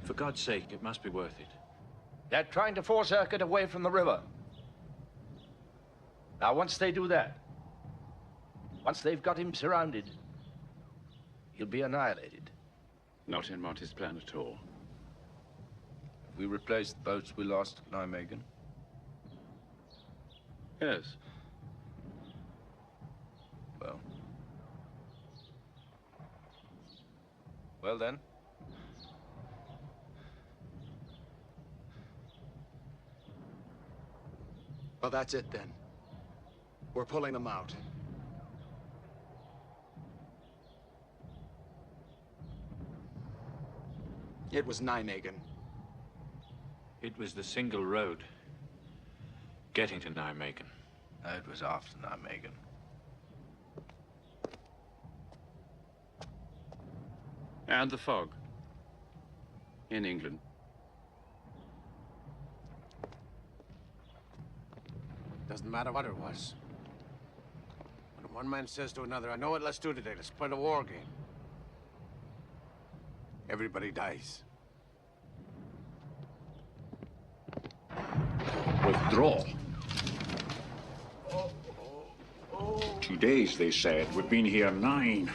For God's sake, it must be worth it. They're trying to force Urquhart away from the river. Now, once they do that, once they've got him surrounded, he'll be annihilated. Not in Monty's plan at all. We replaced the boats we lost at Nijmegen. Yes. Well then. Well, that's it then. We're pulling them out. It was Nijmegen. It was the single road getting to Nijmegen. It was after Nijmegen. And the fog. In England. Doesn't matter what it was. When one man says to another, I know what, let's do today. Let's play the war game. Everybody dies. Withdraw. 2 days, they said. We've been here 9.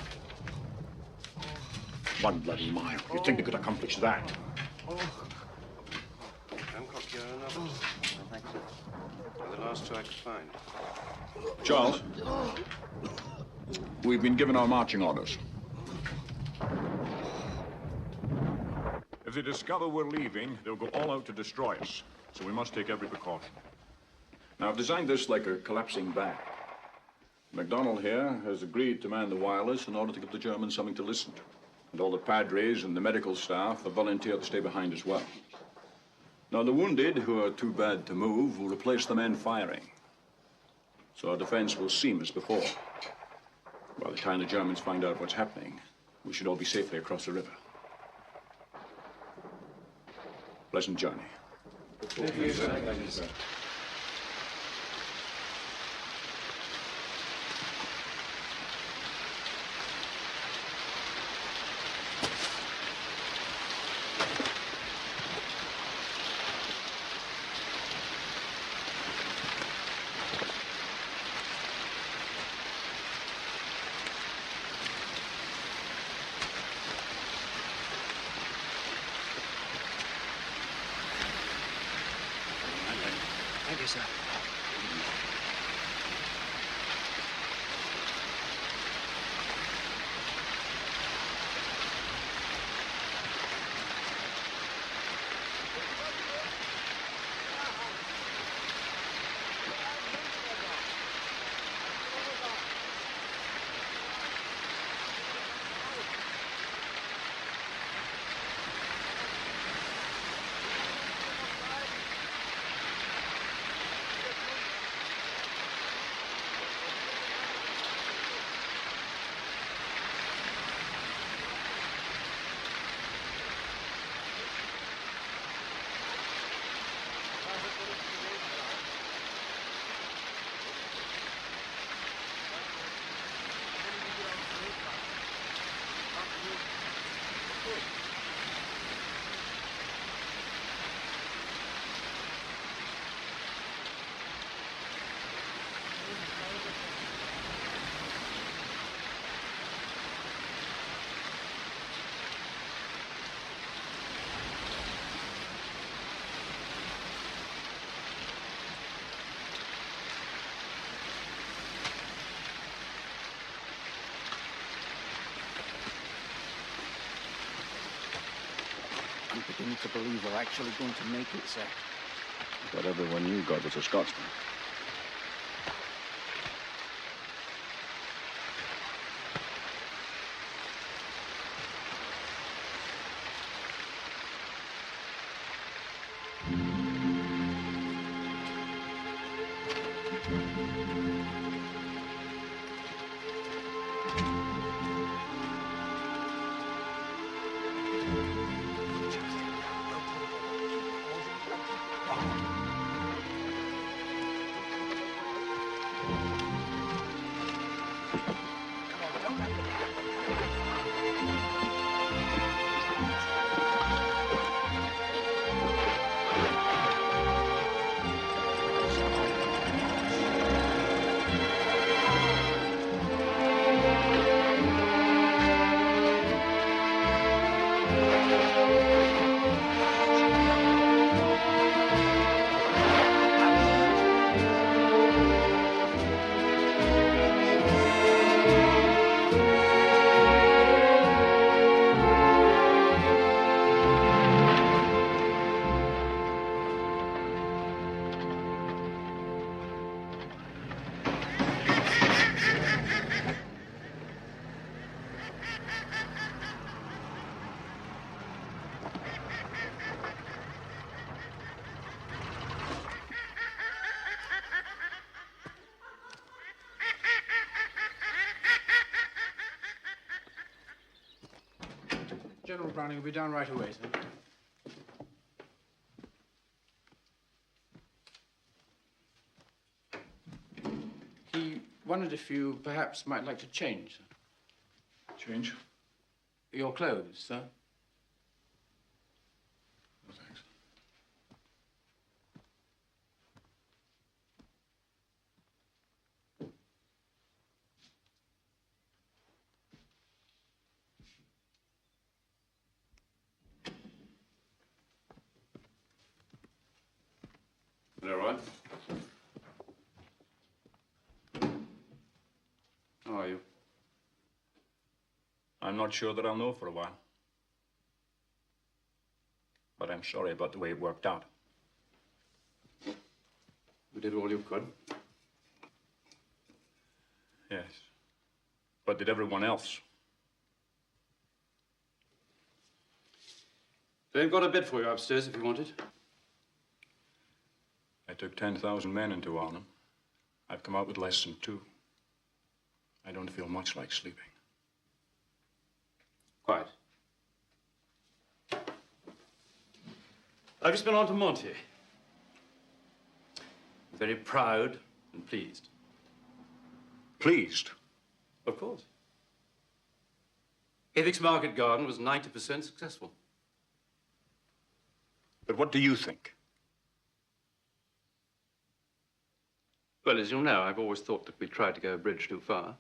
1 bloody mile. You'd think they could accomplish that. Hancock, you're another. No, thanks, sir. They're the last 2 I could find. Charles, we've been given our marching orders. If they discover we're leaving, they'll go all out to destroy us. So we must take every precaution. Now, I've designed this like a collapsing bag. MacDonald here has agreed to man the wireless in order to give the Germans something to listen to. And all the padres and the medical staff have volunteered to stay behind as well. Now, the wounded, who are too bad to move, will replace the men firing. So our defense will seem as before. By the time the Germans find out what's happening, we should all be safely across the river. Pleasant journey. Thank you, sir. Thank you, sir. Thank you, sir. I'm beginning to believe we're actually going to make it, sir. But everyone you got was a Scotsman. General Browning will be down right away, sir. He wondered if you perhaps might like to change, sir. Change? Your clothes, sir. No, thanks. All right. How are you? I'm not sure that I'll know for a while. But I'm sorry about the way it worked out. You did all you could. Yes. But did everyone else? They've got a bed for you upstairs if you want it. I took 10,000 men into Arnhem. I've come out with less than 2. I don't feel much like sleeping. Quiet. I've just been on to Monty. Very proud and pleased. Pleased? Of course. Evick's market garden was 90% successful. But what do you think? Well, as you know, I've always thought that we tried to go a bridge too far.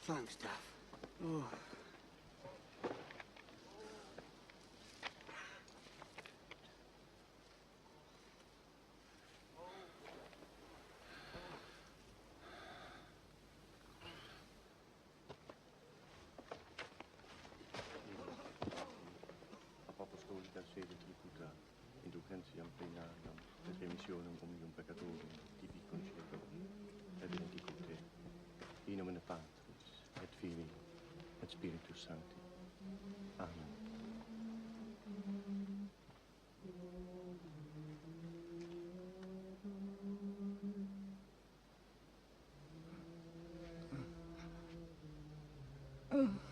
Thanks, Daff. Oh. et Filii, et Spiritus Sancti. Amen. Oh.